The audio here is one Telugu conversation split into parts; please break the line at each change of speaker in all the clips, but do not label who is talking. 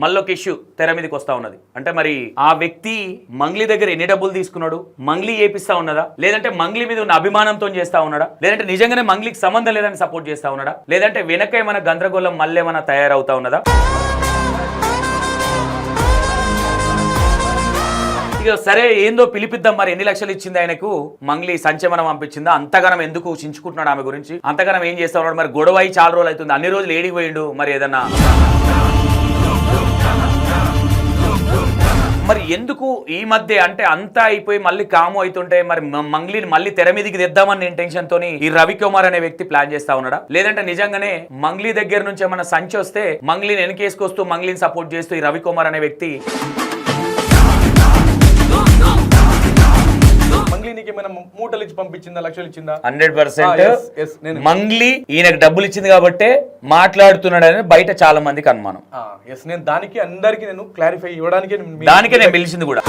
మళ్ళొక ఇష్యూ తెర మీదకి వస్తా ఉన్నది. అంటే మరి ఆ వ్యక్తి మంగ్లీ దగ్గర ఎన్ని డబ్బులు తీసుకున్నాడు, మంగ్లీ ఏపిస్తా ఉన్నదా, లేదంటే మంగ్లీ మీద ఉన్న అభిమానంతో చేస్తా ఉన్నాడా, లేదంటే నిజంగానే మంగ్లీకి సంబంధం లేదని సపోర్ట్ చేస్తా ఉన్నాడా, లేదంటే వెనక ఏమైనా గందరగోళం మళ్ళీ ఏమైనా తయారవుతా ఉన్నదా? ఇక సరే ఏందో పిలిపిద్దాం, మరి ఎన్ని లక్షలు ఇచ్చింది ఆయనకు, మంగ్లీ సంచమనం పంపించిందా, అంతగానం ఎందుకు చించుకుంటున్నాడు ఆమె గురించి, అంతగానం ఏం చేస్తా ఉన్నాడు, మరి గొడవ అయి చాలా రోజులు అవుతుంది, అన్ని రోజులు ఏడికి పోయిండు, మరి ఏదన్నా మరి ఎందుకు ఈ మధ్య అంటే అంతా అయిపోయి మళ్ళీ కాము అవుతుంటే మరి మంగ్లీని మళ్ళీ తెర మీదకి తెద్దామని టెన్షన్ తోని ఈ రవికుమార్ అనే వ్యక్తి ప్లాన్ చేస్తా ఉన్నాడా, లేదంటే నిజంగానే మంగ్లీ దగ్గర నుంచి ఏమన్నా సంచి వస్తే మంగ్లీని వెనకేసుకొస్తూ మంగ్లీని సపోర్ట్ చేస్తూ ఈ రవికుమార్ అనే వ్యక్తి
మూటలు ఇచ్చి పంపించిందా, లక్షలు ఇచ్చిందా?
100% మంగ్లీ ఈయనకు డబ్బులు ఇచ్చింది కాబట్టి మాట్లాడుతున్నాడని బయట చాలా మందికి అనుమానం.
నేను దానికి అందరికి నేను క్లారిఫై ఇవ్వడానికి
దానికే నేను పిలిచింది కూడా.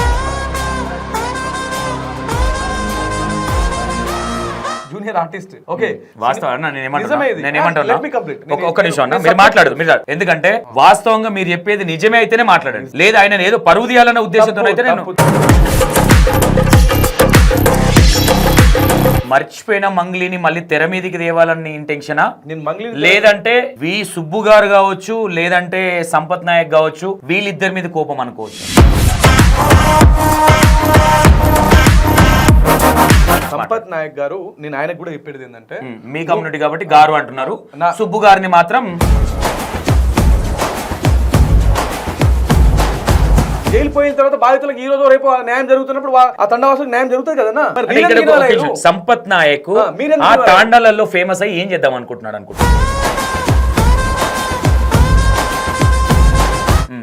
జూనియర్ ఆర్టిస్ట్ ఓకే,
వాస్తవం ఒక్క నిమిషం అన్న, మీరు మాట్లాడదు మీరు, ఎందుకంటే వాస్తవంగా మీరు చెప్పేది నిజమే అయితేనే మాట్లాడండి, లేదా ఆయన ఏదో పరువు తీయాలన్న ఉద్దేశంతో అయితే నేను మర్చిపోయిన మంగ్లీని మళ్ళీ తెర మీదకి తేవాలని ఇంటెన్షనా, లేదంటే వి సుబ్బు గారు కావచ్చు, లేదంటే సంపత్ నాయక్ కావచ్చు, వీళ్ళిద్దరి మీద కోపం అనుకోవచ్చు.
సంపత్ నాయక్ గారు, నేను ఆయనకు కూడా చెప్పేది ఏంటంటే,
మీ కమ్యూనిటీ కాబట్టి గారు అంటున్నారు, సుబ్బు గారిని మాత్రం
జైలు పోయిన తర్వాత బాధితులకు ఈ రోజు రేపు న్యాయం జరుగుతున్నప్పుడు ఆ తండవాసులకు న్యాయం జరుగుతుంది కదా.
సంపత్ నాయక్ ఆ తాండాలలో ఫేమస్ అయ్యి ఏం చేద్దాం అనుకుంటున్నాడు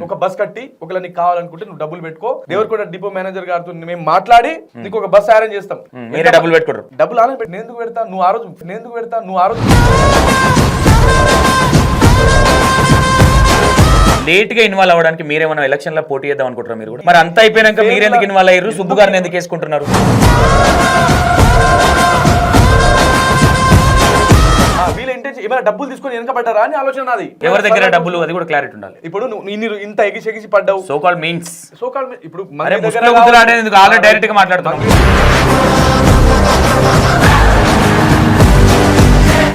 ఒక బస్ కట్టి ఒకవేళ నీకు కావాలనుకుంటే నువ్వు డబ్బులు పెట్టుకో, దేవరకొండ డిపో మేనేజర్ గారితో మేము మాట్లాడి నీకు ఒక బస్ అరేంజ్ చేస్తాం.
మీరే డబ్బులు పెట్టుకోరు,
డబ్బులు ఆలోచన పెట్టి నేను ఎందుకు పెడతా, నువ్వు ఆ రోజు
లేట్ గా ఇన్వాల్వ్ అవ్వడానికి మీరేమన్నా ఎలక్షన్ లో పోటీ చేద్దాం అనుకుంటారు మీరు కూడా? మరి అంత అయిపోయినాక మీరెందుకు ఇన్వాల్వ్ అయ్యారు, సుబ్బు గారిని ఎందుకు వేసుకుంటున్నారు?
వీళ్ళ ఇంటెన్షన్ ఏమైనా డబ్బులు తీసుకొని వెనక పడ్డారా అని ఆలోచన నాది.
ఎవరి దగ్గర డబ్బులు, అది కూడా క్లారిటీ ఉండాలి.
ఇప్పుడు నువ్వు ఇంత ఎగిసి పడ్డావు,
సో కాల్డ్ మీన్స్
ఇప్పుడు
డైరెక్ట్ గా మాట్లాడుతున్నాం.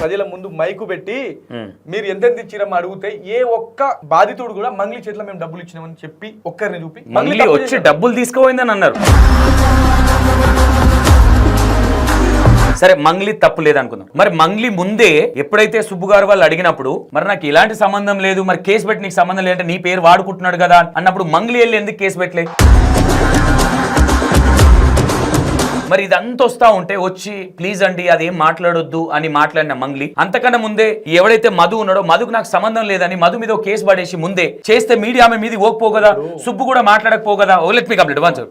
ప్రజల ముందు మైకు పెట్టి మీరు ఎంతెంత ఇచ్చిరమ్మా అడిగితే ఏ ఒక్క బాధితుడు కూడా మంగ్లీ చేతిలో మేము డబ్బులు ఇచ్చినామని చెప్పి ఒక్కరిని చూపి
మంగ్లీ వచ్చి డబ్బులు తీసుకోపోయిందని అన్నారు. సరే మంగ్లీ తప్పు లేదనుకుందాం, మరి మంగ్లీ ముందే ఎప్పుడైతే సుబ్బు గారు వాళ్ళు అడిగినప్పుడు మరి నాకు ఇలాంటి సంబంధం లేదు, మరి కేసు పెట్టి నీకు సంబంధం లేదంటే నీ పేరు వాడుకుంటున్నాడు కదా అన్నప్పుడు మంగ్లీ వెళ్ళి ఎందుకు కేసు పెట్టలే? మరి ఇదంతా వస్తా ఉంటే వచ్చి ప్లీజ్ అండి అదేం మాట్లాడొద్దు అని మాట్లాడిన మంగ్లీ అంతకన్నా ముందే ఎవడైతే మధు ఉన్నాడో మధుకు నాకు సంబంధం లేదని మధు మీద కేసు పడేసి ముందే చేస్తే మీడియా ఆమె మీది ఓకపోగదా, సుబ్బు కూడా మాట్లాడకపోగదా? Let me complete once.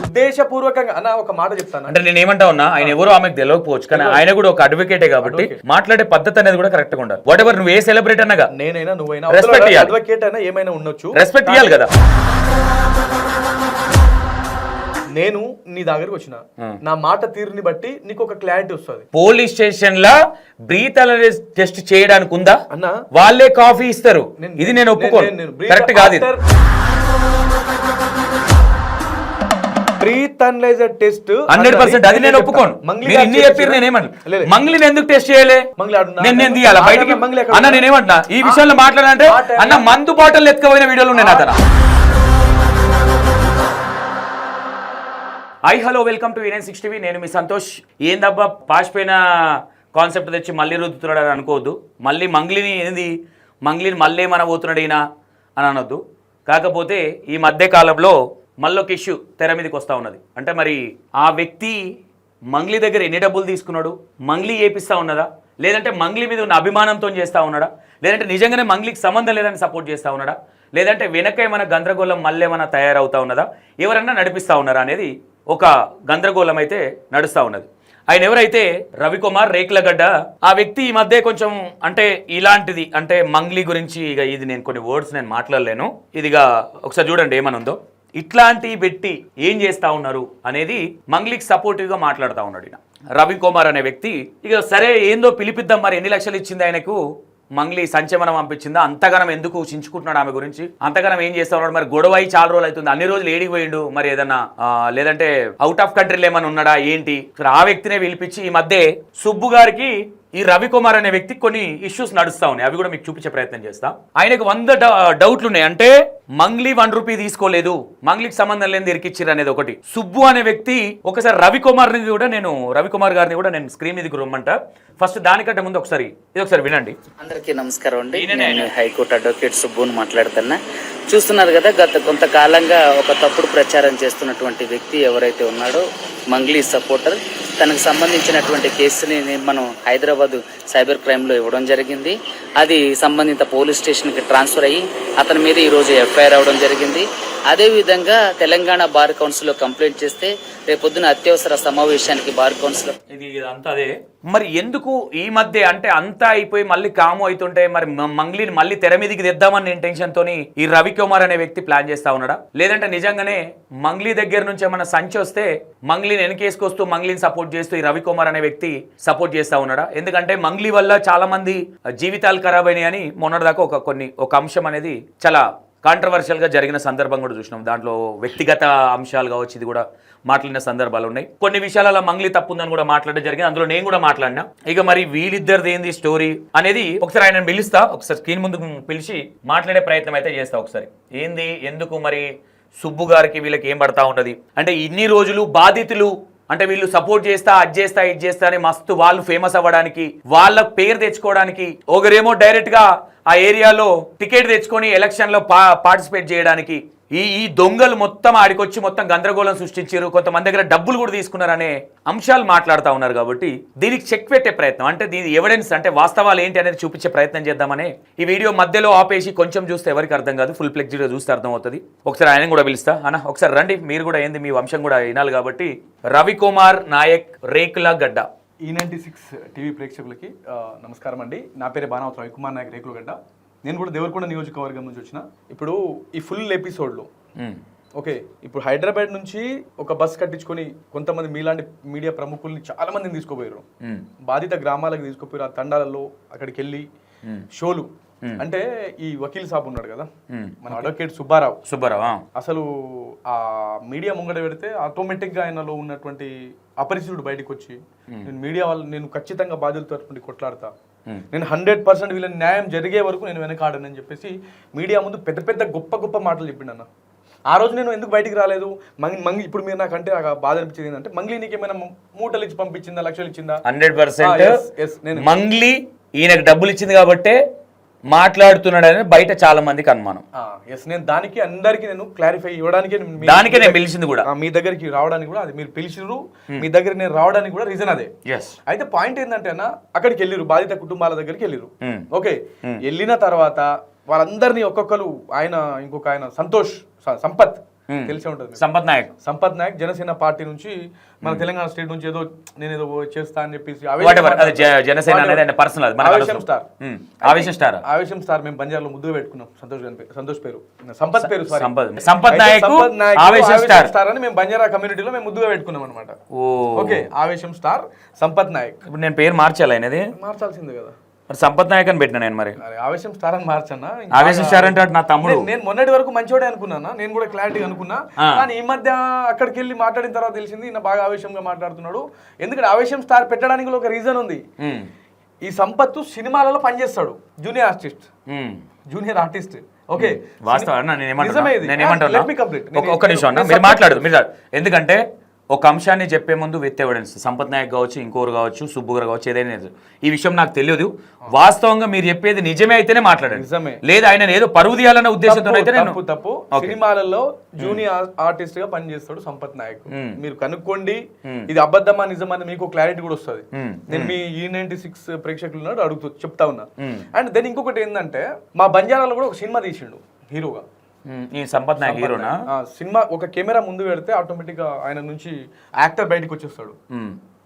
ఉద్దేశపూర్వకంగా అన్న ఒక మాట చెప్తాను,
అంటే నేను ఏమంటా ఉన్నా, ఆయన ఎవరో ఆమెకు తెలియకపోవచ్చు, కానీ ఆయన కూడా ఒక అడ్వకేటే కాబట్టి మాట్లాడే పద్ధతి అనేది కూడా కరెక్ట్ గా ఉండాలి. వాట్ ఎవర్ నువ్వు ఏ సెలబ్రేట్ అన్నగా,
నేనైనా నువ్వైనా
రెస్పెక్ట్ ఇవ్వాలి,
అడ్వకేట్ అయినా ఏమైనా ఉండొచ్చు,
రెస్పెక్ట్ ఇవ్వాలి కదా.
నేను నీ దగ్గరకు వచ్చిన నా మాట తీరుని బట్టి నీకు ఒక క్లారిటీ వస్తుంది.
పోలీస్ స్టేషన్ లా బ్రీత్ అలర్జీ టెస్ట్ చేయడానికి ఉందా
అన్న,
వాళ్ళే కాఫీ ఇస్తారు, ఇది నేను ఒప్పుకోను, కరెక్ట్ కాదు.
బ్రీత్ అనలైజర్ టెస్ట్
100% అది నేను ఒప్పుకోను. మీరు ఇన్ని చెప్పారు, నేనేమన్నా మంగ్లీని ఎందుకు టెస్ట్ చేయలే, నేను తీయాలా బయటికి అన్న? నేనేమంటున్నా ఈ విషయంలో మాట్లాడాలంటే అన్న మందు బాటిల్ ఎత్తుకపోయిన వీడియోలు ఉన్నాయి నా తన. High hello welcome to N6 TV, నేను మీ సంతోష్. ఏందబ్బా పాసిపోయిన కాన్సెప్ట్ తెచ్చి మళ్ళీ రుద్దుతున్నాడు అని అనుకోవద్దు. మళ్ళీ మంగ్లీని మళ్ళీ ఏమైనా పోతున్నాడు ఈయన అని అనొద్దు. కాకపోతే ఈ మధ్య కాలంలో మళ్ళొక ఇష్యూ తెర మీదకి వస్తూ ఉన్నది. అంటే మరి ఆ వ్యక్తి మంగ్లీ దగ్గర ఎన్ని డబ్బులు తీసుకున్నాడు, మంగ్లీ ఏపిస్తూ ఉన్నదా, లేదంటే మంగ్లీ మీద ఉన్న అభిమానంతో చేస్తూ ఉన్నాడా, లేదంటే నిజంగానే మంగ్లీకి సంబంధం లేదని సపోర్ట్ చేస్తూ ఉన్నాడా, లేదంటే వెనక ఏమైనా గందరగోళం మళ్ళీ ఏమైనా తయారవుతూ ఉన్నదా, ఎవరన్నా నడిపిస్తూ ఉన్నారా అనేది ఒక గందరగోళం అయితే నడుస్తూ ఉన్నది. ఆయన ఎవరైతే రవికుమార్ రేకులగడ్డ, ఆ వ్యక్తి ఈ మధ్య కొంచెం అంటే ఇలాంటిది అంటే మంగ్లీ గురించి ఇక ఇది నేను కొన్ని వర్డ్స్ నేను మాట్లాడలేను, ఇదిగా ఒకసారి చూడండి ఏమనుందో. ఇట్లాంటివి పెట్టి ఏం చేస్తా ఉన్నారు అనేది మంగ్లీకి సపోర్టివ్గా మాట్లాడుతూ ఉన్నాడు ఈయన రవికుమార్ అనే వ్యక్తి. ఇక సరే ఏందో పిలిపిద్దాం, మరి ఎన్ని లక్షలు ఇచ్చింది ఆయనకు, మంగ్లీ సంచమనం పంపించిందా, అంతగానం ఎందుకు చించుకుంటున్నాడు ఆమె గురించి, అంతగానం ఏం చేస్తా ఉన్నాడు, మరి గొడవ అయి చాలా రోజులు అవుతుంది, అన్ని రోజులు ఏడికి పోయిండు, మరి ఏదన్నా లేదంటే అవుట్ ఆఫ్ కంట్రీలో ఏమైనా ఉన్నాడా ఏంటి, ఆ వ్యక్తినే పిలిపించి ఈ మధ్య సుబ్బు గారికి ఈ రవికుమార్ అనే వ్యక్తికి కొన్ని ఇష్యూస్ నడుస్తా ఉన్నాయి, అవి కూడా మీకు చూపించే ప్రయత్నం చేస్తా. ఆయనకు 100 డౌట్లు ఉన్నాయి. అంటే మంగ్లీ 1 రూపీ తీసుకోలేదు, మంగ్లీకి సంబంధం లేని ఇరికిచ్చిర్రు అనేది ఒకటి. సుబ్బు అనే వ్యక్తి ఒకసారి రవికుమార్ గారిని కూడా నేను స్క్రీన్ మీదకి రమ్మంట. ఫస్ట్ దానికంటే ముందు ఒకసారి వినండి.
అందరికీ నమస్కారం అండి. నేను హైకోర్టు అడ్వకేట్ సుబ్బుని మాట్లాడుతున్నా. చూస్తున్నారు కదా, గత కొంతకాలంగా ఒక తప్పుడు ప్రచారం చేస్తున్నటువంటి వ్యక్తి ఎవరైతే ఉన్నాడో మంగ్లీ సపోర్టర్, తనకు సంబంధించినటువంటి కేసుని మనం హైదరాబాద్ సైబర్ క్రైమ్లో ఇవ్వడం జరిగింది. అది సంబంధిత పోలీస్ స్టేషన్కి ట్రాన్స్ఫర్ అయ్యి అతని మీద ఈరోజు ఎఫ్ఐఆర్ అవ్వడం జరిగింది. అదేవిధంగా తెలంగాణ బార్ కౌన్సిల్లో కంప్లైంట్ చేస్తే రేపొద్దున అత్యవసర సమావేశానికి బార్ కౌన్సిల్
ఇదంతా అదే. మరి ఎందుకు ఈ మధ్య అంటే అంతా అయిపోయి మళ్ళీ కాము అవుతుంటే మరి మంగ్లీని మళ్ళీ తెర మీదకి తెద్దామని ఇంటెన్షన్ తోని ఈ రవికుమార్ అనే వ్యక్తి ప్లాన్ చేస్తా ఉన్నాడా, లేదంటే నిజంగానే మంగ్లీ దగ్గర నుంచి ఏమన్నా సంచి వస్తే మంగ్లీని వెనకేసుకొస్తూ మంగ్లీని సపోర్ట్ చేస్తూ ఈ రవికుమార్ అనే వ్యక్తి సపోర్ట్ చేస్తా ఉన్నాడా? ఎందుకంటే మంగ్లీ వల్ల చాలా మంది జీవితాలు ఖరాబ్ అయినాయి అని మొన్నటిదాకా ఒక అంశం అనేది చాలా కాంట్రవర్షియల్ గా జరిగిన సందర్భం కూడా చూసినాం. దాంట్లో వ్యక్తిగత అంశాలు కావచ్చు, ఇది కూడా మాట్లాడిన సందర్భాలు ఉన్నాయి. కొన్ని విషయాలలో మంగ్లీ తప్పు ఉందని కూడా మాట్లాడడం జరిగింది, అందులో నేను కూడా మాట్లాడినా. ఇక మరి వీళ్ళిద్దరిది ఏంది స్టోరీ అనేది ఒకసారి ఆయన పిలుస్తా, ఒకసారి స్క్రీన్ ముందు పిలిచి మాట్లాడే ప్రయత్నం అయితే చేస్తా. ఒకసారి ఏంది, ఎందుకు మరి సుబ్బు గారికి వీళ్ళకి ఏం పడతా ఉన్నది అంటే ఇన్ని రోజులు బాధితులు అంటే వీళ్ళు సపోర్ట్ చేస్తా అది చేస్తా ఇది చేస్తా అని మస్తు వాళ్ళు ఫేమస్ అవ్వడానికి, వాళ్ళ పేరు తెచ్చుకోవడానికి, ఒకరేమో డైరెక్ట్ గా ఆ ఏరియాలో టికెట్ తెచ్చుకొని ఎలక్షన్ లో పార్టిసిపేట్ చేయడానికి, ఈ దొంగలు మొత్తం ఆడికొచ్చి మొత్తం గందరగోళం సృష్టించారు, కొంతమంది దగ్గర డబ్బులు కూడా తీసుకున్నారనే అంశాలు మాట్లాడుతూ ఉన్నారు. కాబట్టి దీనికి చెక్ పెట్టే ప్రయత్నం, అంటే దీని ఎవిడెన్స్ అంటే వాస్తవాలు ఏంటి అనేది చూపించే ప్రయత్నం చేద్దామని ఈ వీడియో మధ్యలో ఆపేసి కొంచెం చూస్తే ఎవరికి అర్థం కాదు, ఫుల్ ఫ్లెక్స్డ్గా చూస్తే అర్థం అవుతుంది. ఒకసారి ఆయన కూడా పిలుస్తా. అన్న ఒకసారి రండి, మీరు కూడా ఏంది మీ వంశం కూడా వినాలి కాబట్టి. రవికుమార్ నాయక్, రేకుల గడ్డ.
E96 టీవీ ప్రేక్షకులకి నమస్కారం అండి. నా పేరు బాణావతి రవికుమార్ నాయక్, రేకులగడ్డ. నేను కూడా దేవరకొండ నియోజకవర్గం నుంచి వచ్చిన. ఇప్పుడు ఈ ఫుల్ ఎపిసోడ్లో ఓకే, ఇప్పుడు హైదరాబాద్ నుంచి ఒక బస్ కట్టించుకొని కొంతమంది మీలాంటి మీడియా ప్రముఖుల్ని చాలా మందిని తీసుకుపోయారు, బాధిత గ్రామాలకు తీసుకుపోయారు. ఆ తండాలలో అక్కడికి వెళ్ళి షోలు అంటే ఈ వకీల్ సాబ్ ఉన్నాడు కదా, మన అడ్వకేట్ సుబ్బారావు అసలు ఆ మీడియా ముంగట పెడితే ఆటోమేటిక్ గా ఆయనలో ఉన్నటువంటి అపరిచితుడు బయటకు వచ్చి నేను మీడియా వాళ్ళు నేను ఖచ్చితంగా బాధ్యతతో కొట్లాడతా, నేను 100% వీళ్ళని న్యాయం జరిగే వరకు నేను వెనకాడనని చెప్పేసి మీడియా ముందు పెద్ద పెద్ద గొప్ప మాటలు చెప్పిండన్న. ఆ రోజు నేను ఎందుకు బయటికి రాలేదు? ఇప్పుడు మీరు నాకంటే నాకు బాధ అనిపించింది ఏంటంటే, మంగ్లీ నీకు ఏమైనా మూటలు ఇచ్చి పంపించిందా, లక్షలు ఇచ్చిందా?
100% మంగ్లీ ఈయనకు డబ్బులు ఇచ్చింది కాబట్టే మాట్లాడుతున్నాడని బయట చాలా మందికి అనుమానం.
నేను దానికి అందరికి నేను క్లారిఫై ఇవ్వడానికి
దానికే నేను పిలిచింది కూడా,
మీ దగ్గరికి రావడానికి కూడా, అది మీరు పిలిచిరు, మీ దగ్గర నేను రావడానికి కూడా రీజన్ అదే. అయితే పాయింట్ ఏంటంటే అన్న, అక్కడికి వెళ్ళిరు, బాధిత కుటుంబాల దగ్గరికి వెళ్ళిరు. ఓకే, వెళ్ళిన తర్వాత వాళ్ళందరినీ ఒక్కొక్కరు, ఇంకొక ఆయన సంపత్ తెలిసే ఉంటుంది, సంపత్ నాయక్ జనసేన పార్టీ నుంచి, మన తెలంగాణ స్టేట్ నుంచి నేను చేస్తా అని చెప్పేసి ఆవేశం స్టార్ మేము బంజారాలో ముద్దుగా పెట్టుకున్నాం. సంతోష్ పేరు, సంపత్ పేరు సంపత్ నాయక్ స్టార్ అని మేము బంజారా కమ్యూనిటీలో మేము ముద్దుగా పెట్టుకున్నాం అనమాట. ఓకే, ఆవేశం స్టార్ సంపత్ నాయక్.
ఇప్పుడు నేను పేరు మార్చాలి,
మార్చాల్సిందే కదా,
సంపత్ నాయక్ అని పెట్టినా నేను. మరి
ఆవేశం స్టార్ అని మార్చన్నా?
ఆవేశం స్టార్ అంటే నా తమ్ముడు.
నేను మొన్నటి వరకు మంచివాడే అనుకున్నా, నేను కూడా క్లారిటీ అనుకున్నా. కానీ ఈ మధ్య అక్కడికి వెళ్ళి మాట్లాడిన తర్వాత తెలిసింది ఈయన బాగా ఆవేశంగా మాట్లాడుతున్నాడు. ఎందుకంటే ఆవేశం స్టార్ పెట్టడానికి ఒక రీజన్ ఉంది. ఈ సంపత్తు సినిమాలలో పనిచేస్తాడు, జూనియర్ ఆర్టిస్ట్. ఓకే,
వాస్తవం ఒక్క నిమిషం మీరు మాట్లాడు. ఎందుకంటే ఒక అంశాన్ని చెప్పే ముందు విత్ ఎవిడెన్స్, సంపత్ నాయక్ కావచ్చు, ఇంకోరు కావచ్చు, సుబ్బు గారు కావచ్చు, ఏదైనా ఈ విషయం నాకు తెలియదు. వాస్తవంగా మీరు చెప్పేది నిజమే అయితేనే మాట్లాడండి, లేదా ఆయన ఏదో పరువు తీయాలన్న ఉద్దేశంతో అయితే
తప్పు. సినిమాలలో జూనియర్ ఆర్టిస్ట్ గా పనిచేస్తాడు సంపత్ నాయక్. మీరు కనుక్కోండి, ఇది అబద్ధమా నిజమని మీకు క్లారిటీ కూడా వస్తుంది. నేను మీ E96 ప్రేక్షకులు చెప్తా ఉన్నా. అండ్ దెన్ ఇంకొకటి ఏంటంటే, మా బంజారాలో కూడా ఒక సినిమా తీసిండు హీరోగా.
ఈ సంపత్ నాయక్ హీరోనా?
సినిమా ఒక కెమెరా ముందు పెడితే ఆటోమేటిక్ గా ఆయన నుంచి యాక్టర్ బయటకు వచ్చేస్తాడు.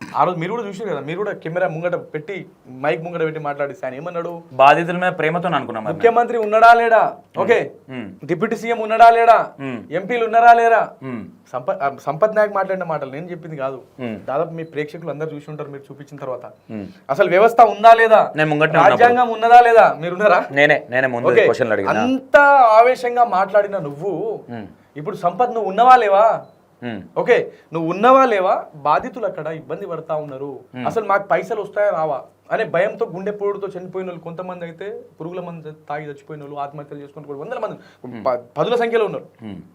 ఆ రోజు మీరు కూడా చూసారు కదా, మీరు కూడా కెమెరా ముంగట పెట్టి మైక్ ముంగట పెట్టి మాట్లాడిస్తే ఆయన ఏమన్నాడు?
బాధితుల మీద ప్రేమతో అనుకున్నాం.
ముఖ్యమంత్రి ఉన్నాడా లేడా, ఓకే, డిప్యూటీ సీఎం ఉన్నాడా లేడా, ఎంపీలు ఉన్నారా లేరా, సంపత్ నాయక్ మాట్లాడిన మాటలు నేను చెప్పింది కాదు. దాదాపు మీ ప్రేక్షకులు అందరు చూసి ఉంటారు మీరు చూపించిన తర్వాత. అసలు వ్యవస్థ ఉందా లేదా, రాజ్యాంగం ఉన్నదా లేదా, మీరు ఉన్నారా? అంత ఆవేశంగా మాట్లాడిన నువ్వు ఇప్పుడు సంపత్ నువ్వు ఉన్నవా లేవా? ఓకే, నువ్వు ఉన్నవా లేవా? బాధితులు అక్కడ ఇబ్బంది పడతా ఉన్నారు, అసలు మాకు పైసలు వస్తాయా రావా అనే భయంతో గుండె పోడుతో చనిపోయిన వాళ్ళు కొంతమంది, అయితే పురుగుల మంది తాగి చచ్చిపోయిన వాళ్ళు, ఆత్మహత్యలు చేసుకుని వందల మంది, పదుల సంఖ్యలో ఉన్నారు.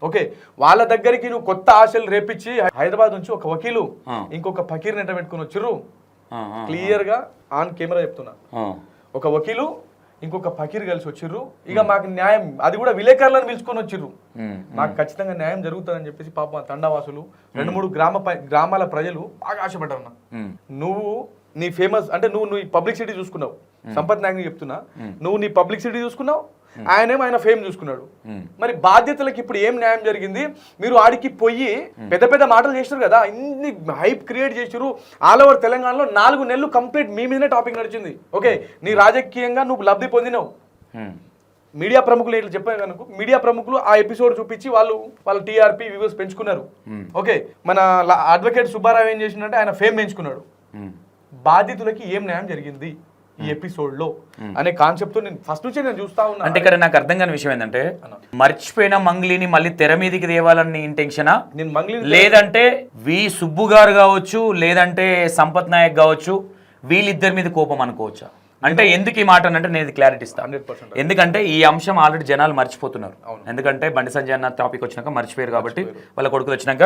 ఓకే, వాళ్ళ దగ్గరికి నువ్వు కొత్త ఆశలు రేపించి హైదరాబాద్ నుంచి ఒక వకీలు ఇంకొక ఫకీర్ నెట పెట్టుకుని వచ్చిర్రు. క్లియర్ గా ఆన్ కెమెరా చెప్తున్నా, ఒక వకీలు ఇంకొక ఫకీర్ కలిసి వచ్చిర్రు. ఇక మాకు న్యాయం, అది కూడా విలేకరులను పిలుచుకొని వచ్చిర్రు, మాకు ఖచ్చితంగా న్యాయం జరుగుతుందని చెప్పేసి పాప తండావాసులు 2-3 గ్రామాల ప్రజలు బాగా ఆశపడ్డారు. నువ్వు నీ ఫేమస్ అంటే నువ్వు పబ్లిసిటీ చూసుకున్నావు, సంపత్ నాయక్ చెప్తున్నా, నువ్వు నీ పబ్లిసిటీ చూసుకున్నావు, ఆయన ఫేమ్ చూసుకున్నాడు. మరి బాధ్యతలకు ఇప్పుడు ఏం న్యాయం జరిగింది? మీరు ఆడికి పోయి పెద్ద పెద్ద మాటలు చేశారు కదా, ఇన్ని హైప్ క్రియేట్ చేశారు. ఆల్ ఓవర్ తెలంగాణలో 4 నెలలు కంప్లీట్ మీ మీదనే టాపిక్ నడిచింది. ఓకే, నీ రాజకీయంగా నువ్వు లబ్ధి పొందినావు. మీడియా ప్రముఖులు ఇట్లా చెప్పాను కనుక, మీడియా ప్రముఖులు ఆ ఎపిసోడ్ చూపించి వాళ్ళ టీఆర్పీ వ్యూవర్స్ పెంచుకున్నారు. ఓకే, మన అడ్వకేట్ సుబ్బారావు ఏం చేసిందంటే ఆయన ఫేమ్ పెంచుకున్నాడు. బాధితులకి ఏం న్యాయం జరిగింది ఈ ఎపిసోడ్ లో అనే కాన్సెప్ట్ నేను ఫస్ట్ నుంచి నేను చూస్తా ఉన్నా.
అంటే ఇక్కడ నాకు అర్థం కాని విషయం ఏంటంటే, మర్చిపోయిన మంగ్లీని మళ్ళీ తెర మీదకి తేవాలని ఇంటెన్షనా,
నేను మంగ్లీ
లేదంటే సుబ్బు గారు కావచ్చు, లేదంటే సంపత్ నాయక్ కావచ్చు, వీళ్ళిద్దరి మీద కోపం అనుకోవచ్చా? అంటే ఎందుకు ఈ మాట అంటే నేను క్లారిటీ ఇస్తాను.
100%.
ఎందుకంటే ఈ అంశం ఆల్రెడీ జనాలు మర్చిపోతున్నారు. ఎందుకంటే బండి సంజయ్ అన్న టాపిక్ వచ్చినాక మర్చిపోయారు కాబట్టి, వాళ్ళ కొడుకులు వచ్చినాక.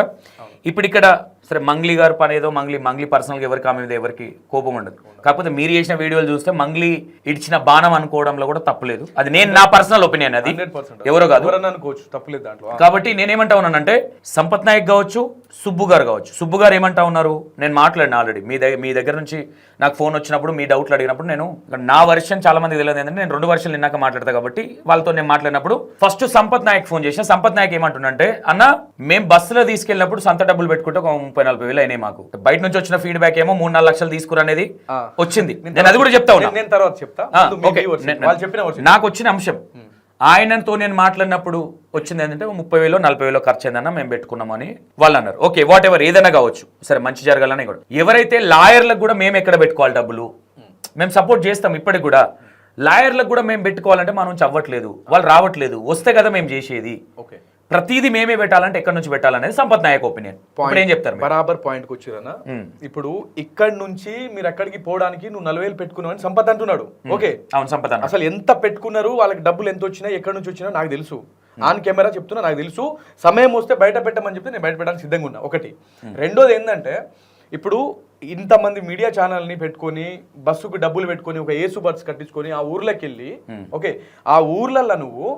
ఇప్పుడు ఇక్కడ సరే మంగ్లీ గారు పని ఏదో, మంగ్లీ పర్సనల్గా ఎవరికి ఆమె మీద ఎవరికి కోపం ఉండదు. కాకపోతే మీరు చేసిన వీడియోలు చూస్తే మంగ్లీ ఇడిచిన బాణం అనుకోవడంలో కూడా తప్పులేదు. అది నేను నా పర్సనల్ ఒపీనియన్, అది ఎవరో కాదు,
తప్పులేదు దాంట్లో.
కాబట్టి నేనేమంటా ఉన్నానంటే, సంపత్ నాయక్ కావచ్చు, సుబ్బు గారు కావచ్చు, సుబ్బు గారు ఏమంటా ఉన్నారు, నేను మాట్లాడిన ఆల్రెడీ మీ దగ్గర నుంచి నాకు ఫోన్ వచ్చినప్పుడు మీ డౌట్లు అడిగినప్పుడు నేను నా వర్షన్ చాలా మందికి తెలియదు ఏంటంటే, నేను 2 వర్షన్లు నిన్నాక మాట్లాడతా కాబట్టి వాళ్ళతో నేను మాట్లాడినప్పుడు ఫస్ట్ సంపత్ నాయక్ ఫోన్ చేసిన. సంపత్ నాయక్ ఏమంటున్నంటే, అన్న మేము బస్సులో తీసుకెళ్ళినప్పుడు సొంత డబ్బులు పెట్టుకుంటే 30-40 వేలు అయినాయి మాకు. బయట నుంచి వచ్చిన ఫీడ్బ్యాక్ ఏమో 3-4 లక్షలు తీసుకురా అనేది వచ్చింది. నేను అది కూడా చెప్తా ఉన్నా,
నేను తర్వాత చెప్తా.
నాకు వచ్చిన అంశం ఆయనతో నేను మాట్లాడినప్పుడు వచ్చింది ఏంటంటే 30,000-40,000 ఖర్చు అయిందన్న మేము పెట్టుకున్నామని వాళ్ళు అన్నారు. ఓకే, వాట్ ఎవర్ ఏదైనా కావచ్చు, సరే మంచి జరగాలని కూడా. ఎవరైతే లాయర్లకు కూడా మేము ఎక్కడ పెట్టుకోవాలి డబ్బులు, మేము సపోర్ట్ చేస్తాం ఇప్పటికి కూడా. లాయర్లకు కూడా మేము పెట్టుకోవాలంటే మన నుంచి అవ్వట్లేదు, వాళ్ళు రావట్లేదు, వస్తే కదా మేము చేసేది.
ఓకే,
ప్రతిదీ మేమే పెట్టాలంటే ఎక్కడి నుంచి పెట్టాలనేది సంపత్ నాయక్ ఒపీనియన్. ఇప్పుడు ఏం చెప్తారు?
బరాబర్ పాయింట్కి వచ్చిరన్నా. ఇప్పుడు ఇక్కడ నుంచి మీరు అక్కడికి పోవడానికి నువ్వు 40,000 పెట్టుకున్నావు అని సంపత్ అంటున్నాడు. ఓకే,
అవును సంపత్ అన్న.
అసలు ఎంత పెట్టుకున్నారు, వాళ్ళకి డబ్బులు ఎంత వచ్చినా, ఎక్కడి నుంచి వచ్చినా నాకు తెలుసు. ఆన్ కెమెరా చెప్తున్నా, నాకు తెలుసు. సమయం వస్తే బయట పెట్టమని చెప్తే నేను బయట పెట్టడానికి సిద్ధంగా ఉన్నా. ఒకటి. రెండోది ఏంటంటే, ఇప్పుడు ఇంతమంది మీడియా ఛానల్ని పెట్టుకొని బస్సుకు డబ్బులు పెట్టుకొని ఒక ఏసు బస్ కట్టించుకొని ఆ ఊర్లోకి వెళ్ళి, ఓకే, ఆ ఊర్లల్లో నువ్వు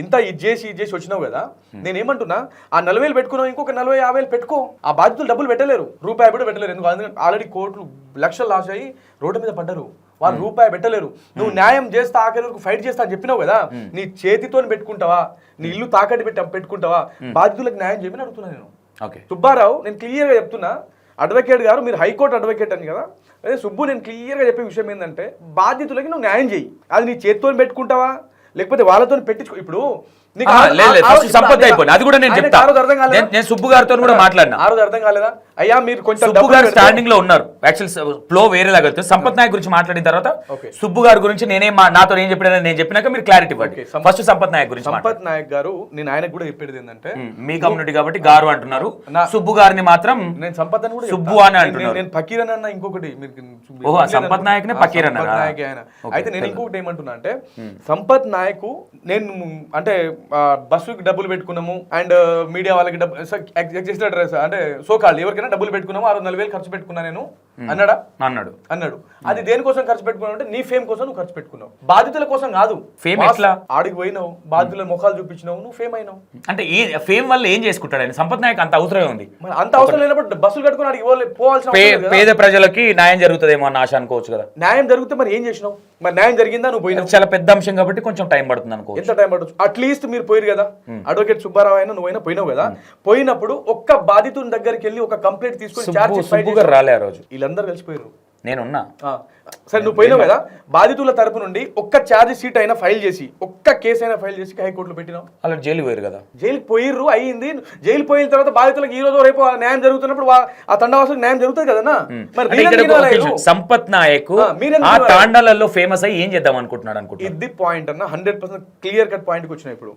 ఇంత ఇది చేసి వచ్చినావు కదా. నేనేమంటున్నా, ఆ 40,000 పెట్టుకున్నావు, ఇంకొక 40,000-50,000 పెట్టుకో. ఆ బాధితులు డబ్బులు పెట్టలేరు, రూపాయి కూడా పెట్టలేరు. ఎందుకంటే ఆల్రెడీ కోట్లు లక్షలు లాస్ అయ్యి రోడ్డు మీద పడ్డారు, వాళ్ళు రూపాయి పెట్టలేరు. నువ్వు న్యాయం చేస్తా, ఆఖరి వరకు ఫైట్ చేస్తా అని చెప్పినావు కదా. నీ చేతితో పెట్టుకుంటావా, నీ ఇల్లు తాకట్టు పెట్టుకుంటావా? బాధితులకు న్యాయం చేయమని అడుగుతున్నా నేను. సుబ్బారావు, నేను క్లియర్గా చెప్తున్నా, అడ్వకేట్ గారు, మీరు హైకోర్టు అడ్వకేట్ అని కదా. అదే సుబ్బు, నేను క్లియర్గా చెప్పే విషయం ఏంటంటే, బాధితులకి నువ్వు న్యాయం చేయి. అది నీ చేతితో పెట్టుకుంటావా, లేకపోతే వాళ్ళతో పెట్టించుకో. ఇప్పుడు
సంపత్ అయిపోయింది, అది కూడా నేను చెప్తా. నేను సుబ్బు గారితో కూడా మాట్లాడినా.
ఆ రోజు అర్థం కాలేదా? అయ్యా మీరు కొంచెం
సుబ్బు గారు స్టాండింగ్ లో ఉన్నారు. యాక్చువల్ ఫ్లో వేరేలాగా వెళ్తుంది. సంపత్ నాయక్ గురించి మాట్లాడిన తర్వాత సుబ్బు గారి గురించి నాతో ఏం చెప్పినా నేను చెప్పినాక మీరు క్లారిటీ ఇవ్వండి. ఫస్ట్ సంపత్ నాయక్ గురించి.
సంపత్ నాయక్ గారు, నేను ఆయనకు కూడా చెప్పేది ఏంటంటే,
మీ కమ్యూనిటీ కాబట్టి గారు అంటున్నారు, సుబ్బు గారిని మాత్రం
నేను సంపత్ అని కూడా
సుబ్బు అని అంటున్నారు.
నేను ఫకీర్ అని అన్న. ఇంకొకటి,
సంపత్ నాయక్ నే ఫకీర్ అన్నారు.
అయితే నేను ఇంకొకటి ఏమంటున్నా అంటే, సంపత్ నాయక్ నేను అంటే బస్సుకి డబ్బులు పెట్టుకున్నాము అండ్ మీడియా వాళ్ళకి అంటే సోకాళ్ళు ఎవరికైనా డబ్బులు పెట్టుకున్నాము, 640,000 ఖర్చు పెట్టుకున్నా నేను అన్నాడు. అది దేనికోసం ఖర్చు పెట్టుకున్నావు అంటే, నీ ఫేమ్ కోసం నువ్వు ఖర్చు పెట్టుకున్నావు, బాధితుల కోసం కాదు.
ఫేమ్ ఎట్లా?
ఆడికి పోయినావు, బాధితుల ముఖాలు చూపించినావు, నువ్వు ఫేమ్ అయినావు.
అంటే ఈ ఫేమ్ వల్ల ఏం చేసుకుంటాడు ఆయన? సంపత్ నాయక్ అంత అవసరమే ఉంది.
అంత అవసరం లేనప్పుడు బస్సులు కట్టుకుని అడిగి పోవాల్సిన
పేద ప్రజలకి న్యాయం జరుగుతుందేమో అన్న ఆశ అనుకోవచ్చు కదా.
న్యాయం జరిగితే మరి ఏం చేసినావు? మరి న్యాయం జరిగిందా? నువ్వు పోయినా
చాలా పెద్ద అంశం కాబట్టి కొంచెం టైం పడుతుంది అనుకో.
ఎంత టైం పడవచ్చు? అట్లీస్ట్ మీరు పోయిరు కదా, అడ్వకేట్ సుబ్బారావు అయినా నువ్వైనా పోయినావు కదా. పోయినప్పుడు ఒక్క బాధితుని దగ్గరికి వెళ్ళి ఒక కంప్లైంట్ తీసుకొని
రాలే ఆ రోజు.
ఇలా వీళ్ళందరూ కలిసిపోయారు.
నేనున్నా.
సరే నువ్వు పోయినావు కదా, బాధితుల తరపు నుండి ఒక్క ఛార్జ్ షీట్ అయినా ఫైల్ చేసి, ఒక్క కేసు అయినా ఫైల్ చేసి హైకోర్టులో పెట్టినావు.
అలా జైలు పోయారు కదా.
జైలుకి పోయిర్రు, అయింది. జైలు పోయిన తర్వాత బాధితులకు ఈ రోజు రేపు న్యాయం జరుగుతున్నప్పుడు ఆ తండవాసులకు న్యాయం జరుగుతుంది కదా. మరి
సంపత్ నాయక్ ఆ తాండాలలో ఫేమస్ అయ్యి ఏం చేద్దాం అనుకుంటున్నాడు
ఇది పాయింట్ అన్న 100% క్లియర్ కట్ పాయింట్ కి వచ్చిన. ఇప్పుడు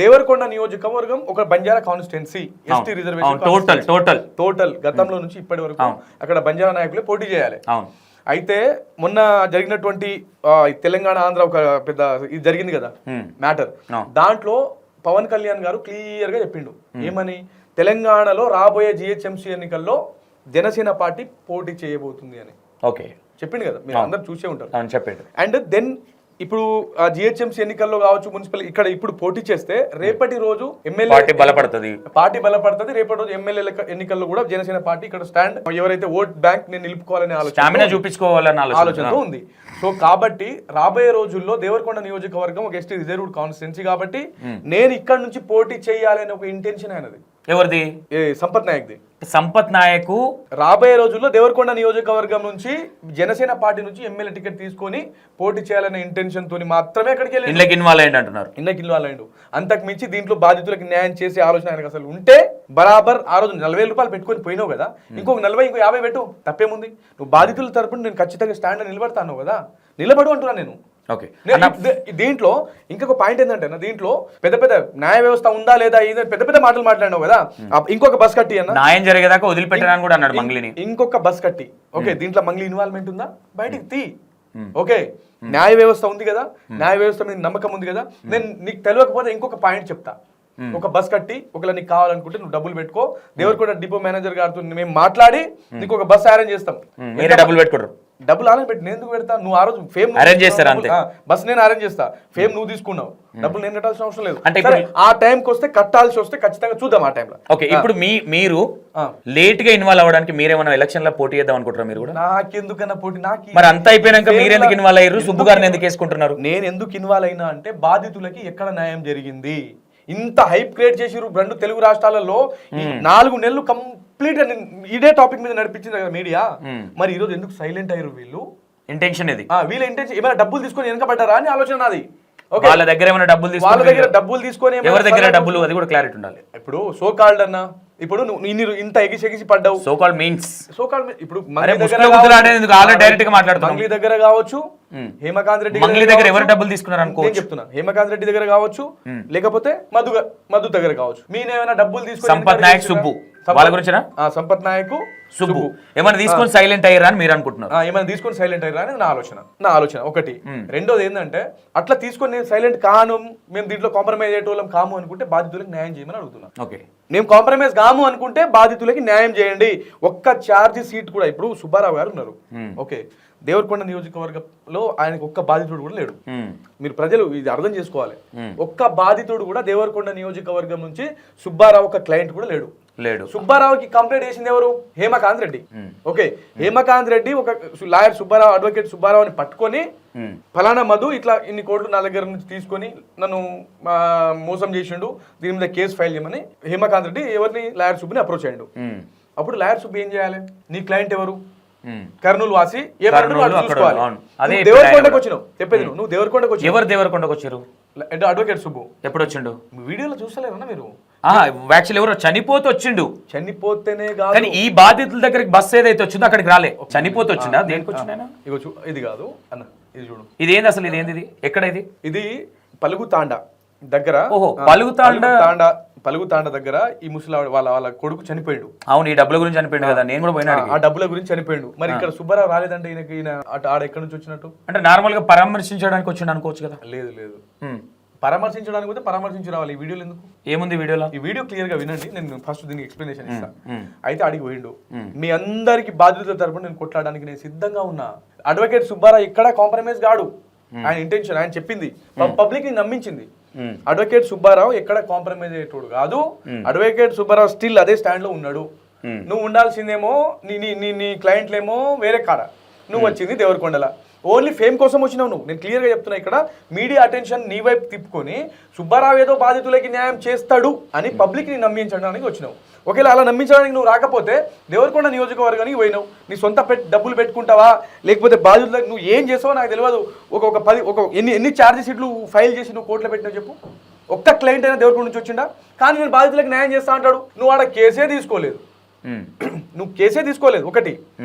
దేవరకొండ నియోజకవర్గం ఒక Banjara constituency, ST reservation total గతంలో నుంచి ఇప్పటి వరకు అక్కడ బంజారా నాయకులే పోటీ చేయాలి. అయితే మొన్న జరిగినటువంటి తెలంగాణ ఆంధ్ర ఒక పెద్ద ఇది జరిగింది కదా మ్యాటర్, దాంట్లో పవన్ కళ్యాణ్ గారు క్లియర్ గా చెప్పిండు ఏమని, తెలంగాణలో రాబోయే జిహెచ్ఎంసీ ఎన్నికల్లో జనసేన పార్టీ పోటీ చేయబోతుంది అని చెప్పిండు కదా. మీరు అందరు చూసే ఉంటారు
చెప్పాడు.
అండ్ దెన్ ఇప్పుడు జిహెచ్ఎంసీ ఎన్నికల్లో కావచ్చు, మున్సిపల్ ఇక్కడ ఇప్పుడు పోటీ చేస్తే రేపటి రోజు ఎమ్మెల్యే పార్టీ బలపడుతుంది. రేపటి రోజు ఎమ్మెల్యే ఎన్నికల్లో కూడా జనసేన పార్టీ ఇక్కడ స్టాండ్ ఎవరైతే ఓట్ బ్యాంక్ నేను నిలుపుకోవాలనే ఆలోచన చూపించుకోవాలనే ఆలోచనతో ఉంది. సో కాబట్టి రాబోయే రోజుల్లో దేవరకొండ నియోజకవర్గం ఒక ఎస్టీ రిజర్వ్డ్ కాన్స్టిట్యున్సీ కాబట్టి నేను ఇక్కడ నుంచి పోటీ చేయాలనే ఒక ఇంటెన్షన్ అయినది.
ఎవరిది?
సంపత్ నాయక్ది.
సంపత్ నాయక్
రాబోయే రోజుల్లో దేవరకొండ నియోజకవర్గం నుంచి జనసేన పార్టీ నుంచి ఎమ్మెల్యే టికెట్ తీసుకొని పోటీ చేయాలనే ఇంటెన్షన్ తోని మాత్రమే అక్కడికి వెళ్ళి
ఇళ్ళకి ఇన్వాల్వ్
అయ్యిండు. అంతకు మించి దీంట్లో బాధితులకు న్యాయం చేసే ఆలోచన ఆయనకు అసలు ఉంటే బరాబర్ ఆ రోజు 40,000 రూపాయలు పెట్టుకొని పోయినావు కదా, ఇంకొక 40 ఇంకో 50 పెట్టు, తప్పేముంది. నువ్వు బాధితుల తరపున నేను ఖచ్చితంగా స్టాండ్ నిలబడతాను కదా, నిలబడు అంటున్నా నేను. దీంట్లో ఇంకొక పాయింట్ ఏంటంటే, దీంట్లో పెద్ద పెద్ద న్యాయ వ్యవస్థ ఉందా లేదా పెద్ద పెద్ద మాటలు మాట్లాడినావు కదా, ఇంకొక బస్ కట్టి అన్న
న్యాయం జరిగేదాకా వదిలిపెట్టడానికి కూడా అన్నాడు మంగ్లీని.
ఇంకొక బస్ కట్టి ఓకే, దీంట్లో మంగ్లీ ఇన్వాల్వ్మెంట్ ఉందా బయటికి తీ. ఓకే, న్యాయ వ్యవస్థ ఉంది కదా, న్యాయ వ్యవస్థ మీద నమ్మకం ఉంది కదా. నేను నీకు తెలియకపోతే ఇంకొక పాయింట్ చెప్తా. ఒక బస్ కట్టి ఒకవేళ నీకు కావాలనుకుంటే నువ్వు డబ్బులు పెట్టుకో, దేవరకొండ డిపో మేనేజర్ గారితో మేము మాట్లాడి నీకు ఒక బస్ అరేంజ్ చేస్తాం.
డబ్బులు పెట్టుకోరు,
డబ్బులు అరేంజ్ పెట్టి నేను ఎందుకు పెడతా, నువ్వు ఆ రోజు ఫేమ్
అరేంజ్ చేస్తారా?
బస్ నేను అరేంజ్ చేస్తా, ఫేమ్ నువ్వు తీసుకున్నావు, డబ్బులు నేను కట్టాల్సిన అవసరం లేదు. అంటే ఆ టైంకి వస్తే కట్టాల్సి వస్తే ఖచ్చితంగా చూద్దాం ఆ టైంలో.
ఓకే, ఇప్పుడు మీరు లేట్ గా ఇన్వాల్వ్ అవ్వడానికి మీరేమన్నా ఎలక్షన్ లో పోటీ చేద్దాం అనుకుంటారా? మీరు కూడా
నాకెందుకన్నా పోటీ, నాకు
మరి అంతా అయిపోయినాక మీరు ఎందుకు ఇన్వాల్వ్ అయ్యారు? సుబ్బు గారిని ఎందుకు వేసుకుంటున్నారు?
నేను ఎందుకు ఇన్వాల్వ్ అయినా అంటే బాధితులకి ఎక్కడ న్యాయం జరిగింది, ఇంత హైప్ క్రియేట్ చేసిరు 2 తెలుగు రాష్ట్రాలలో 4 నెలలు కంప్లీట్ ఇదే టాపిక్ మీద నడిపించింది కదా మీడియా. మరి ఈ రోజు ఎందుకు సైలెంట్ అయ్యారు వీళ్ళు?
ఇంటెన్షన్ ఇది,
వీళ్ళ ఇంటెన్షన్ ఏమైనా డబ్బులు తీసుకొని వెనకబడ్డారా అని ఆలోచన నాది.
వాళ్ళ దగ్గర ఏమైనా డబ్బులు తీసుకొని ఎవరి దగ్గర డబ్బులు, అది కూడా క్లారిటీ ఉండాలి.
ఇప్పుడు సో కాల్డ్ అన్న, ఇప్పుడు నువ్వు ఇంత ఎగిసి పడ్డావు.
సో కాల్డ్ మీన్స్
ఇప్పుడు
మంగ్లీ
దగ్గర కావచ్చు, హేమకాంత్ రెడ్డి
దగ్గర ఎవరు డబ్బులు తీసుకున్నారు అనుకో
చెప్తున్నా, హేమకాంత్ రెడ్డి దగ్గర కావచ్చు, లేకపోతే మధు దగ్గర కావచ్చు. మీరేమైనా డబ్బులు తీసుకొని
సంపత్ నాయక్ సుబ్బు వాళ్ళ గురించి,
సంపత్ నాయక్
సుబ్బు ఏమైనా తీసుకొని సైలెంట్ అయ్యారా అని మీరు అనుకుంటున్నారు?
ఏమైనా తీసుకొని సైలెంట్ అయ్యారా అని నా ఆలోచన ఒకటి. రెండోది ఏంటంటే, అట్లా తీసుకొని నేను సైలెంట్ కాను, మేము దీంట్లో కాంప్రమైజ్ అయ్యేటోళ్ళం కాము అనుకుంటే బాధితులకు న్యాయం చేయమని అడుగుతున్నా.
ఓకే,
మేము కాంప్రమైజ్ కాము అనుకుంటే బాధితులకి న్యాయం చేయండి. ఒక్క ఛార్జ్ సీట్ కూడా, ఇప్పుడు సుబ్బారావు గారు ఉన్నారు, ఓకే, దేవరకొండ నియోజకవర్గంలో ఆయనకు ఒక్క బాధితుడు కూడా లేడు. మీరు ప్రజలు ఇది అర్థం చేసుకోవాలి. ఒక్క బాధితుడు కూడా దేవరకొండ నియోజకవర్గం నుంచి సుబ్బారావు ఒక క్లయింట్ కూడా లేడు. సుబ్బారావుకి కంప్లైంట్ చేసింది ఎవరు? హేమకాంత్ రెడ్డి. ఓకే, హేమకాంత్ రెడ్డి ఒక లాయర్ సుబ్బారావు, అడ్వకేట్ సుబ్బారావుని పట్టుకొని ఫలానా మధు ఇట్లా ఇన్ని కోట్లు నా దగ్గర నుంచి తీసుకొని నన్ను మోసం చేసిండు, దీని మీద కేసు ఫైల్ చేయమని హేమకాంత్ రెడ్డి ఎవరిని, లాయర్ సుబ్బుని అప్రోచ్ అయ్యిండు. అప్పుడు లాయర్ సుబ్బు ఏం చేయాలి? నీ క్లయింట్ ఎవరు? కర్నూలు వాసి, దేవరకొండకు వచ్చినావు చెప్పేది నువ్వు, దేవరకొండకు వచ్చి
ఎవరు దేవరకొండకు వచ్చారు?
అడ్వకేట్ సుబ్బు.
ఎప్పుడు వచ్చిండు?
వీడియోలో చూస్తలేరన్నా మీరు?
యాక్చువల్లీ ఎవరో చనిపోతే వచ్చిండు.
చనిపోతేనే కాదు,
కానీ ఈ బాధితుల దగ్గరికి బస్సు ఏదైతే వచ్చిందో అక్కడికి రాలే, చనిపోతే వచ్చిందా? దేనికి వచ్చిందా?
ఇది కాదు అన్న, ఇది చూడు,
ఇదేంది అసలు? ఇదేంది? ఎక్కడ ఇది?
ఇది పలుగుతాండ దగ్గర.
ఓహో,
పలుగుతాండ దగ్గర ఈ ముసలాడు వాళ్ళ కొడుకు చనిపోయాడు.
అవును, ఈ డబ్బుల గురించి చనిపోయాడు కదా, నేను కూడా పోయినాడు.
ఆ డబ్బుల గురించి చనిపోయాడు. మరి ఇక్కడ సుబ్బారావు రాలేదంటే ఈయన ఆడ ఎక్కడి నుంచి వచ్చినట్టు?
అంటే నార్మల్ గా పరామర్శించడానికి వచ్చిండు అనుకోవచ్చు కదా?
లేదు, పరామర్శించడానికి పోతే పరామర్శించి రావాలి. ఈ వీడియోలు ఎందుకు?
ఏముంది వీడియోలో?
ఈ వీడియో క్లియర్ గా వినండి, నేను ఫస్ట్ దీనికి ఎక్స్ప్లెనేషన్ ఇస్తా. అయితే అడిగి పోయిండు, మీ అందరికి బాధ్యతల తరపున నేను కొట్లాడడానికి నేను సిద్ధంగా ఉన్నా. అడ్వకేట్ సుబ్బారావు ఇక్కడ కాంప్రమైజ్ గాడు, ఆయన ఇంటెన్షన్, ఆయన చెప్పింది పబ్లిక్ ని నమ్మించింది. అడ్వకేట్ సుబ్బారావు ఎక్కడ కాంప్రమైజ్ అయ్యేటోడు కాదు. అడ్వకేట్ సుబ్బారావు స్టిల్ అదే స్టాండ్ లో ఉన్నాడు. నువ్వు ఉండాల్సిందేమో నీ క్లయింట్లేమో వేరే కాడ, నువ్వు వచ్చింది దేవరకొండల. ఓన్లీ ఫేమ్ కోసం వచ్చినావు నువ్వు. నేను క్లియర్గా చెప్తున్నా, ఇక్కడ మీడియా అటెన్షన్ నీ వైపు తిప్పుకొని సుబ్బారావు ఏదో బాధితులకి న్యాయం చేస్తాడు అని పబ్లిక్ని నమ్మించడానికి వచ్చినావు. ఒకవేళ అలా నమ్మించడానికి నువ్వు రాకపోతే దేవరకొండ నియోజకవర్గానికి పోయినావు, నీ సొంత డబ్బులు పెట్టుకుంటావా లేకపోతే బాధితులకు నువ్వు ఏం చేసావో నాకు తెలియదు. ఎన్ని ఛార్జెస్ షీట్లు ఫైల్ చేసి నువ్వు కోర్టులో పెట్టినావు చెప్పు? ఒక్క క్లయింట్ అయినా దేవరకొండ నుంచి వచ్చిండా? కానీ నేను బాధితులకు న్యాయం చేస్తా అంటాడు. నువ్వు ఆడ కేసే తీసుకోలేదు, నువ్వు కేసే తీసుకోలేదు ఒకటి,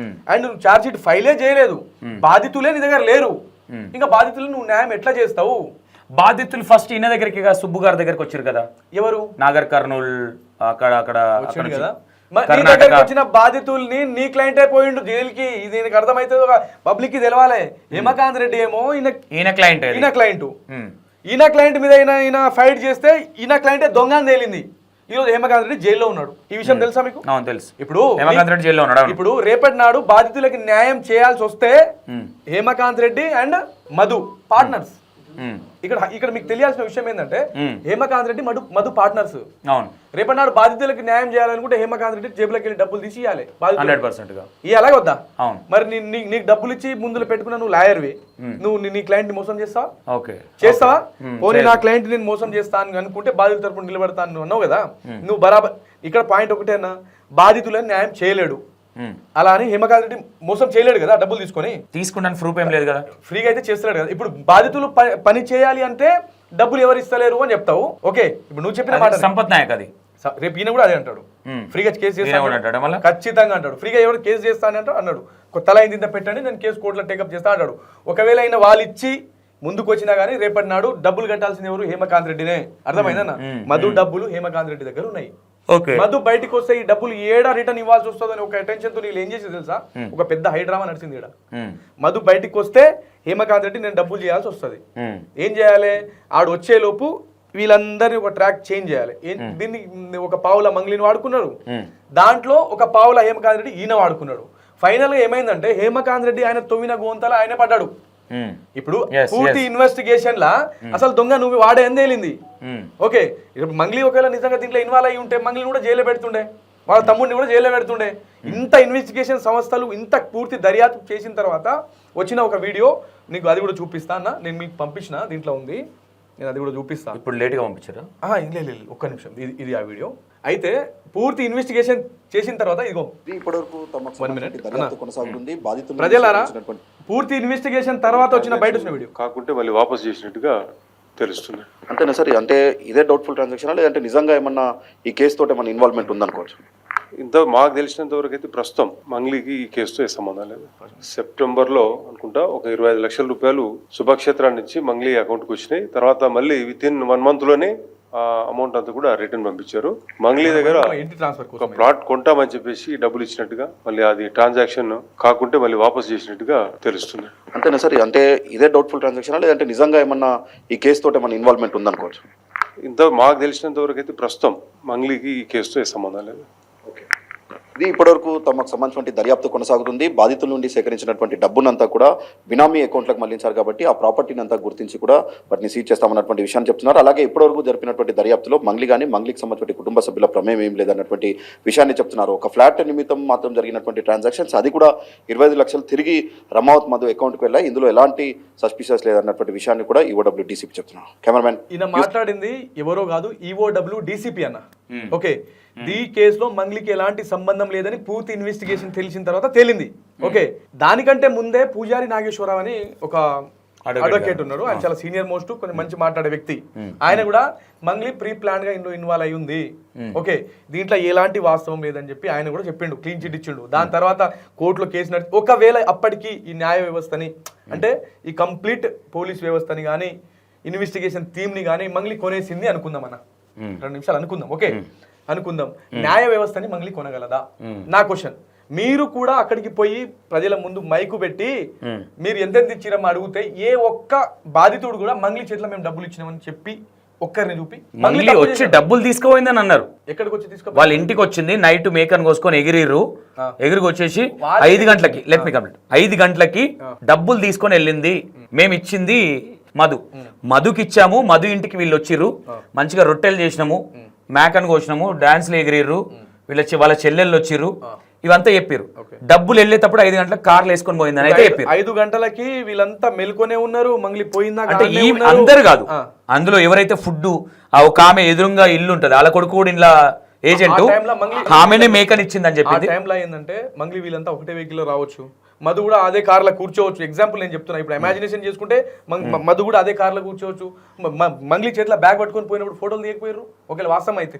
అండ్ నువ్వు ఛార్జ్ షీట్ ఫైలే చేయలేదు, బాధితులే నీ దగ్గర లేరు, ఇంకా బాధితులు నువ్వు న్యాయం ఎట్లా చేస్తావు?
బాధితులు ఫస్ట్ ఈయన దగ్గరికి సుబ్బు గారి దగ్గరికి వచ్చారు కదా. ఎవరు? నాగర్ కర్నూల్ అక్కడ
కదా. నీ దగ్గరికి వచ్చిన బాధితుల్ని నీ క్లయింట్ అయిపోయిండు జైలుకి. దీనికి అర్థమైతే పబ్లిక్ కి తెలవాలి. హేమకాంత్ రెడ్డి ఏమో ఈయన క్లయింట్ మీద ఈయన ఫైట్ చేస్తే ఈయన క్లయింటే దొంగ అని తేలింది. ఈ రోజు హేమకాంత్ రెడ్డి జైల్లో ఉన్నాడు. ఈ విషయం తెలుసా మీకు?
తెలుసు. ఇప్పుడు హేమకాంత్ రెడ్డి జైల్లో ఉన్నాడు.
ఇప్పుడు రేపటి నాడు బాధితులకి న్యాయం చేయాల్సి వస్తే హేమకాంత్ రెడ్డి అండ్ మధు పార్ట్నర్స్. ఇక్కడ మీకు తెలియాల్సిన విషయం ఏంటంటే హేమకాంత్ రెడ్డి మధు పార్ట్నర్స్. రేపటి నాడు బాధితులకు న్యాయం చేయాలనుకుంటే హేమకాంత్ రెడ్డి జేబులోకి వెళ్ళి డబ్బులు తీసి ఇవ్వాలి. అలాగే వద్దా? మరి నీకు డబ్బులు ఇచ్చి ముందులో పెట్టుకున్నా నువ్వు లాయర్వి, నువ్వు నీ క్లయింట్ ని మోసం చేస్తావా? పోనీ నా క్లయింట్ నేను మోసం చేస్తాను అనుకుంటే బాధితుల తరపున నిలబడతాను అన్నావు కదా. నువ్వు బరాబర్ ఇక్కడ పాయింట్ ఒకటేనా, బాధితులను న్యాయం చేయలేడు. అలా అని హేమకాంత్ రెడ్డి మోసం చేయలేడు కదా డబ్బులు తీసుకున్నాను ప్రూఫ్ ఏం లేదు కదా, ఫ్రీగా అయితే చేస్తున్నాడు కదా. ఇప్పుడు బాధితులు పని చేయాలి అంటే డబ్బులు ఎవరు ఇస్తలేరు అని చెప్తావు. ఓకే, ఇప్పుడు నువ్వు చెప్పిన మాట సంపత్ నాయక్ అది. రేపు ఈయన కూడా అదే అంటాడు, ఫ్రీగా కేసు చేస్తాను ఖచ్చితంగా అంటాడు. ఫ్రీగా ఎవరు కేసు చేస్తానంటాడు అన్నాడు. తల ఇంత పెట్టండి నేను కేసు కోర్టులో టేకప్ చేస్తా అంటాడు. ఒకవేళ అయినా వాళ్ళు ఇచ్చి ముందుకు వచ్చినా గానీ రేపటి నాడు డబ్బులు కట్టాల్సింది ఎవరు? హేమకాంత్ రెడ్డినే. అర్థమైందన్న? మధు డబ్బులు హేమకాంత్ రెడ్డి దగ్గర ఉన్నాయి. మధు బయటకు వస్తే ఈ డబ్బులు ఏడా రిటర్న్ ఇవ్వాల్సి వస్తుందని ఒక అటెన్షన్ తో ఏం చేసి తెలుసా, ఒక పెద్ద హైడ్రామా నడిచింది ఇక్కడ. మధు బయటకు వస్తే హేమకాంత్ రెడ్డి నేను డబ్బులు చేయాల్సి వస్తుంది. ఏం చేయాలి? ఆడు వచ్చే లోపు వీళ్ళందరినీ ఒక ట్రాక్ చేంజ్ చేయాలి. దీన్ని ఒక పావుల మంగ్లీని వాడుకున్నారు, దాంట్లో ఒక పావుల హేమకాంత్ రెడ్డి ఈయన వాడుకున్నాడు. ఫైనల్ గా ఏమైందంటే హేమకాంత్ రెడ్డి ఆయన తొవ్విన గోంతల ఆయన పడ్డాడు. ఇప్పుడు పూర్తి ఇన్వెస్టిగేషన్ లా అసలు దొంగ నువ్వు వాడే అని తేలింది. ఓకే, ఇప్పుడు మంగ్లీ ఒకవేళ నిజంగా దీంట్లో ఇన్వాల్వ్ అయ్యి ఉంటే మంగ్లీని కూడా జైల్లో పెడుతుండే, వాళ్ళ తమ్ముడిని కూడా జైల్లో పెడుతుండే. ఇంత ఇన్వెస్టిగేషన్ సంస్థలు ఇంత పూర్తి దర్యాప్తు చేసిన తర్వాత వచ్చిన ఒక వీడియో నీకు అది కూడా చూపిస్తా అన్న. నేను మీకు పంపించిన దీంట్లో ఉంది, నేను అది కూడా చూపిస్తాను. ఇప్పుడు లేట్గా పంపించారా? లేదు, ఒక్క నిమిషం. ఇది ఆ వీడియో. అయితే పూర్తి ఇన్వెస్టిగేషన్ చేసిన తర్వాత ఇదిగో ప్రజలారా, పూర్తి ఇన్వెస్టిగేషన్ తర్వాత వచ్చిన బయట వచ్చిన వీడియో
కాకుంటే మళ్ళీ వాపస్ చేసినట్టుగా తెలుస్తుంది.
అంతేనా సార్? అంటే ఇదే డౌట్ఫుల్ ట్రాన్సాక్షన్ లేదంటే నిజంగా ఏమన్నా ఈ కేసు తోటి ఏమన్నా ఇన్వాల్వ్మెంట్ ఉందనుకోవచ్చు?
ఇంత మాకు తెలిసినంత వరకు అయితే ప్రస్తుతం మంగ్లీకి ఈ కేసుతో ఏ సంబంధం లేదు. సెప్టెంబర్లో అనుకుంటా ఒక 25 లక్షల రూపాయలు శుభక్షేత్రాన్ని నుంచి మంగ్లీ అకౌంట్కి వచ్చినాయి. తర్వాత మళ్ళీ వితిన్ 1 monthలోనే ఆ అమౌంట్ అంతా కూడా రిటర్న్ పంపించారు. మంగ్లీ దగ్గర ఒక ప్లాట్ కొంటామని చెప్పేసి డబ్బులు ఇచ్చినట్టుగా మళ్ళీ అది ట్రాన్సాక్షన్ కాకుంటే మళ్ళీ వాపస్ చేసినట్టుగా తెలుస్తుంది.
అంతేనా సార్? అంటే ఇదే డౌట్ఫుల్ ట్రాన్సాక్షన్ లేదంటే నిజంగా ఏమన్నా ఈ కేసు తోటి ఏమన్నా ఇన్వాల్వ్మెంట్ ఉందనుకోవచ్చు?
ఇంత మాకు తెలిసినంత వరకు అయితే ప్రస్తుతం మంగ్లీకి ఈ కేసుతో ఏ సంబంధం లేదు.
ఓకే, ఇది ఇప్పటివరకు తమకు సంబంధించిన దర్యాప్తు కొనసాగుతుంది. బాధితుల నుండి సేకరించినటువంటి డబ్బునంతా కూడా బినామీ అకౌంట్లకు మళ్లించారు కాబట్టి ఆ ప్రాపర్టీని అంతా గుర్తించి కూడా వాటిని సీజ్ చేస్తామన్నటువంటి విషయాన్ని చెప్తున్నారు. అలాగే ఇప్పటివరకు జరిపినటువంటి దర్యాప్తులో మంగ్లీ కానీ మంగ్లీకి సంబంధించిన కుటుంబ సభ్యుల ప్రమేయం ఏం లేదన్నటువంటి విషయాన్ని చెప్తున్నారు. ఒక ఫ్లాట్ నిమిత్తం మాత్రం జరిగినటువంటి ట్రాన్సాక్షన్స్, అది కూడా 25 లక్షలు తిరిగి రమావత్ మధు అకౌంట్కి వెళ్ళాయి. ఇందులో ఎలాంటి సస్పిషియస్ లేదన్నటువంటి విషయాన్ని కూడా ఈఓడబ్ల్యూ డీసీపీ చెప్తున్నారు. కెమెరామెన్
ఈయన మాట్లాడింది ఎవరో కాదు, ఈఓడబ్ల్యూ డీసీపీ అన్న. ఓకే, ఈ కేసులో మంగ్లీకి ఎలాంటి సంబంధం లేదని పూర్తి ఇన్వెస్టిగేషన్ తెలిసిన తర్వాత తేలింది. ఓకే, దానికంటే ముందే పూజారి నాగేశ్వరరావు అని ఒక అడ్వకేట్ ఉన్నారు. ఆయన చాలా సీనియర్ మోస్ట్, కొంచెం మంచి మాట్లాడే వ్యక్తి. ఆయన కూడా మంగ్లీ ప్రీ ప్లాన్ గా ఇన్వాల్వ్ అయి ఉంది. ఓకే, దీంట్లో ఎలాంటి వాస్తవం లేదని చెప్పి ఆయన కూడా చెప్పిండు, క్లీన్ చిట్ ఇచ్చిండు. దాని తర్వాత కోర్టులో కేసు నడిచి ఒకవేళ అప్పటికి ఈ న్యాయ వ్యవస్థని అంటే ఈ కంప్లీట్ పోలీస్ వ్యవస్థని కానీ ఇన్వెస్టిగేషన్ టీమ్ ని కానీ మంగ్లీ కొనేసింది అనుకుందాం అన్న. 2 నిమిషాలు అనుకుందాం. ఓకే, అనుకుందాం. న్యాయ వ్యవస్థని మంగ్లీ కొనగలదా? నా క్వశ్చన్. మీరు కూడా అక్కడికి పోయి ప్రజల ముందు మైకు పెట్టి మీరు ఎంతెంత ఇచ్చిరమ్మా అడిగితే ఏ ఒక్క బాధితుడు కూడా మంగ్లీ చేతిలో మేము డబ్బులు ఇచ్చినామని చెప్పి ఒక్కరిని చూపి
మంగ్లీ వచ్చి డబ్బులు తీసుకుపోయిందని అన్నారు.
ఎక్కడికి వచ్చి తీసుకో?
వాళ్ళ ఇంటికి వచ్చింది, నైట్ మేకను కోసుకొని ఎగిరికి వచ్చేసి 5 గంటలకి 5 గంటలకి డబ్బులు తీసుకొని వెళ్ళింది. మేము ఇచ్చింది మధుకి ఇచ్చాము. మధు ఇంటికి వీళ్ళు వచ్చిర్రు, మంచిగా రొట్టెలు చేసినాము, మేకను కోసినాము, డాన్స్లు ఎగిరిర్రు, వాళ్ళ చెల్లెళ్ళు వచ్చిర్రు, ఇవంతా చెప్పారు. డబ్బులు వెళ్ళేటప్పుడు 5 గంటలకు కార్లు వేసుకొని పోయిందని అయితే చెప్పారు.
5 గంటలకి వీళ్ళంతా మెలుకొనే ఉన్నారు, మంగ్లీ పోయిందా
అంటే ఈ అందరు కాదు, అందులో ఎవరైతే ఫుడ్ ఒక ఆమె ఎదురుగా ఇల్లు ఉంటది వాళ్ళ కొడుకు కూడా ఇలా ఏజెంట్ ఆమెనే మేకనిచ్చింది అని చెప్పింది.
టైంలో ఏంటంటే మంగ్లీ వీళ్ళంతా ఒకటే వెహికల్ రావచ్చు, మధు కూడా అదే కార్లో కూర్చోవచ్చు. ఎగ్జాంపుల్ నేను చెప్తున్నా, ఇప్పుడు ఇమాజినేషన్ చేసుకుంటే మధు కూడా అదే కార్లో కూర్చోవచ్చు. మంగ్లీ చేతిలో బ్యాగ్ పట్టుకొని పోయినప్పుడు ఫోటోలు తీయకపోయారు ఒకవేళ వాస్తవం అయితే.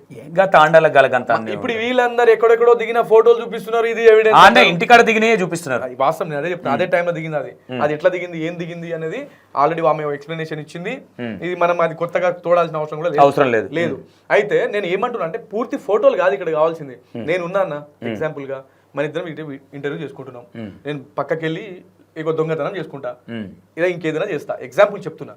తాండాల గలగంత
ఇప్పుడు వీళ్ళందరూ ఎక్కడెక్కడో దిగిన ఫోటోలు చూపిస్తున్నారు, ఇది
ఎవిడెన్స్ ఇంటికాడ దిగినే చూపిస్తున్నారు.
వాస్తవం నేను అదే చెప్తాను, అదే టైంలో దిగింది అది ఎట్లా దిగింది ఏం దిగింది అనేది ఆల్రెడీ ఆమె ఎక్స్ప్లెనేషన్ ఇచ్చింది. ఇది మనం అది కొత్తగా తోడాల్సిన అవసరం కూడా
అవసరం
లేదు. అయితే నేను ఏమంటున్నా అంటే పూర్తి ఫోటోలు కాదు ఇక్కడ కావాల్సింది. నేను ఉన్నాను ఎగ్జాంపుల్ గా, మన ఇద్దరం ఇంటర్వ్యూ చేసుకుంటున్నాం, నేను పక్కకెళ్ళి ఇక దొంగతనం చేసుకుంటా, ఇలా ఇంకేదైనా చేస్తా. ఎగ్జాంపుల్ చెప్తున్నా.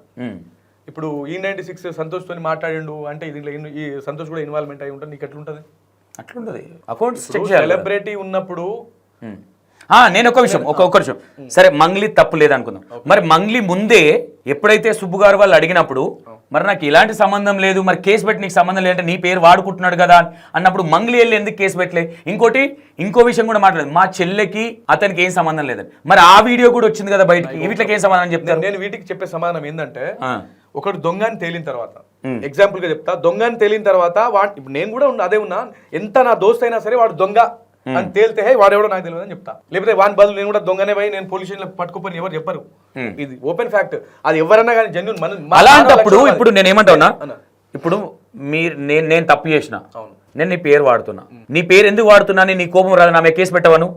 ఇప్పుడు E96 సంతోష్ తోని మాట్లాడిండు అంటే దీంట్లో ఈ సంతోష్ కూడా ఇన్వాల్వ్మెంట్ అయి ఉంటుంది, నీకు ఎట్లుంటది?
అట్లుంటది. అకౌంట్స్
సెలబ్రిటీ ఉన్నప్పుడు
నేను ఒక విషయం ఒక్క విషయం, సరే మంగ్లీ తప్పు లేదనుకుందాం, మరి మంగ్లీ ముందే ఎప్పుడైతే సుబ్బు గారు వాళ్ళు అడిగినప్పుడు మరి నాకు ఇలాంటి సంబంధం లేదు, మరి కేసు పెట్టి నీకు సంబంధం లేదంటే నీ పేరు వాడుకుంటున్నాడు కదా అన్నప్పుడు మంగ్లీ వెళ్ళి ఎందుకు కేసు పెట్టలే? ఇంకో విషయం కూడా మాట్లాడదు, మా చెల్లెకి అతనికి ఏం సంబంధం లేదని. మరి ఆ వీడియో కూడా వచ్చింది కదా బయటికి, వీటికి ఏం సమాధానం చెప్తారు?
నేను వీటికి చెప్పే సమాధానం ఏంటంటే, ఒకడు దొంగని తేలిన తర్వాత, ఎగ్జాంపుల్ గా చెప్తా, దొంగని తేలిన తర్వాత ఇప్పుడు నేను కూడా అదే ఉన్నా, ఎంత నా దోస్త్ అయినా సరే వాడు దొంగ అని తేలితే వాడెవడో నాకు తెలియదు అని చెప్తా. లేకపోతే వాని బదులు నేను కూడా దొంగనే పోయి నేను పోలీస్ స్టేషన్ పట్టుకుపోయి ఎవరు చెప్పరు, ఇది ఓపెన్ ఫ్యాక్ట్. అది ఎవరన్నా కానీ జెన్యూన్.
అలాంటప్పుడు ఇప్పుడు నేను ఏమంటావునా, ఇప్పుడు నేను తప్పు చేసిన, నేను నీ పేరు వాడుతున్నా, నీ పేరు ఎందుకు వాడుతున్నా, నీ కోపం రాదు, నా మీద కేసు పెట్టవను?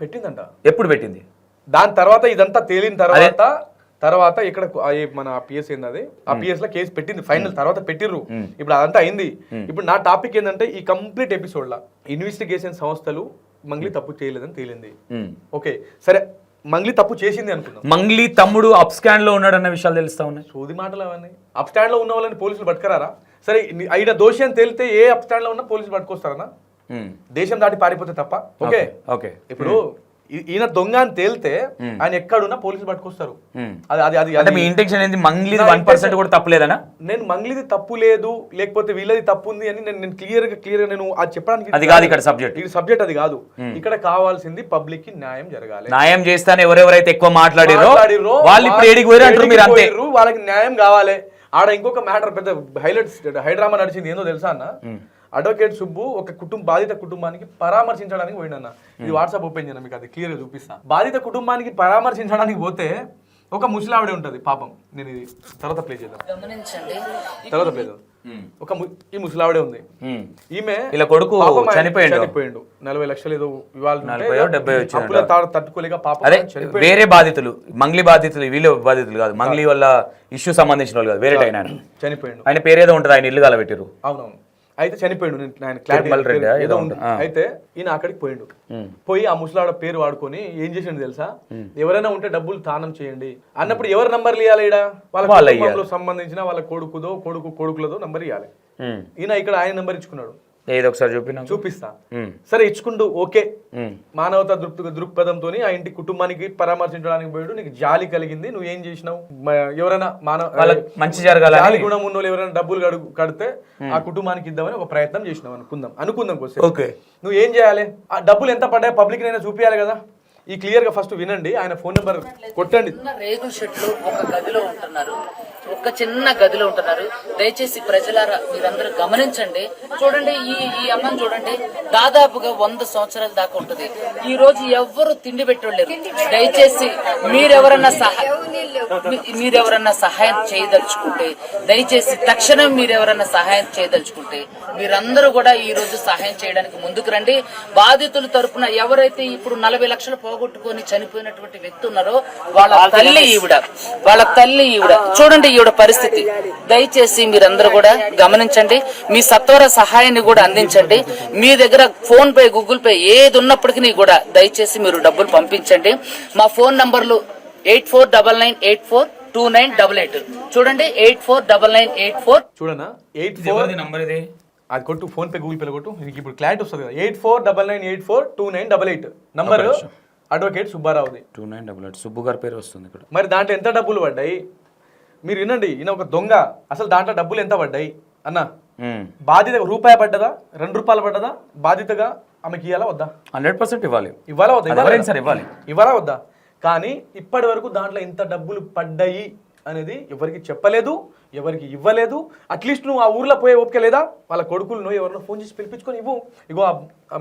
పెట్టిందంట.
ఎప్పుడు పెట్టింది?
దాని తర్వాత ఇదంతా తేలిన తర్వాత ఇక్కడ మన పిఎస్ ఏంది అది, ఆ పిఎస్ లో కేసు పెట్టింది ఫైనల్, తర్వాత పెట్టిర్రు. ఇప్పుడు అదంతా అయింది. ఇప్పుడు నా టాపిక్ ఏంటంటే, ఈ కంప్లీట్ ఎపిసోడ్ లా ఇన్వెస్టిగేషన్ సంస్థలు మంగ్లీ తప్పు చేయలేదని తేలింది. ఓకే సరే, మంగ్లీ తప్పు చేసింది అనుకుందాం.
మంగ్లీ తమ్ముడు అప్ స్కాండ్ లో ఉన్నాడు అన్న విషయాలు తెలుస్తా ఉన్నాయి.
సోది మాటలు అవన్నీ. అప్ స్టాండ్ లో ఉన్న వాళ్ళని పోలీసులు పట్టుకరారా? సరే అయిన దోషి అని తేలితే ఏ అప్ స్టాండ్ లో ఉన్న పోలీసులు పట్టుకొస్తారనా? దేశం దాటి పారిపోతే తప్ప. ఓకే
ఓకే,
ఇప్పుడు ఈయన దొంగ అని తేలితే ఆయన ఎక్కడున్నా పోలీసులు పట్టుకొస్తారు.
అది మీ ఇంటెన్షన్ ఏంది? మంగ్లీది 1% కూడా తప్పులేదనా?
నేను మంగ్లీది తప్పు లేదు, లేకపోతే వీళ్ళది తప్పు ఉంది అని నేను క్లియర్ గా నేను అది చెప్పడానికి
అది కాదు ఇక్కడ సబ్జెక్ట్.
ఇది సబ్జెక్ట్ అది కాదు. ఇక్కడ కావాల్సింది పబ్లిక్ కి న్యాయం జరగాలి.
న్యాయం చేస్తానే ఎవరెవరైతే ఎక్కువ మాట్లాడిరో వాళ్ళు ఇప్పుడు ఏడికి పోయారు అంటారు మీరు, అంతే.
వాళ్ళకి న్యాయం కావాలి. ఆడ ఇంకొక మ్యాటర్ పెద్ద హైలైట్స్ హైడ్రామా నడిచింది, ఏందో తెలుసా అన్న? అడ్వకేట్ సుబ్బు ఒక బాధిత కుటుంబానికి పరామర్శించడానికి పోయిండన్న. ఇది వాట్సాప్ ఓపెన్ చేయను, మీకు అది క్లియర్ గా చూపిస్తా. బాధిత కుటుంబానికి పరామర్శించడానికి పోతే ఒక ముసలావిడే ఉంటది పాపం. నేను ఇది తర్వాత ప్లే చేద్దాం, తర్వాత ప్లే చేద్దాం. ఈ ముసలావిడే ఉంది, ఈమె
ఇలా కొడుకు చనిపోయిండు
40 లక్షలు ఏదో ఇవాళ తట్టుకోలేక పాపం.
వేరే బాధితులు, మంగ్లీ బాధితులు, వీళ్ళు బాధితులు కాదు, మంగ్లీ వల్ల ఇష్యూ సంబంధించిన వాళ్ళు కాదు, వేరే ఆయన చనిపోయిండు. ఆయన పేరేదో ఉంటుంది, ఆయన ఇల్లు కలబెట్టారు.
అవునవును. అయితే చనిపోయిండు, అయితే ఈయన అక్కడికి పోయిండు. పోయి ఆ ముసలాడ పేరు వాడుకొని ఏం చేసిండు తెలుసా? ఎవరైనా ఉంటే డబ్బులు దానం చేయండి అన్నప్పుడు ఎవరు నంబర్లు ఇవ్వాలి? ఈడ వాళ్ళ సంబంధించిన వాళ్ళ కొడుకులదో నంబర్ ఇవ్వాలి. ఈయన ఇక్కడ ఆయన నంబర్ ఇచ్చుకున్నాడు.
ఏదో ఒకసారి
చూపిస్తా. సరే ఇచ్చుకుంటూ ఓకే, మానవతా దృక్పథంతో ఆ ఇంటి కుటుంబానికి పరామర్శించడానికి పోయాడు. నీకు జాలి కలిగింది, నువ్వు ఏం చేసినావు? ఎవరైనా
మంచి జరగాలి,
జాలి గుణం ఉన్న వాళ్ళు ఎవరైనా డబ్బులు కడితే ఆ కుటుంబానికి ఇద్దామని ఒక ప్రయత్నం చేసినావు అనుకుందాం
ఓకే.
నువ్వు ఏం చేయాలి? ఆ డబ్బులు ఎంత పడ్డాయి పబ్లిక్ నైనా చూపించాలి కదా. ఈ క్లియర్ గా ఫస్ట్ వినండి, ఆయన ఫోన్ నెంబర్ కొట్టండి.
రేకుల షెడ్లు ఒక గదిలో ఉంటున్నారు, ఒక చిన్న గదిలో ఉంటున్నారు. దయచేసి ప్రజలారా మీరందరూ గమనించండి. చూడండి ఈ అమ్మని చూడండి, దాదాపుగా 100 సంవత్సరాల దాకా ఉంటుంది. ఈ రోజు ఎవ్వరు తిండి పెట్టలేరు. దయచేసి మీరెవరన్నా సహాయం చేయదలుచుకుంటే, దయచేసి తక్షణం మీరెవరన్నా సహాయం చేయదలుచుకుంటే మీరందరూ కూడా ఈ రోజు సహాయం చేయడానికి ముందుకు రండి. బాధితుల తరపున ఎవరైతే ఇప్పుడు 40 లక్షలు పోగొట్టుకొని చనిపోయినటువంటి వ్యక్తి ఉన్నారో వాళ్ళ తల్లి ఈవిడ చూడండి ఈవిడ పరిస్థితి. దయచేసి మీరందరూ కూడా గమనించండి, మీ సత్వర సహాయాన్ని కూడా అందించండి. మీ దగ్గర ఫోన్ పే, గూగుల్ పే ఏది ఉన్నప్పటికీ కూడా దయచేసి మీరు డబ్బులు పంపించండి. మా ఫోన్ నంబర్లు 8499842988. చూడండి 849984.
చూడనా 84 నంబర్ ఇది, అది కొట్టు, ఫోన్ పే గూగుల్ పే కొట్టు, నీకు ఇప్పుడు క్లారిటీ వస్తుంది కదా. 8499842988 నంబర్ అడ్వకేట్ సుబ్బారావుది.
2988 సుబ్బు గారి పేరు వస్తుంది ఇక్కడ.
మరి దాంట్లో ఎంత డబ్బులు పడ్డాయి మీరు వినండి. ఈయన ఒక దొంగ, అసలు దాంట్లో డబ్బులు ఎంత పడ్డాయి అన్న? బాధిత రూపాయి పడ్డదా, 2 రూపాయలు పడ్డదా? బాధితగా ఆమెకి ఇవ్వాలా వద్దా?
100% ఇవ్వాలి.
ఇవ్వాలా వద్దా?
అది ఎవరైనా సరే ఇవ్వాలి.
ఇవ్వాలా వద్దా? కానీ ఇప్పటి వరకు దాంట్లో ఇంత డబ్బులు పడ్డాయి అనేది ఎవరికి చెప్పలేదు, ఎవరికి ఇవ్వలేదు. అట్లీస్ట్ నువ్వు ఆ ఊర్లో పోయే ఓపిక లేదా? వాళ్ళ కొడుకులను ఎవరినో ఫోన్ చేసి పిలిపించుకొని ఇవ్వు. ఇగో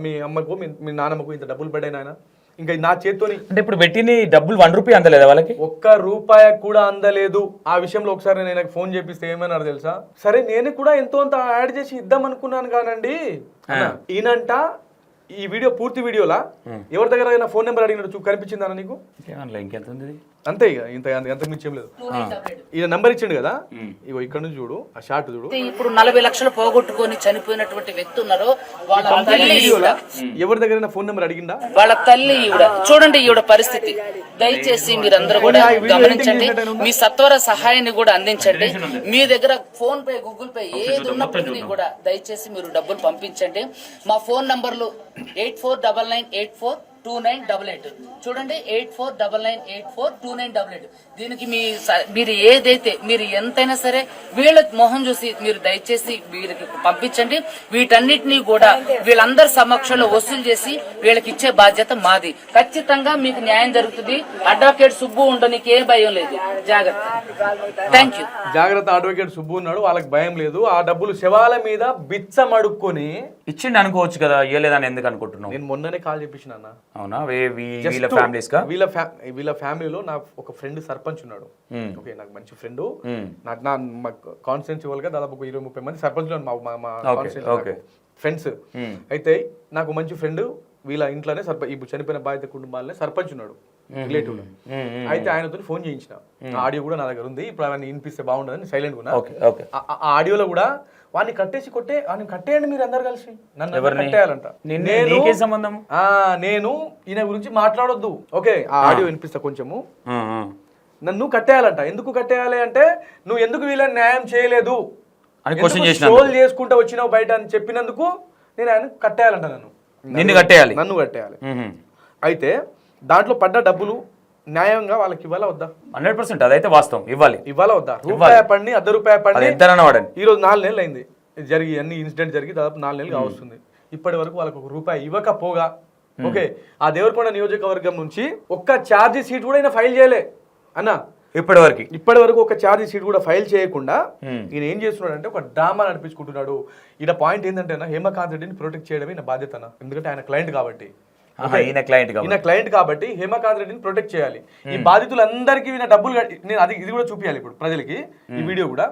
మీ అమ్మకు మీ నాన్నమ్మకు ఇంత డబ్బులు పడ్డాయి నాయన, ఇంకా నా చేత్తోని.
అంటే ఇప్పుడు పెట్టిన డబ్బులు 1 రూపాయి అందలేదా వాళ్ళకి?
₹1 కూడా అందలేదు. ఆ విషయంలో ఒకసారి నేను ఆయనకు ఫోన్ చేపిస్తే ఏమన్నారు తెలుసా? సరే నేను కూడా ఎంతో అంత యాడ్ చేసి ఇద్దాం అనుకున్నాను కానండి ఈయనంట. ఈ వీడియో పూర్తి వీడియోలా ఎవరి దగ్గర ఫోన్ నెంబర్ అడిగినట్టు కనిపించిందా నీకు?
ఇంకెంత ఉంది?
అంతే ఇక ఇంత మించి ఏం లేదు. ఈయన నంబర్ ఇచ్చిండు కదా, ఇగో ఇక్కడ నుంచి చూడు, ఆ షార్ట్ చూడు.
ఇప్పుడు 40 లక్షలు పోగొట్టుకొని చనిపోయినటువంటి వ్యక్తి ఉన్నారు. వాళ్ళ తల్లి
ఎవరి దగ్గర ఫోన్ నెంబర్ అడిగిందా?
వాళ్ళ తల్లి ఈవిడ. చూడండి ఈవిడ పరిస్థితి. దయచేసి మీరందరూ కూడా గమనించండి, మీ సత్వర సహాయాన్ని కూడా అందించండి. మీ దగ్గర ఫోన్ పే, గూగుల్ పే ఏది ఉన్నప్పటికీ కూడా దయచేసి మీరు డబ్బులు పంపించండి. మా ఫోన్ నంబర్లు 8499842988. చూడండి 8499842988. దీనికి మీరు ఏదైతే మీరు ఎంతైనా సరే వీళ్ళ మొహం చూసి మీరు దయచేసి వీరికి పంపించండి. వీటన్నిటినీ కూడా వీళ్ళందరి సమక్షంలో వసూలు చేసి వీళ్ళకి ఇచ్చే బాధ్యత మాది. ఖచ్చితంగా మీకు న్యాయం జరుగుతుంది. అడ్వకేట్ సుబ్బు ఉండడానికి ఏ భయం లేదు. జాగ్రత్త. Thank you.
జాగ్రత్త. అడ్వకేట్ సుబ్బు ఉన్నాడు, వాళ్ళకి భయం లేదు. ఆ డబ్బులు శవాల మీద బిచ్చం అడుక్కొని
ఇచ్చిండి అనుకోవచ్చు కదా, ఇవ్వలేదని ఎందుకు అనుకుంటున్నావు?
నేను మొన్ననే కాల్ చేపించిన అన్న.
అవునా? వీళ్ళ
ఫ్యామిలీలో నా ఒక ఫ్రెండ్ సర్పంచ్ ఉన్నాడు. ఓకే, నాకు మంచి ఫ్రెండ్. నాకు నా కాన్స్టిట్యున్సీ గా దాదాపు 20-30 మంది సర్పంచ్లు ఫ్రెండ్స్. అయితే నాకు మంచి ఫ్రెండ్ వీళ్ళ ఇంట్లోనే ఇప్పుడు చనిపోయిన బాధిత కుటుంబాలనే సర్పంచ్ ఉన్నాడు, రిలేటివ్. అయితే ఆయనతో ఫోన్ చేయించిన. ఆడియో కూడా నా దగ్గర ఉంది. ఇప్పుడు అవన్నీ వినిపిస్తే బాగుండదని సైలెంట్ ఉన్నా. ఆ ఆడియోలో కూడా వాడిని కట్టేయండి మీరు అందరు కలిసి, నన్ను కట్టేయాలంట. నేను ఈయన గురించి మాట్లాడొద్దు. ఓకే, ఆ ఆడియో వినిపిస్తా కొంచెము. నన్ను కట్టేయాలంట. ఎందుకు కట్టేయాలి అంటే, నువ్వు ఎందుకు వీళ్ళని న్యాయం చేయలేదు, షోల్ చేసుకుంటూ వచ్చినావు బయట అని చెప్పినందుకు నేను ఆయన కట్టేయాలంట. నన్ను కట్టేయాలి. అయితే దాంట్లో పడ్డ డబ్బులు న్యాయంగా వాళ్ళకి ఇవ్వాలా వద్దా?
100% అదైతే వాస్తవం. ఇవ్వాలా వద్దా?
₹1 పడి ₹1 పడి ఈ రోజు 4 నెలలు అయింది జరిగి, అన్ని ఇన్సిడెంట్ జరిగి దాదాపు 4 నెలలు కావస్తుంది. ఇప్పటి వరకు వాళ్ళకి ₹1 ఇవ్వకపోగా, ఓకే, ఆ దేవరకొండ నియోజకవర్గం నుంచి ఒక్క ఛార్జీ షీట్ కూడా ఆయన ఫైల్ చేయలే అన్న. ఇప్పటి వరకు ఒక ఛార్జీ షీట్ కూడా ఫైల్ చేయకుండా ఈయన ఏం చేస్తున్నాడు అంటే ఒక డ్రామా నడిపించుకుంటున్నాడు. ఈయన పాయింట్ ఏంటంటే హేమకాంత్ రెడ్డిని ప్రొటెక్ట్ చేయడమే నా బాధ్యత, ఎందుకంటే ఆయన క్లయింట్ కాబట్టి. ఈయన క్లయింట్ కాబట్టి హేమకాంత్ రెడ్డిని ప్రొటెక్ట్ చేయాలి. ఈ బాధితులందరికీ ఈయన డబ్బులు నేను ఇది కూడా చూపించాలి ఇప్పుడు ప్రజలకి. ఈ వీడియో కూడా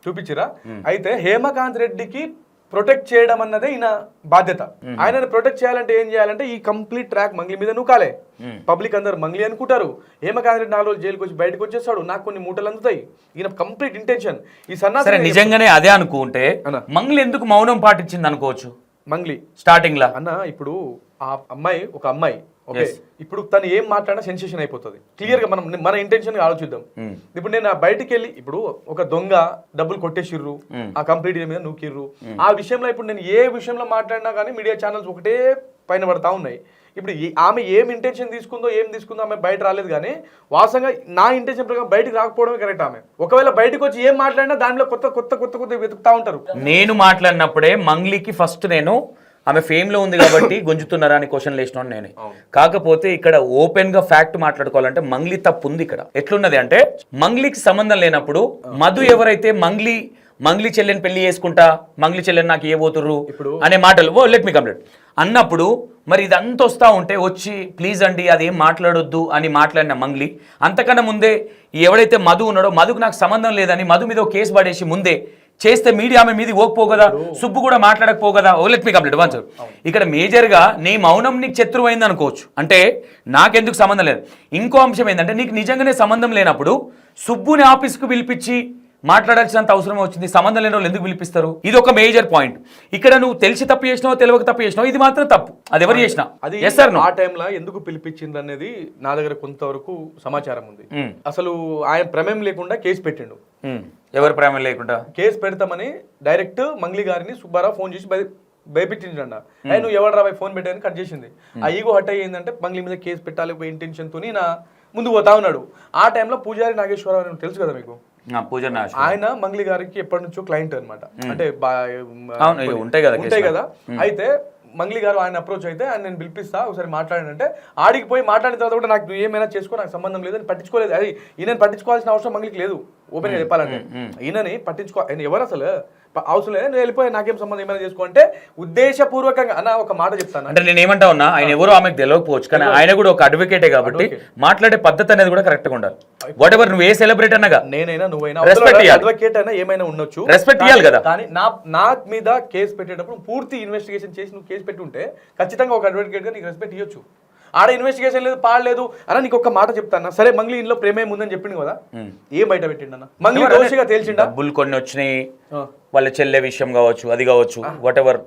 చూపించిరా. అయితే హేమకాంత్ రెడ్డికి ప్రొటెక్ట్ చేయడం అన్నదే ఈయన బాధ్యత. ఆయనను ప్రొటెక్ట్ చేయాలంటే ఏం చేయాలంటే ఈ కంప్లీట్ ట్రాక్ మంగ్లీ మీద నూకాలే. పబ్లిక్ అందరు మంగ్లీ అనుకుంటారు. హేమకాంత్ రెడ్డి 4 రోజులు జైలుకి వచ్చి బయటకు వచ్చేస్తాడు, నాకు కొన్ని మూటలు అందుతాయి. ఈయన కంప్లీట్ ఇంటెన్షన్. ఈ సన్నాసి
నిజంగానే అదే అనుకుంటే మంగ్లీ ఎందుకు మౌనం పాటించింది అనుకోవచ్చు.
మంగ్లీ
స్టార్టింగ్ లా
అన్న, ఇప్పుడు ఆ అమ్మాయి ఒక అమ్మాయి, ఓకే, ఇప్పుడు తను ఏం మాట్లాడినా సెన్సేషన్ అయిపోతుంది. క్లియర్ గా మన ఇంటెన్షన్ ఆలోచిద్దాం. ఇప్పుడు నేను బయటికి వెళ్ళి ఇప్పుడు ఒక దొంగ డబ్బులు కొట్టేసిర్రు, ఆ కంప్లీట్ మీద నూకిర్రు, ఆ విషయంలో ఇప్పుడు నేను ఏ విషయంలో మాట్లాడినా కానీ మీడియా ఛానల్స్ ఒకటే పైన పడతా ఉన్నాయి. ఇప్పుడు ఆమె ఏం ఇంటెన్షన్ తీసుకుందో ఆమె బయట రాలేదు. కానీ వాస్తవంగా నా ఇంటెన్షన్ ప్రకారం బయటకు రాకపోవడమే కరెక్ట్. ఆమె ఒకవేళ బయటకు వచ్చి ఏం మాట్లాడినా దాంట్లో కొత్త వెతుకుతా ఉంటారు.
నేను మాట్లాడినప్పుడే మంగ్లీకి ఫస్ట్ నేను ఆమె ఫేమ్ లో ఉంది కాబట్టి గుంజుతున్నారా అని క్వశ్చన్ వేసినాను నేనే. కాకపోతే ఇక్కడ ఓపెన్ గా ఫ్యాక్ట్ మాట్లాడుకోవాలంటే మంగ్లీ తప్పు ఉంది. ఇక్కడ ఎట్లున్నది అంటే, మంగ్లీకి సంబంధం లేనప్పుడు మధు ఎవరైతే మంగ్లీ చెల్లెని పెళ్లి చేసుకుంటా, మంగ్లీ చెల్లెని నాకు ఇవ్వబోతుర్రు అనే మాటలు లెట్ మీ కంప్లీట్ అన్నప్పుడు, మరి ఇదంతా వస్తూ ఉంటే వచ్చి ప్లీజ్ అండి అదేం మాట్లాడొద్దు అని మాట్లాడిన మంగ్లీ, అంతకన్నా ముందే ఎవడైతే మధు ఉన్నాడో మధుకు నాకు సంబంధం లేదని మధు మీద ఒక కేసు పడేసి ముందే చేస్తే మీడియా ఆమె మీది ఓకపోగదా, సుబ్బు కూడా మాట్లాడకపోగదా. Let me complete once. ఇక్కడ మేజర్గా నీ మౌనం నీకు శత్రువైంది అనుకోవచ్చు, అంటే నాకెందుకు సంబంధం లేదు. ఇంకో అంశం ఏంటంటే, నీకు నిజంగానే సంబంధం లేనప్పుడు సుబ్బుని ఆఫీస్కు పిలిపించి మాట్లాడాల్సినంత అవసరం వచ్చింది. సంబంధం లేని వాళ్ళు ఎందుకు పిలిపిస్తారు? ఇది ఒక మేజర్ పాయింట్. ఇక్కడ నువ్వు తెలిసి తప్పు చేసినావు, తెలియక తప్పు చేసినావు, ఇది మాత్రం తప్పు. అది ఎవరు చేసినా
అది ఆ టైంలో ఎందుకు పిలిపించింది అనేది నా దగ్గర కొంతవరకు సమాచారం ఉంది. అసలు ఆయన ప్రమేయం లేకుండా కేసు పెట్టిండు.
ఎవరు ప్రమేయం లేకుండా
కేసు పెడతామని డైరెక్ట్ మంగ్లీ గారిని సుబ్బారావు ఫోన్ చేసి భయపెట్టిండ. నువ్వు ఎవరు రాబాయి ఫోన్ పెట్టాయని కట్ చేసింది. ఆ ఈగో హట్ అయ్యిందంటే మంగ్లీ మీద కేసు పెట్టాలి ఒక ఇంటెన్షన్ తోని నా ముందు పోతా ఉన్నాడు. ఆ టైంలో పూజారి నాగేశ్వరరావు తెలుసు కదా మీకు, ఆయన మంగ్లీ గారికి ఎప్పటి నుంచో క్లయింట్ అనమాట. అంటే ఉంటాయి కదా. అయితే మంగ్లీ గారు ఆయన అప్రోచ్ అయితే ఆయన నేను పిలిపిస్తా ఒకసారి మాట్లాడానంటే ఆడికి పోయి మాట్లాడిన తర్వాత కూడా నాకు ఏమైనా చేసుకో నాకు సంబంధం లేదని పట్టించుకోలేదు. అది ఈయన పట్టించుకోవాల్సిన అవసరం మంగ్లీకి లేదు. ఓపెన్గా చెప్పాలంటే ఈయనని ఆయన ఎవరు అసలు అవసరం లేదు, నేను వెళ్ళిపోయి నాకేం సంబంధం ఏమైనా చేసుకో అంటే ఉద్దేశపూర్వకంగా అన్న ఒక మాట చెప్తాను
అంటే నేను ఏమంటా ఉన్నా ఆయన ఎవరో ఆమెకు తెలియకపోవచ్చు కానీ ఆయన కూడా ఒక అడ్వకేటే కాబట్టి మాట్లాడే పద్ధతి అనేది కూడా కరెక్ట్ గా ఉండాలి. వాట్ ఎవర్ నువ్వు ఏ సెలబ్రేట్ అన్నగా
నేనైనా నువ్వైనా
రెస్పెక్ట్ ఇవ్వాలి,
అడ్వకేట్ అయినా ఏమైనా ఉండొచ్చు,
రెస్పెక్ట్ ఇవ్వాలి కదా.
కానీ నా మీద కేసు పెట్టేటప్పుడు పూర్తి ఇన్వెస్టిగేషన్ చేసి నువ్వు కేసు పెట్టి ఉంటే ఖచ్చితంగా ఒక అడ్వకేట్ గా నీకు రెస్పెక్ట్ ఇవ్వచ్చు. ఆడ ఇన్వెస్టిగేషన్ లేదు పాడలేదు అన్న. నీకు ఒక మాట చెప్తాను, సరే మంగ్లీ ఇంట్లో ప్రేమే ఉందని చెప్పిండు కదా, ఏం బయట పెట్టిండన్న మంగ్లీ దోషిగా తేల్చిండా?
డబ్బులు కొన్ని వచ్చినాయి, వాళ్ళ చెల్లె విషయం కావచ్చు, అది కావచ్చు, వాట్ ఎవర్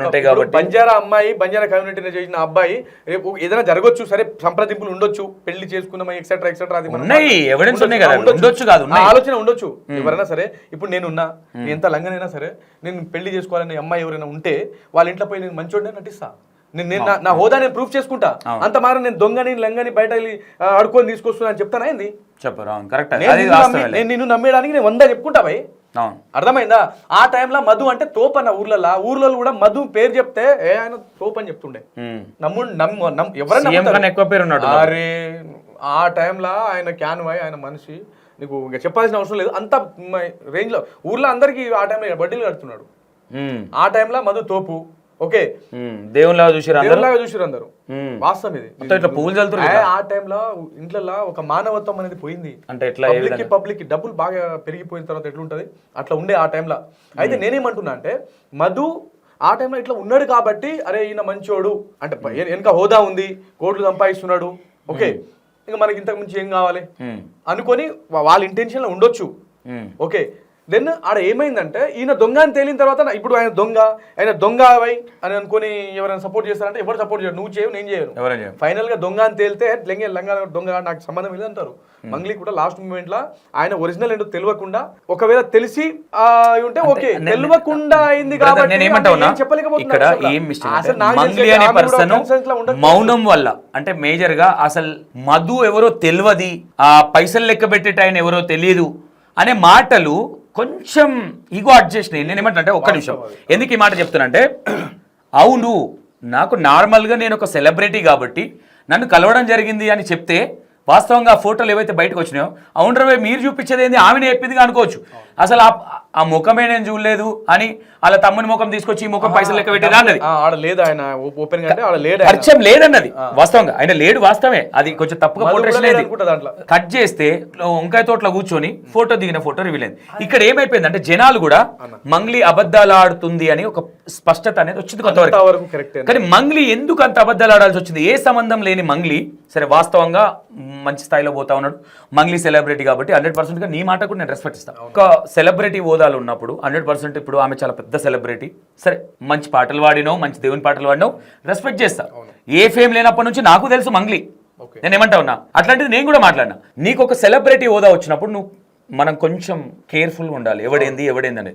ఉంటాయి కాబట్టి.
బంజారా అమ్మాయి బంజారా కమ్యూనిటీని చేసిన అబ్బాయి రేపు ఏదైనా జరగచ్చు, సరే సంప్రదింపులు ఉండొచ్చు, పెళ్లి చేసుకున్నామా ఎక్సెట్రా ఎక్సెట్రా, అది
ఉన్నాయి ఎవిడెన్స్ ఉన్నాయి కదా, ఉండొచ్చు కాదు
ఆలోచన ఉండొచ్చు ఎవరైనా సరే. ఇప్పుడు నేనున్నా, నేను ఎంత లంగనైనా సరే నేను పెళ్లి చేసుకోవాలనే అమ్మాయి ఎవరైనా ఉంటే వాళ్ళ ఇంట్లో పోయి నేను మంచోడినే నటిస్తా, నేను నా హోదా నేను ప్రూఫ్ చేసుకుంటా. అంత మాత్రం నేను దొంగని లంగని బయట వెళ్ళి అడుకొని తీసుకొస్తున్నా అని చెప్తానా ఏంది?
చెప్పరు కరెక్ట్.
నేను నిన్ను నమ్మేయడానికి నేను 100 చెప్పుకుంటా భయ్, అర్థమైందా? ఆ టైంలో మధు అంటే తోపు అన్న ఊర్లలో కూడా మధు పేరు చెప్తే ఆయన తోపు అని చెప్తుండే. ఎవరైనా
ఎక్కువ పేరు ఉన్నాడు.
అరే ఆ టైంలో ఆయన క్యాన్వాయ్, ఆయన మనిషి, నీకు ఇంకా చెప్పాల్సిన అవసరం లేదు. అంత రేంజ్ లో ఊర్లో అందరికి ఆ టైంలో వడ్డీలు కడుతున్నాడు. ఆ టైంలో మధు తోపు. ఓకే,
దేవునిలాగా చూసారు
అందరూ. వాస్తవం ఇది.
ఇట్లా పువ్వులు చల్లుతారు.
ఆ టైంలో ఇంట్లో ఒక మానవత్వం అనేది పోయింది.
అంటే ఎట్లా
పబ్లిక్ డబ్బులు బాగా పెరిగిపోయిన తర్వాత ఎట్లుంటది అట్లా ఉండే ఆ టైంలో. అయితే నేనేమంటున్నా అంటే మధు ఆ టైంలో ఇట్లా ఉన్నాడు కాబట్టి అరే ఈయన మంచోడు అంటే వెనక హోదా ఉంది, కోట్లు సంపాదిస్తున్నాడు, ఓకే ఇంకా మనకి ఇంతకు మించి ఏం కావాలి అనుకొని వాళ్ళ ఇంటెన్షన్ లో ఉండొచ్చు. ఓకే, దెన్ ఆడ ఏమైందంటే ఈయన దొంగ అని తేలిన తర్వాత ఇప్పుడు ఆయన దొంగ అని అనుకుని ఎవరైనా సపోర్ట్ చేస్తారంటే ఎవరు సపోర్ట్ చేయరు, నువ్వు చేయవు నేను చేయను. ఫైనల్ గా దొంగ అని తేలితే లంగా దొంగ నాకు సంబంధం లేదంటారు. మంగ్లీ కూడా లాస్ట్ మూమెంట్ లా ఆయన ఒరిజినల్ ఏంటో తెలియకుండా, ఒకవేళ తెలిసి ఉంటే ఓకే, తెలియకుండా అయింది కాబట్టి
మౌనం వల్ల అంటే మేజర్ గా అసలు మధు ఎవరో తెలియదు, ఆ పైసలు లెక్క పెట్టేట ఆయన ఎవరో తెలియదు అనే మాటలు కొంచెం ఈగో అడ్జస్ట్ అయ్యి. నేను ఏమంటే ఒక్క నిమిషం ఎందుకు ఈ మాట చెప్తున్నా, అవును నాకు నార్మల్గా నేను ఒక సెలబ్రిటీ కాబట్టి నన్ను కలవడం జరిగింది అని చెప్తే వాస్తవంగా ఆ ఫోటోలు ఏవైతే బయటకు వచ్చినాయో అవును రవే మీరు చూపించేది ఏంది ఆమెనే చెప్పిందిగా అనుకోవచ్చు. అసలు ఆ ముఖమే నేను చూడలేదు అని వాళ్ళ తమ్ముని ముఖం తీసుకొచ్చి ఈ ముఖం పైసలు లెక్క పెట్టేదా అన్నది పరిచయం లేదన్నది వాస్తవంగా. ఆయన లేడు వాస్తవమే, అది కొంచెం తప్పుగా పోర్ట్రేషన్ లేదు. కట్ చేస్తే వంకాయ తోటలో కూర్చొని ఫోటో దిగిన ఫోటో రివీల్ అయింది. ఇక్కడ ఏమైపోయింది అంటే జనాలు కూడా మంగ్లీ అబద్ధాలు ఆడుతుంది అని ఒక స్పష్టత అనేది వచ్చింది కొంతవరకు. కానీ మంగ్లీ ఎందుకు అంత అబద్ధాలు ఆడాల్సి వచ్చింది? ఏ సంబంధం లేని మంగ్లీ సరే వాస్తవంగా మంచి స్థాయిలో పోతా ఉన్నాడు. మంగ్లీ సెలబ్రిటీ కాబట్టి 100% నీ మాట కూడా నేను రెస్పెక్ట్ ఇస్తాను. ఒక సెలబ్రిటీ హోదాలు ఉన్నప్పుడు 100% ఇప్పుడు ఆమె చాలా పెద్ద సెలబ్రిటీ, సరే మంచి పాటలు పాడినావు, మంచి దేవుని పాటలు పాడినావు, రెస్పెక్ట్ చేస్తా. ఏ ఫేమ్ లేనప్పటి నుంచి నాకు తెలుసు మంగ్లీ, నేను ఏమంటా ఉన్నా అట్లాంటిది నేను కూడా మాట్లాడినా. నీకు ఒక సెలబ్రిటీ హోదా వచ్చినప్పుడు మనం కొంచెం కేర్ఫుల్గా ఉండాలి, ఎవడేంది అనేది.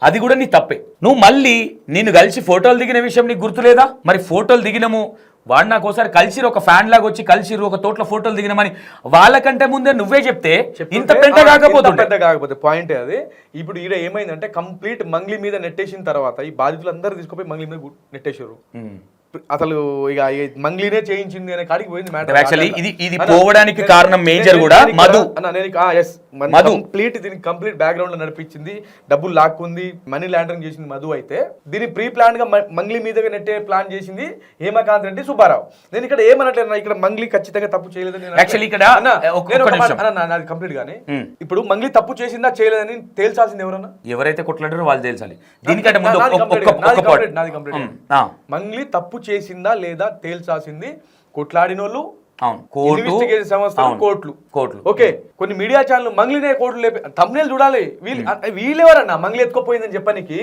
అది కూడా నీ తప్పే. నువ్వు మళ్ళీ నిన్ను కలిసి ఫోటోలు దిగిన విషయం నీకు గుర్తులేదా? మరి ఫోటోలు దిగినము వాడు నాకు ఒకసారి కలిసిరు, ఒక ఫ్యాన్ లాగా వచ్చి కలిసిరు, ఒక తోటలో ఫోటోలు దిగినామని వాళ్ళకంటే ముందే నువ్వే చెప్తే ఇంత పెద్ద కాకపోతే
పాయింట్ అది. ఇప్పుడు ఈడ ఏమైందంటే కంప్లీట్ మంగ్లీ మీద నెట్టేసిన తర్వాత ఈ బాధితులు అందరూ తీసుకుపోయి మంగ్లీ మీద నెట్టేసారు. అసలు ఇక మంగ్లీనే చేయించింది అనే కాడికి పోయింది మ్యాటర్.
యాక్చువల్లీ ఇది పోవడానికి కారణం మేజర్ కూడా మధు.
దీనికి కంప్లీట్ బ్యాక్గ్రౌండ్ లో నడిపించింది, డబ్బులు లాక్కుంది, మనీ లాండరింగ్ చేసింది మధు. అయితే దీన్ని ప్రీ ప్లాన్ గా మంగ్లీ మీదగా నెట్టే ప్లాన్ చేసింది హేమకాంత్ రెడ్డి సుబ్బారావు. నేను ఇక్కడ ఏమనట్లేదు, ఇక్కడ మంగ్లీ ఖచ్చితంగా తప్పు చేయలేదని.
యాక్చువల్లీ ఇక్కడ
నాది కంప్లీట్ గానే ఇప్పుడు మంగ్లీ తప్పు చేసిందా చేయలేదని తేల్చాల్సింది ఎవరన్నా,
ఎవరైతే కొట్లాడారో వాళ్ళు తేల్చాలి. దీనికంటే ముందు
మంగ్లీ తప్పు చేసిందా లేదా తేల్చాల్సింది కొట్లాడినోళ్ళు, కోర్టులు. ఓకే, కొన్ని మీడియా ఛానల్ మంగ్లీనే కోర్టులు లేపి తమ్నేల్ చూడాలి. వీళ్ళెవరన్నా మంగ్లీ ఎత్తుకోపోయిందని చెప్పడానికి?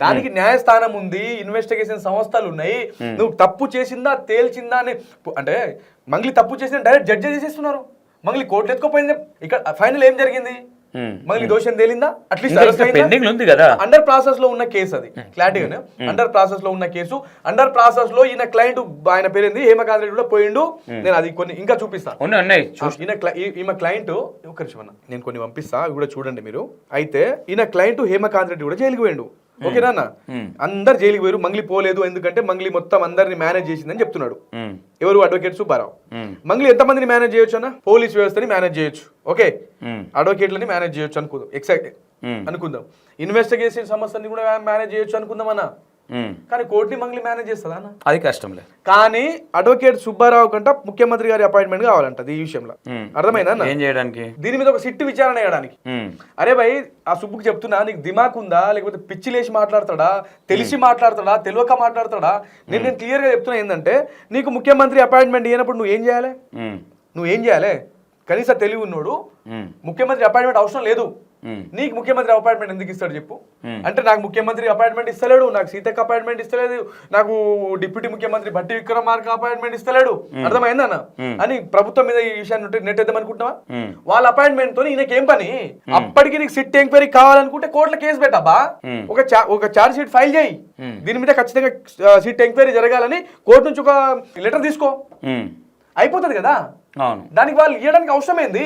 దానికి న్యాయస్థానం ఉంది, ఇన్వెస్టిగేషన్ సంస్థలు ఉన్నాయి. నువ్వు తప్పు చేసిందా తేల్చిందా అని అంటే మంగ్లీ తప్పు చేసిందా డైరెక్ట్ జడ్జి చేసేస్తున్నారు. మంగ్లీ కోర్టులు ఎత్తుకోపోయింది. ఇక్కడ ఫైనల్ ఏం జరిగింది? మంగ్లీ దోషం తేలిందా? అట్లీస్ట్
పెండింగ్ ఉంది కదా,
అండర్ ప్రాసెస్ లో ఉన్న కేసు. అది క్లారిటీగానే అండర్ ప్రాసెస్ లో ఉన్న కేసు. అండర్ ప్రాసెస్ లో ఈయన క్లయింట్ ఆయన పేరుంది హేమకాంత్ రెడ్డి కూడా పోయిండు. నేను అది కొన్ని ఇంకా చూపిస్తాను. ఈమె క్లయింట్ ఒక నిమిషం అన్న, నేను కొన్ని పంపిస్తా, అవి కూడా చూడండి మీరు. అయితే ఈయన క్లయింట్ హేమకాంత్ రెడ్డి కూడా జైలుకి పోయిండు. ఓకేనా అన్న అందరు జైలుకి పోయారు, మంగ్లీ పోలేదు ఎందుకంటే మంగ్లీ మొత్తం అందరిని మేనేజ్ చేసిందని చెప్తున్నాడు. ఎవరు? అడ్వకేట్ సుబ్బారావు. మంగ్లీ ఎంతమందిని మేనేజ్ చేయొచ్చు అన్న? పోలీస్ వ్యవస్థని మేనేజ్ చేయొచ్చు, ఓకే, అడ్వకేట్లని మేనేజ్ చేయొచ్చు అనుకుందాం, ఇన్వెస్టిగేషన్ సంస్థని కూడా మేనేజ్ చేయొచ్చు అనుకుందాం అన్న. కానీ కోర్టుని మంగ్లీ మేనేజ్ చేస్తుందా అన్న?
అది కష్టం లేదు.
కానీ అడ్వకేట్ సుబ్బారావు కంట ముఖ్యమంత్రి గారి అపాయింట్మెంట్ కావాలంట ఈ విషయంలో. అర్థమైందా?
ఏం చేయడానికి?
దీని మీద ఒక సిట్ విచారణ చేయడానికి. అరే భయ్, ఆ సుబ్బుకి చెప్తున్నా, నీకు దిమాక్ ఉందా, లేకపోతే పిచ్చి లేచి మాట్లాడతాడా, తెలిసి మాట్లాడతాడా, తెలియక మాట్లాడతాడా? నేను క్లియర్ గా చెప్తున్నా ఏంటంటే, నీకు ముఖ్యమంత్రి అపాయింట్మెంట్ ఇవ్వనప్పుడు నువ్వేం చేయాలి? కనీసం తెలివి ఉన్నాడు, ముఖ్యమంత్రి అపాయింట్మెంట్ అవసరం లేదు, నీకు ముఖ్యమంత్రి అపాయింట్మెంట్ ఎందుకు ఇస్తాడు చెప్పు? అంటే నాకు ముఖ్యమంత్రి అపాయింట్మెంట్ ఇస్తలేడు, నాకు సీతక్క అపాయింట్మెంట్ ఇస్తలేదు, నాకు డిప్యూటీ ముఖ్యమంత్రి భట్టి విక్రమార్క అపాయింట్మెంట్ ఇస్తలేడు, అర్థమైందన్న అని ప్రభుత్వం మీద ఈ విషయాన్ని నెట్టేద్దాం అనుకుంటున్నావా? వాళ్ళ అపాయింట్మెంట్ తో ఈయనకేం పని? అప్పటికి నీకు సిట్ ఎంక్వైరీ కావాలనుకుంటే కోర్టులో కేసు పెట్టాబా, ఒక ఛార్జ్ షీట్ ఫైల్ చేయి, దీని మీద ఖచ్చితంగా సిట్ ఎంక్వైరీ జరగాలని కోర్టు నుంచి ఒక లెటర్ తీసుకో, అయిపోతుంది కదా. దానికి వాళ్ళు ఇవ్వడానికి అవసరమైంది.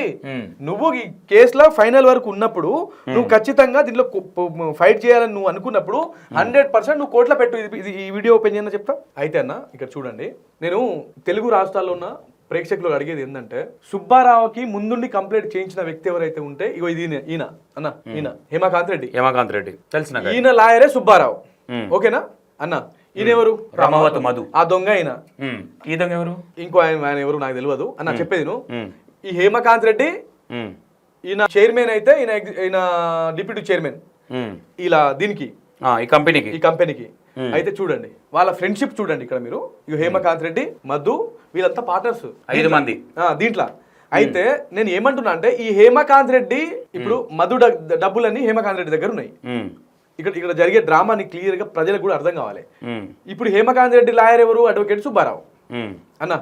నువ్వు ఈ కేసులో ఫైనల్ వరకు ఉన్నప్పుడు నువ్వు ఖచ్చితంగా దీంట్లో ఫైట్ చేయాలని నువ్వు అనుకున్నప్పుడు 100% నువ్వు కోర్టులో పెట్టు. ఇది ఈ వీడియో ఓపెన్ చేయని చెప్తా. అయితే అన్న ఇక్కడ చూడండి, నేను తెలుగు రాష్ట్రాల్లో ఉన్న ప్రేక్షకులు అడిగేది ఏంటంటే, సుబ్బారావుకి ముందుండి కంప్లైంట్ చేయించిన వ్యక్తి ఎవరైతే ఉంటే, ఇగో ఇది ఈయన హేమకాంత్ రెడ్డి
తెలిసిన
ఈయన లాయరే సుబ్బారావు, ఓకేనా అన్న? ఈయన ఎవరు?
రమావతి మధు,
ఆ దొంగ ఈయన.
ఈ దొంగ ఎవరు?
ఇంకో ఆయన ఎవరు నాకు తెలియదు అన్న. చెప్పేది నువ్వు, ఈ హేమకాంత్ రెడ్డి ఈయన చైర్మన్ అయితే ఈయన డిప్యూటీ చైర్మన్ ఇలా దీనికి ఈ కంపెనీకి. అయితే చూడండి వాళ్ళ ఫ్రెండ్షిప్ చూడండి ఇక్కడ మీరు. ఇక హేమకాంత్ రెడ్డి, మధు, వీళ్ళంతా పార్ట్నర్స్
5 మంది
దీంట్లో. అయితే నేను ఏమంటున్నా అంటే, ఈ హేమకాంత్ రెడ్డి ఇప్పుడు మధు డబ్బులన్నీ హేమకాంత్ రెడ్డి దగ్గర ఉన్నాయి. ఇక్కడ జరిగే డ్రామాని క్లియర్ గా ప్రజలకు కూడా అర్థం కావాలి. ఇప్పుడు హేమకాంత్ రెడ్డి లాయర్ ఎవరు? అడ్వకేట్ సుబ్బారావు అన్న.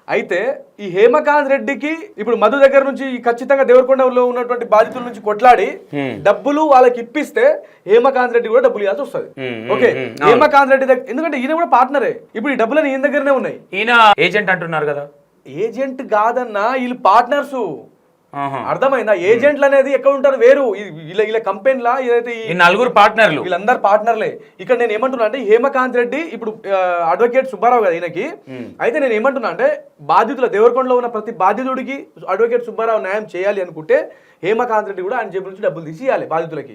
అయితే ఈ హేమకాంత్ రెడ్డికి ఇప్పుడు మధు దగ్గర నుంచి ఖచ్చితంగా దేవరకొండలో ఉన్నటువంటి బాధితుల నుంచి కొట్లాడి డబ్బులు వాళ్ళకి ఇప్పిస్తే హేమకాంత్ రెడ్డి కూడా డబ్బులు ఇవ్వాల్సి వస్తుంది. ఓకే, హేమకాంత్ రెడ్డి దగ్గర, ఎందుకంటే ఈయన కూడా పార్ట్నరే. ఇప్పుడు ఈ డబ్బులు ఈయన దగ్గరనే ఉన్నాయి.
ఈయన ఏజెంట్ అంటున్నారు కదా?
ఏజెంట్ కాదన్నా, వీళ్ళు పార్ట్నర్స్. అర్థమైందా? ఏజెంట్లు అనేది ఎక్కడ ఉంటారు వేరు. వీళ్ళ కంపెనీలా ఏదైతే
నలుగురు పార్ట్నర్లు,
వీళ్ళందరూ పార్ట్నర్లే. ఇక్కడ నేను ఏమంటున్నా అంటే, హేమకాంత్ రెడ్డి ఇప్పుడు అడ్వకేట్ సుబ్బారావు కదా ఈయనకి. అయితే నేను ఏమంటున్నా అంటే, బాధితుల దేవరకొండలో ఉన్న ప్రతి బాధితుడికి అడ్వకేట్ సుబ్బారావు న్యాయం చేయాలి అనుకుంటే హేమకాంత్ రెడ్డి కూడా ఆయన జేబు నుంచి డబ్బులు తీసి ఇవ్వాలి బాధితులకి.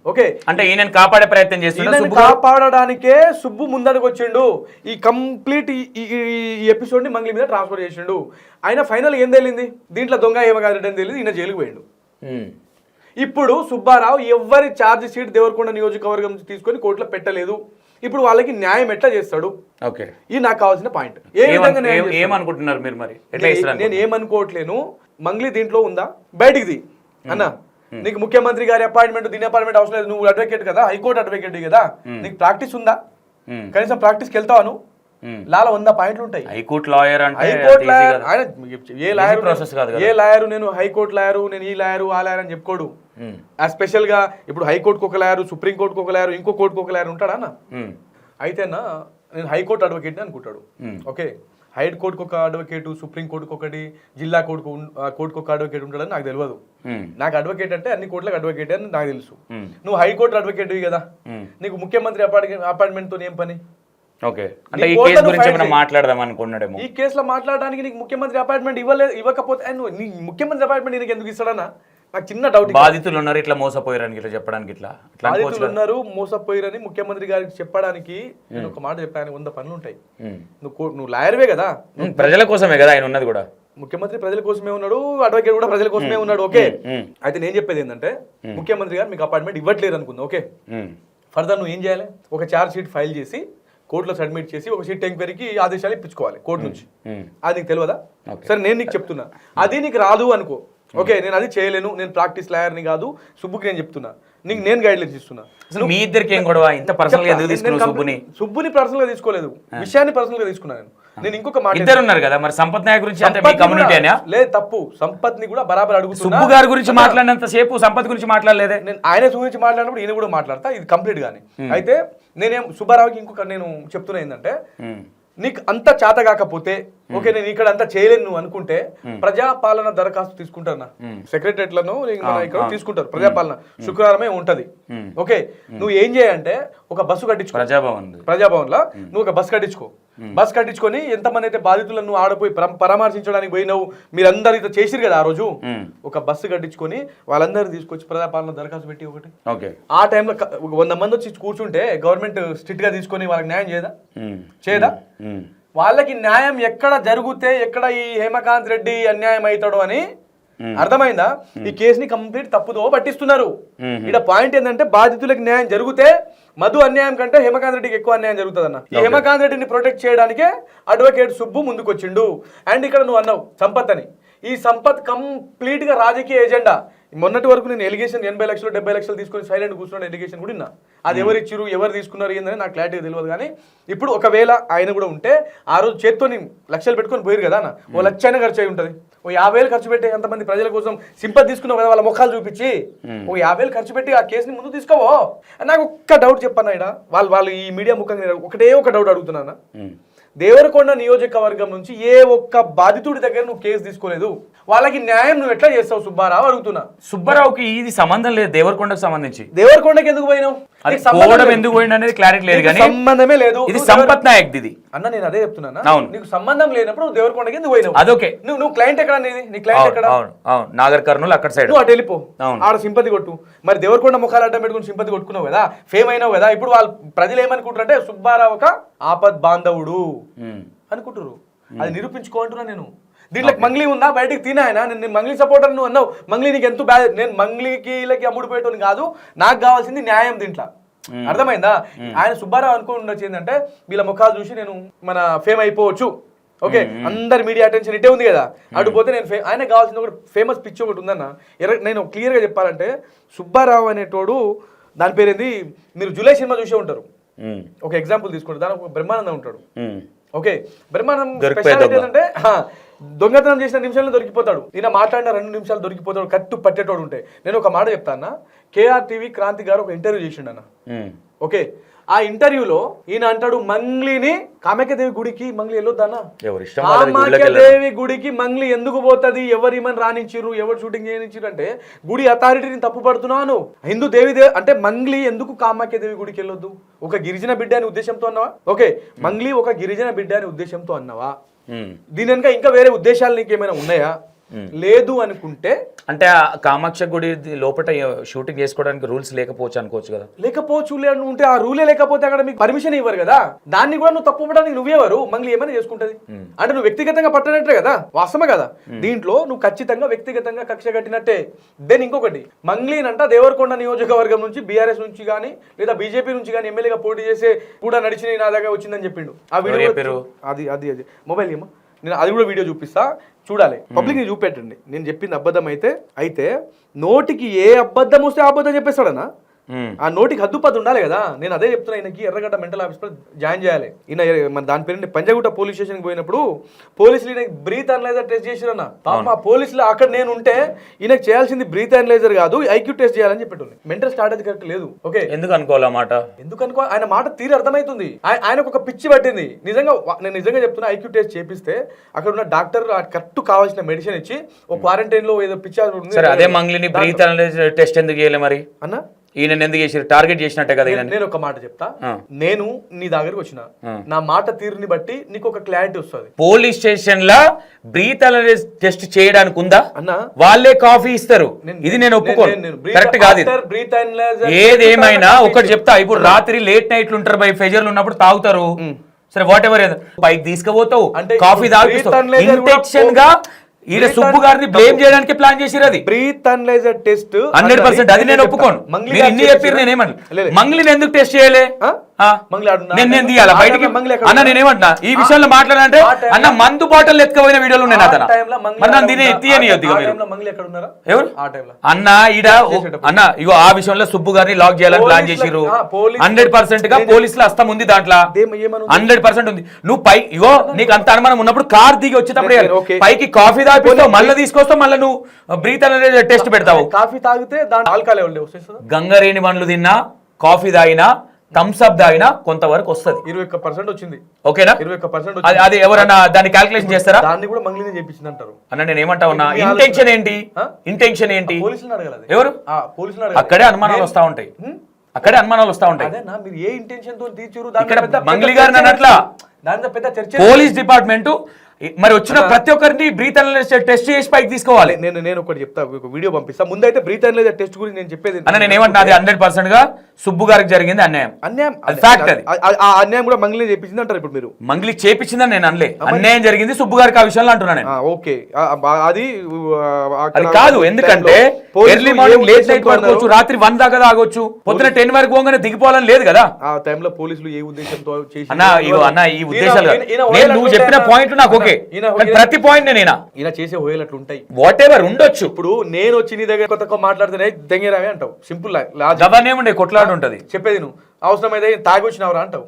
ఓకే,
అంటే ఈయన కాపాడే ప్రయత్నం చేస్తున్నాడు.
కాపాడడానికే సుబ్బు ముందడుగు వచ్చిండు. ఈ కంప్లీట్ ఈ ఎపిసోడ్ ని మంగ్లీ మీద ట్రాన్స్ఫర్ చేసిండు. ఆయన ఫైనల్ ఏం తేలింది? దీంట్లో దొంగ హేమకాంత్ రెడ్డి అని తెలియదు, ఈయన జైలుకు పోయిండు. ఇప్పుడు సుబ్బారావు ఎవరి ఛార్జ్ షీట్ దేవరకొండ నియోజకవర్గం నుంచి తీసుకొని కోర్టులో పెట్టలేదు. ఇప్పుడు వాళ్ళకి న్యాయం ఎట్లా చేస్తాడు?
ఓకే,
ఇది నాకు కావాల్సిన పాయింట్. ఏ విధంగా
ఏమనుకుంటున్నారు మీరు మరి?
నేను ఏమనుకోవట్లేను, మంగ్లీ దీంట్లో ఉందా బయటికి అన్న. నీకు ముఖ్యమంత్రి గారి అపాయింట్మెంట్, దీని అపాయింట్మెంట్ అవసరం లేదు, నువ్వు అడ్వకేట్ కదా, హైకోర్టు అడ్వకేట్ కదా, నీకు ప్రాక్టీస్ ఉందా? కనీసం ప్రాక్టీస్కి వెళ్తావా నువ్వు? లాలో 100 పాయింట్లు ఉంటాయి.
హైకోర్టు లాయర్ అంటే
హైకోర్టు లాయర్ ఆయన ఏ లాయరు నేను హైకోర్టు లాయరు, నేను ఈ లాయరు ఆ లాయర్ అని చెప్పుకోడు. స్పెషల్ గా ఇప్పుడు హైకోర్టుకు ఒక లాయరు, సుప్రీం కోర్టుకు ఒక లాయరు, ఇంకో కోర్టుకు ఒక లాయర్ ఉంటాడా అన్న? అయితే అన్న నేను హైకోర్టు అడ్వకేట్ అనుకుంటాడు. ఓకే, హైకోర్టుకు ఒక అడ్వకేట్, సుప్రీం కోర్టుకు ఒకటి, జిల్లా కోర్టుకు ఒక అడ్వకేట్ ఉంటాడని నాకు తెలియదు. నాకు అడ్వకేట్ అంటే అన్ని కోర్టులకు అడ్వకేట్ అని నాకు తెలుసు. నువ్వు హైకోర్టు అడ్వకేట్ కదా, నీకు ముఖ్యమంత్రి అపాయింట్మెంట్ తో ఏం పని?
ఓకే, అంటే ఈ కేసు గురించి మనం మాట్లాడదాం అనుకున్నాడేమో.
ఈ కేసులో మాట్లాడడానికి నీకు ముఖ్యమంత్రి అపాయింట్మెంట్ ఇవ్వకపోతే నీ ముఖ్యమంత్రి అపాయింట్మెంట్ నీకు ఎందుకు ఇస్తాడన్నా? నాకు చిన్న డౌట్.
బాధితులు ఉన్నారు ఇట్లా మోసపోయారని ఇట్లా చెప్పడానికి,
బాధితులు ఉన్నారు మోసపోయారని ముఖ్యమంత్రి గారికి చెప్పడానికి నేను ఒక మాట చెప్పాను. 100 పనులు ఉంటాయి. నువ్వు లాయర్వే కదా,
ప్రజల కోసమే కదా ఆయన ఉన్నది కూడా.
ముఖ్యమంత్రి ప్రజల కోసమే ఉన్నాడు, అడ్వకేట్ కూడా ప్రజల కోసమే ఉన్నాడు. ఓకే, అయితే నేను చెప్పేది ఏంటంటే, ముఖ్యమంత్రి గారు మీకు అపాయింట్మెంట్ ఇవ్వట్లేదు అనుకుందా. ఓకే, ఫర్దర్ నువ్వు ఏం చేయాలి? ఒక ఛార్జ్ షీట్ ఫైల్ చేసి కోర్టులో సబ్మిట్ చేసి ఒక సిట్ ఎంక్వైరీకి ఆదేశాలు ఇప్పించుకోవాలి కోర్టు నుంచి. అది నీకు తెలియదా? సరే నేను నీకు చెప్తున్నా, అది నీకు రాదు అనుకో. ఓకే, నేను అది చేయలేను, నేను ప్రాక్టీస్ లాయర్ని కాదు, సుబ్బుకి నేను చెప్తున్నా, నీకు నేను గైడ్లైన్స్ ఇస్తున్నా.
మీ ఇద్దరికి ఏం గొడవ? ఇంత పర్సనల్ గా ఎందుకు తీసుకున్నావు?
సుబ్బుని పర్సనల్ గా తీసుకోలేదు, విషయాన్ని పర్సనల్ గా తీసుకున్నాను. నేను ఇంకొక మాట,
ఇద్దరు ఉన్నారు కదా మరి, సంపత్ నాయక్ గురించి అంటే మీ కమ్యూనిటీ అనే లేదు
తప్పు, సంపత్ ని కూడా బరాబర్ అడుగుతున్నా.
సుబ్బు గారి గురించి మాట్లాడినంత సేపు సంపత్ గురించి మాట్లాడలేదే.
నేను ఆయన గురించి మాట్లాడినప్పుడు ఈయన కూడా మాట్లాడతా, ఇది కంప్లీట్ గానే. అయితే నేనేం సుబ్బారావుకి ఇంకొక నేను చెప్తున్నా ఏంటంటే, నీకు అంత చేత కాకపోతే ఓకే నేను ఇక్కడ అంతా చేయలేను నువ్వు అనుకుంటే ప్రజాపాలన దరఖాస్తు తీసుకుంటారు సెక్రటరియట్లను మన ఇక్కడ తీసుకుంటారు ప్రజాపాలన శుక్రవారమే ఉంటది ఓకే నువ్వు ఏం చేయంటే ఒక బస్సు కట్టించుకో ప్రజాభవన్ లో నువ్వు ఒక బస్ కట్టించుకో బస్ కట్టించుకొని ఎంతమంది అయితే బాధితులను నువ్వు ఆడపోయి పరామర్శించడానికి పోయినావు మీరందరూ ఇట్లా చేసిరు కదా ఆ రోజు ఒక బస్సు కట్టించుకొని వాళ్ళందరూ తీసుకొచ్చి ప్రజాపాలన దరఖాస్తు పెట్టి ఒకటి ఆ టైంలో 100 మంది వచ్చి కూర్చుంటే గవర్నమెంట్ స్ట్రిక్ట్ గా తీసుకొని వాళ్ళకి న్యాయం చేయదా వాళ్ళకి న్యాయం ఎక్కడ జరిగితే ఎక్కడ ఈ హేమకాంత్ రెడ్డి అన్యాయం అవుతాడో అని అర్థమైందా ఈ కేసుని కంప్లీట్ తప్పుదో పట్టిస్తున్నారు ఇక్కడ పాయింట్ ఏంటంటే బాధితులకు న్యాయం జరిగితే మధు అన్యాయం కంటే హేమకాంత్ రెడ్డికి ఎక్కువ అన్యాయం జరుగుతుందన్న ఈ హేమకాంత్ రెడ్డిని ప్రొటెక్ట్ చేయడానికే అడ్వకేట్ సుబ్బు ముందుకు వచ్చిండు అండ్ ఇక్కడ నువ్వు అన్నావు సంపత్ అని ఈ సంపత్ కంప్లీట్ గా రాజకీయ ఎజెండా మొన్నటి వరకు నేను ఎలిగేషన్ 80 లక్షలు 70 లక్షలు తీసుకొని సైలెంట్ కూర్చున్న ఎలిగేషన్ కూడా అది ఎవరు ఇచ్చిరు ఎవరు తీసుకున్నారు ఏందని నాకు క్లారిటీ తెలియదు కానీ ఇప్పుడు ఒకవేళ ఆయన కూడా ఉంటే ఆ రోజు చేత్తోని లక్షలు పెట్టుకొని పోయారు కదా అన్న ఓ 1,00,000 ఖర్చు అయి ఉంటుంది ఓ 50,000 ఖర్చు పెట్టి ఎంతమంది ప్రజల కోసం సింపతి తీసుకున్నావు కదా వాళ్ళ ముఖాలు చూపించి ఓ 50,000 ఖర్చు పెట్టి ఆ కేసుని ముందు తీసుకోవో నాకు ఒక్క డౌట్ చెప్పన్నా ఇక్కడ వాళ్ళు ఈ మీడియా ముఖంగా ఒకటే ఒక డౌట్ అడుగుతున్నా దేవరకొండ నియోజకవర్గం నుంచి ఏ ఒక్క బాధితుడి దగ్గర నువ్వు కేసు తీసుకోలేదు వాళ్ళకి న్యాయం నువ్వు ఎట్లా చేస్తావు సుబ్బారావు అడుగుతున్నా
సుబ్బారావుకి ఇది సంబంధం లేదు దేవరకొండకు సంబంధించి
దేవరకొండకి ఎందుకు పోయినావు
ఎందుకు పోయిన అనేది క్లారిటీ లేదు కానీ
సంబంధమే లేదు
ఇది సంపత్ నాయక్ ఇది
అన్న నేను అదే చెప్తున్నా నీకు సంబంధం లేనప్పుడు నువ్వు దేవరకొండకి ఎందుకు పోయినావు
అదొకే
నువ్వు క్లయింట్ ఎక్కడ అనేది నీ క్లయింట్ ఎక్కడ
నాగర్ కర్నూలు అక్కడ సైడ్
నువ్వు అటు వెళ్ళిపో ఆడ సింపతి కొట్టు మరి దేవరకొండ ముఖాలు అడ్డం పెట్టుకుని సింపతి కొట్టుకున్నావు కదా ఫేమ్ అయినావు కదా ఇప్పుడు వాళ్ళు ప్రజలు ఏమనుకుంటారు అంటే సుబ్బారావు ఒక ఆపద్ బాంధవుడు అనుకుంటారు అది నిరూపించుకోంటున్నా నేను దీంట్లో మంగ్లీ ఉందా బయటికి తినాయన నేను మంగ్లీ సపోర్టర్ నువ్వు అన్నావు మంగ్లీ నీకు ఎంత నేను మంగ్లీకి అమ్ముడుపోయేటోని కాదు నాకు కావాల్సింది న్యాయం దీంట్లో అర్థమైందా ఆయన సుబ్బారావు అనుకుని ఉండొచ్చు ఏంటంటే వీళ్ళ ముఖాలు చూసి నేను మన ఫేమ్ అయిపోవచ్చు ఓకే అందరి మీడియా అటెన్షన్ ఇట్టే ఉంది కదా అటుపోతే నేను ఆయన కావాల్సింది ఒకటి ఫేమస్ పిచ్ ఒకటి ఉందన్న నేను క్లియర్గా చెప్పాలంటే సుబ్బారావు అనేటోడు దాని పేరేంది మీరు జూలై సినిమా చూసే ఉంటారు ఒక ఎగ్జాంపుల్ తీసుకుంటారు దాని ఒక బ్రహ్మానందం ఉంటాడు ఓకే బ్రహ్మానందం స్పెషాలిటీ ఏంటంటే దొంగతనం చేసిన నిమిషాల్లో దొరికిపోతాడు ఈయన మాట్లాడిన 2 నిమిషాలు దొరికిపోతాడు కట్టు పట్టేటోడు ఉంటే నేను ఒక మాట చెప్తాను కేఆర్ టీవీ క్రాంతి గారు ఒక ఇంటర్వ్యూ చేసిండు అన్న ఓకే ఆ ఇంటర్వ్యూలో ఈయన అంటాడు మంగ్లీని కామాఖ్యదేవి గుడికి మంగ్లీ వెళ్ళొద్దన్నా కామాఖ్యదేవి గుడికి మంగ్లీ ఎందుకు పోతుంది ఎవరు ఏమని రానిచ్చిర్రు ఎవరు షూటింగ్ చేయనిచ్చిర్రు అంటే గుడి అథారిటీని తప్పు పడుతున్నాను హిందూ దేవి అంటే మంగ్లీ ఎందుకు కామాఖ్యదేవి గుడికి వెళ్ళొద్దు ఒక గిరిజన బిడ్డ అనే ఉద్దేశంతో అన్నావా ఓకే మంగ్లీ ఒక గిరిజన బిడ్డ అనే ఉద్దేశంతో అన్నావా దీని వెనుక ఇంకా వేరే ఉద్దేశాలు నీకు ఏమైనా ఉన్నాయా లేదు అనుకుంటే
అంటే కామాక్ష గుడి లోపల షూటింగ్ చేసుకోవడానికి రూల్స్ లేకపోవచ్చు అనుకోవచ్చు కదా
లేకపోవచ్చు ఉంటే ఆ రూలే లేకపోతే అక్కడ మీకు పర్మిషన్ ఇవ్వరు కదా దాన్ని కూడా నువ్వు తప్పుపడడానికి నువ్వేవారు మంగ్లీ ఏమైనా చేసుకుంటది అంటే నువ్వు వ్యక్తిగతంగా పట్టనట్టే కదా వాస్తవమే కదా దీంట్లో నువ్వు ఖచ్చితంగా వ్యక్తిగతంగా కక్ష కట్టినట్టే దెన్ ఇంకొకటి మంగ్లీనంట దేవరకొండ నియోజకవర్గం నుంచి బీఆర్ఎస్ నుంచి కానీ లేదా బీజేపీ నుంచి కానీ ఎమ్మెల్యేగా పోటీ చేసే కూడా నడిచిన నా దగ్గర వచ్చిందని చెప్పిండు ఆ వీడియో అది మొబైల్ ఏమో నేను అది కూడా వీడియో చూపిస్తా చూడాలి పబ్లిక్ ని చూపెట్టండి నేను చెప్పింది అబద్ధం అయితే నోటికి ఏ అబద్ధం వస్తే అబద్ధం చెప్పేస్తాడనా ఆ నోటికి హద్దుపద్దు ఉండాలి కదా నేను అదే చెప్తున్నా ఈయనకి ఎర్రగడ్డ మెంటల్ ఆఫీస్ జాయిన్ చేయాలి ఈయన మన దాని పేరు పంజాగుట్ట పోలీస్ స్టేషన్కి పోయినప్పుడు పోలీసులు ఈయనకి బ్రీత్ అనలైజర్ టెస్ట్ చేసిరన్న మా పోలీసులు అక్కడ నేను ఉంటే ఈయనకి చేయాల్సింది బ్రీత్ అనలైజర్ కాదు ఐక్యూ టెస్ట్ చేయాలని చెప్పేటోళ్ళు మెంటల్ స్టార్ట్ కరెక్ట్ లేదు ఓకే
ఎందుకు అనుకోవాలన్నమాట
ఆయన మాట తీరు అర్థమవుతుంది ఆయనకు ఒక పిచ్చి పట్టింది నేను నిజంగా చెప్తున్నా ఐక్యూ టెస్ట్ చేపిస్తే అక్కడ ఉన్న డాక్టర్ కరెక్ట్ కావాల్సిన మెడిసిన్ ఇచ్చి ఒక క్వారంటైన్ లో ఏదో పిచ్చి
అదే మంగ్లీని బ్రీత్ అనలైజర్ టెస్ట్ ఎందుకు చేయలే మరి
అన్న
ఈయన ఎందుకు చేసి టార్గెట్ చేసినట్టే కదా
నేను ఒక మాట చెప్తా నేను నీ దగ్గరకు వచ్చిన నా మాట తీరుని బట్టి నీకు ఒక క్లారిటీ వస్తుంది
పోలీస్ స్టేషన్ లా బ్రీత్ అనలైజ్ టెస్ట్ చేయడానికి ఉందా
అన్న
వాళ్ళే కాఫీ ఇస్తారు ఇది నేను ఒప్పుకోను కరెక్ట్ కాదు ఏదేమైనా ఒకటి చెప్తా ఇప్పుడు రాత్రి లేట్ నైట్లు ఉంటారు బై ఫెజర్లు ఉన్నప్పుడు తాగుతారు సరే వాట్ ఎవర్ బైక్ తీసుకుపోతావు కాఫీ తాగిస్తావు ఇంటెన్షన్ గా ఈయన సుబ్బు గారిని బ్లేమ్ చేయడానికి ప్లాన్ చేసిరు అది
బ్రీత్ అనలైజర్ టెస్ట్
100% అది నేను ఒప్పుకోను మీరు ఇన్ని చెప్పారు నేనేమన్నా మంగ్లీని ఎందుకు టెస్ట్ చేయలే నేను తీయాలా బయటికి అన్న నేనేమంటున్నా ఈ విషయంలో మాట్లాడాలంటే అన్న మందు బాటలు ఎత్తుకపోయిన వీడియోలు ఉన్నాయి అతను మరి నన్ను దీని తీయనియొద్దు ఎవరు అన్న ఈడ అన్న ఇగో ఆ విషయంలో సుబ్బు గారిని లాక్ చేయాలని ప్లాన్ చేసిరు 100% గా పోలీసులు హస్తం ఉంది దాంట్లో 100% ఉంది నువ్వు పై ఇగో నీకు అంత అనుమానం ఉన్నప్పుడు కార్ దిగి వచ్చేటప్పుడు పైకి కాఫీ తాగిస్తావు మళ్ళీ తీసుకొస్తావు మళ్ళీ నువ్వు బ్రీత్ అనేది టెస్ట్ పెడతావు
కాఫీ తాగితే దాంట్లో ఆల్కహాల్
గంగరేణి బండ్లు తిన్నా కాఫీ తాగినా థమ్స్ అప్ దాగినా కొంతవరకు వస్తుంది.
21% వచ్చింది.
ఓకేనా?
21%
అది ఎవరన్నా దాన్ని క్యాల్కులేషన్ చేస్తారా?
దాన్ని కూడా మంగ్లీనే చేపించింది అంటారు
అన్న. నేను ఏమంటా ఉన్నా, ఇంటెన్షన్ ఏంటి? ఇంటెన్షన్ ఏంటి?
పోలీసులు అడగాలి.
ఎవరు?
పోలీసులు అడగాలి.
అక్కడే అనుమానాలు వస్తా ఉంటాయి. అక్కడే అనుమానాలు వస్తా ఉంటాయి.
అదేనా మీరు ఏ ఇంటెన్షన్ తో తీర్చురు?
ఇక్కడ మంగ్లీ గారిని అన్నట్లా
దాని పెద్ద చర్చ.
పోలీస్ డిపార్ట్మెంట్ మరి వచ్చిన ప్రతి ఒక్కరిని బ్రీత్ అనలైజర్ టెస్ట్ చేసి పైకి తీసుకోవాలి.
నేను ఒకటి చెప్తా, ఒక వీడియో పంపిస్తా. ముందైతే బ్రీత్ అనలైజర్ టెస్ట్ గురించి నేను చెప్పేది
అన్న. నేను ఏమంటున్నా, అది 100% గా సుబ్బు గారికి జరిగింది అన్యాయం. అది ఫ్యాక్ట్. అది
ఆ అన్యాయం కూడా మంగ్లీ చేపించింది అంటారు ఇప్పుడు మీరు.
మంగ్లీ చేపించిందని నేను అనలే, అన్యాయం జరిగింది సుబ్బు గారికి ఆ విషయంలో అంటున్నా నేను.
ఓకే, అది
కాదు. ఎందుకంటే ఎర్లీ మార్నింగ్ లేట్ నైట్ వరకు రాత్రి 1 దాకా తాగొచ్చు, పొద్దున 10 వరకు పోగానే దిగిపోవాలని లేదు కదా.
ఆ టైంలో పోలీసులు ఏ ఉద్దేశంతో చేసి
అన్న ఈ ఉద్దేశాలు నువ్వు చెప్పిన పాయింట్ నాకు ఓకే, ప్రతి పాయింట్ నేనేనా
ఈయన చేసే హోయలు అట్లా ఉంటాయి.
వాట్ ఎవర్ ఉండొచ్చు.
ఇప్పుడు నేను వచ్చి నీ దగ్గర కొత్త మాట్లాడితేనే దెంగేరావే అంటావు. సింపుల్
గవర్నేముండే కొట్లాడు ఉంటది.
చెప్పేది నువ్వు అవసరమైతే తాగి వచ్చినవరా అంటావు.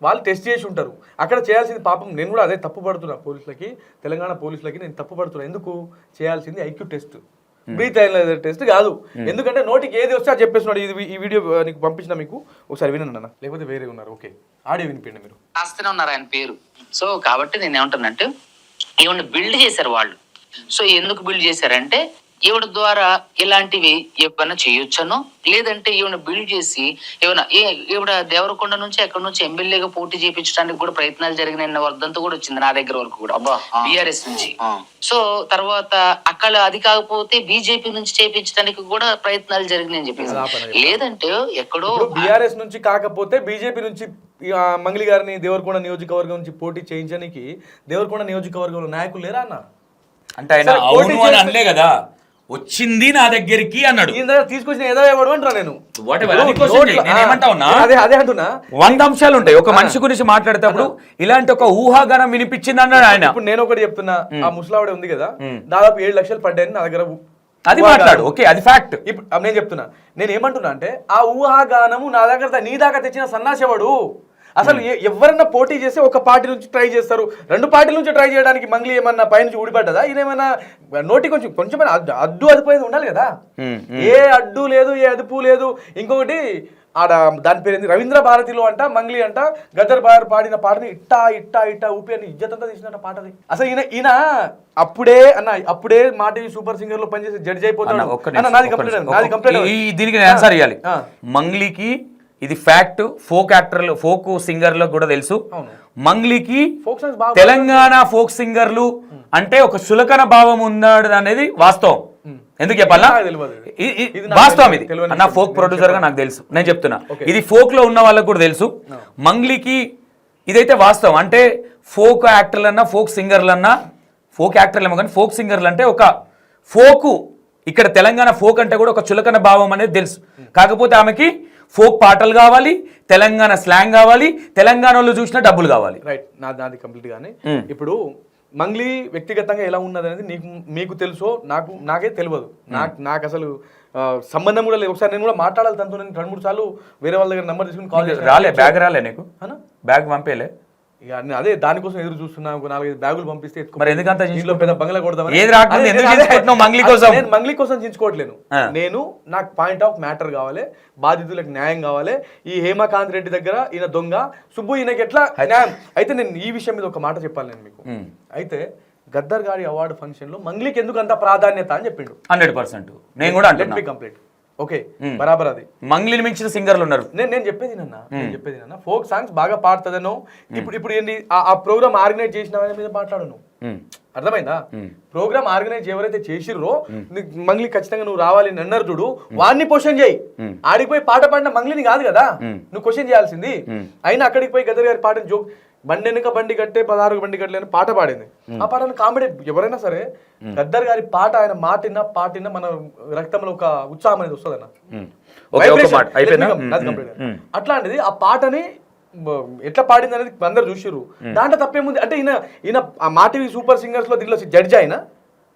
వాళ్ళు టెస్ట్ చేసి ఉంటారు. అక్కడ చేయాల్సింది పాపం నేను కూడా అదే తప్పు పడుతున్నా పోలీసులకి, తెలంగాణ పోలీసులకి నేను తప్పు పడుతున్నా. ఎందుకు చేయాల్సింది IQ test, breath analyser test కాదు. ఎందుకంటే నోటికి ఏది వస్తే అది చెప్పేస్తున్నాడు. ఈ వీడియో నీకు పంపించిన, మీకు ఒకసారి వినండి అన్న, లేకపోతే వేరే ఉన్నారు. ఓకే, ఆడియో వినిపించండి మీరు.
రాస్తూనే ఉన్నారు ఆయన పేరు. సో కాబట్టి నేను ఏమంటానంటే ఈవిడ బిల్డ్ చేశారు వాళ్ళు. సో ఎందుకు బిల్డ్ చేశారంటే ఈవిడ ద్వారా ఇలాంటివి ఏమైనా చేయొచ్చనో, లేదంటే ఈవిడ బిల్డ్ చేసి ఏమైనా ఈవిడ దేవరకొండ నుంచి ఎక్కడి నుంచి ఎమ్మెల్యేగా పోటీ చేయించడానికి కూడా ప్రయత్నాలు జరిగిన వర్ధంతో కూడా వచ్చింది నా దగ్గర వరకు కూడా, బిఆర్ఎస్ నుంచి. సో తర్వాత అక్కడ అది కాకపోతే బీజేపీ నుంచి చేయించడానికి కూడా ప్రయత్నాలు జరిగినాయని చెప్పేసి, లేదంటే ఎక్కడో
బిఆర్ఎస్ నుంచి కాకపోతే బీజేపీ నుంచి మంగ్లీ గారిని దేవరకొండ నియోజకవర్గం నుంచి పోటీ చేయించడానికి దేవరకొండ నియోజకవర్గంలో నాయకులు లేరా అన్న?
అంటే ఆయన అవును అని అనలే కదా, వచ్చింది నా దగ్గరికి అన్నాడు.
తీసుకొచ్చిన ఏదో ఎవడు అంటున్నా నేను. అదే అంటున్నా,
100 అంశాలు ఉంటాయి ఒక మనిషి గురించి మాట్లాడేటప్పుడు. ఇలాంటి ఒక ఊహాగానం వినిపించింది అన్నాడు ఆయన.
ఇప్పుడు నేను ఒకటి చెప్తున్నా, ఆ ముసలావిడ ఉంది కదా, దాదాపు 7 లక్షలు పడ్డాయని నా దగ్గర.
అది మాట్లాడు, ఓకే, అది ఫ్యాక్ట్.
ఇప్పుడు నేను చెప్తున్నా, నేను ఏమంటున్నా అంటే ఆ ఊహాగానము నా దగ్గర నీ దాకా తెచ్చిన సన్నాసేవాడు. అసలు ఎవరన్నా పోటీ చేస్తే ఒక పార్టీ నుంచి ట్రై చేస్తారు, 2 పార్టీల నుంచి ట్రై చేయడానికి మంగ్లీ ఏమన్నా పైనుంచి ఊడిపడ్డదా? ఈయన ఏమన్నా నోటి కొంచెం అడ్డు అదుపోయేది ఉండాలి కదా. ఏ అడ్డు లేదు, ఏ అదుపు లేదు. ఇంకొకటి ఆడ దాని పేరు ఏంది, రవీంద్ర భారతిలో అంట మంగ్లీ అంట గద్దర్ బార్ పాడిన పాటని ఇట్టా ఇట్టా ఇట్టా ఊపి అని ఇజ్జతంతా తీసినట్ట పాటది. అసలు ఈయన అప్పుడే మా టీవీ సూపర్ సింగర్ లో పనిచేసి జడ్జి అయిపోతాడు. నాది కంప్లీట్.
దీనికి నేను ఆన్సర్ ఇవ్వాలి. మంగ్లీకి ఇది ఫ్యాక్ట్. ఫోక్ యాక్టర్లు, ఫోక్ సింగర్లకు కూడా తెలుసు. మంగ్లీకి తెలంగాణ ఫోక్ సింగర్లు అంటే ఒక చులకన భావం ఉన్నాడు అనేది వాస్తవం. ఎందుకు చెప్పాలా? వాస్తవం ఇది. అన్న ఫోక్ ప్రొడ్యూసర్ గా నాకు తెలుసు, నేను చెప్తున్నా. ఇది ఫోక్ లో ఉన్న వాళ్ళకు కూడా తెలుసు. మంగ్లీకి ఇదైతే వాస్తవం. అంటే ఫోక్ యాక్టర్లు అన్నా ఫోక్ సింగర్లు అన్నా, ఫోక్ యాక్టర్లు ఏమో కానీ ఫోక్ సింగర్లు అంటే ఒక ఫోకు, ఇక్కడ తెలంగాణ ఫోక్ అంటే కూడా ఒక చులకన భావం అనేది తెలుసు. కాకపోతే ఆమెకి ఫోక్ పాటలు కావాలి, తెలంగాణ స్లాంగ్ కావాలి, తెలంగాణలో చూసిన డబ్బులు కావాలి.
రైట్, నాది కంప్లీట్ గానే. ఇప్పుడు మంగ్లీ వ్యక్తిగతంగా ఎలా ఉన్నది అనేది మీకు తెలుసో నాకే తెలియదు. నాకు అసలు సంబంధం కూడా లేదు. ఒకసారి నేను కూడా మాట్లాడాలి తనతో. నేను 2-3 సార్లు వేరే వాళ్ళ దగ్గర నెంబర్ తీసుకుని కాల్ చేసి
రాలే, బ్యాగ్ రాలే నీకు, బ్యాగ్ పంపేలే.
ఇక అదే దానికోసం ఎదురు చూస్తున్నా. ఒక 4-5 బ్యాగులు పంపిస్తే
మరి ఎందుకంత
పెద్ద బంగ్లా కొడదామని.
నేను
మంగ్లీ కోసం చించుకోవట్లేను. నేను నాకు పాయింట్ ఆఫ్ మ్యాటర్ కావాలి, బాధితులకు న్యాయం కావాలి. ఈ హేమకాంత్ రెడ్డి దగ్గర ఈయన దొంగ, సుబ్బు ఈయనకి ఎట్లా న్యాయం. అయితే నేను ఈ విషయం మీద ఒక మాట చెప్పాలి నేను మీకు. అయితే గద్దర్ గారి అవార్డు ఫంక్షన్ లో మంగ్లీకి ఎందుకు అంత ప్రాధాన్యత అని చెప్పిండు.
100% నేను కూడా
కంప్లీట్. ఓకే, బరాబర్. అది
మంగ్లీని మించిన సింగర్లు ఉన్నారు.
నేను చెప్పేది నాన్న ఫోక్ సాంగ్స్ బాగా పాడుతుందనో. ఇప్పుడు ఏంటి ఆ ప్రోగ్రామ్ ఆర్గనైజ్ చేసిన వాళ్ళ మీద మాట్లాడను. అర్థమైందా? ప్రోగ్రామ్ ఆర్గనైజ్ ఎవరైతే చేసిర్రో మంగ్లీ ఖచ్చితంగా నువ్వు రావాలి అన్నారు చూడు, వాడిని క్వశ్చన్ చేయి. ఆడికి పోయి పాట పాడిన మంగ్లీని కాదు కదా నువ్వు క్వశ్చన్ చేయాల్సింది. అయినా అక్కడికి పోయి గద్దర్ గారి పాటని జోక్, బండి వెనుక బండి కట్టే 16 బండి కట్టలే అని పాట పాడింది. ఆ పాటను కామెడీ ఎవరైనా సరే, గద్దర్ గారి పాట ఆయన పాటిన మన రక్తంలో ఒక ఉత్సాహం అనేది వస్తుంది అన్న. అట్లాంటిది ఆ పాటని ఎట్లా పాడింది అనేది అందరు చూసిర్రు. దాంట్లో తప్పేముంది అంటే ఈయన మా టీవీ సూపర్ సింగర్స్ లో దీంట్లో జడ్జి అయినా.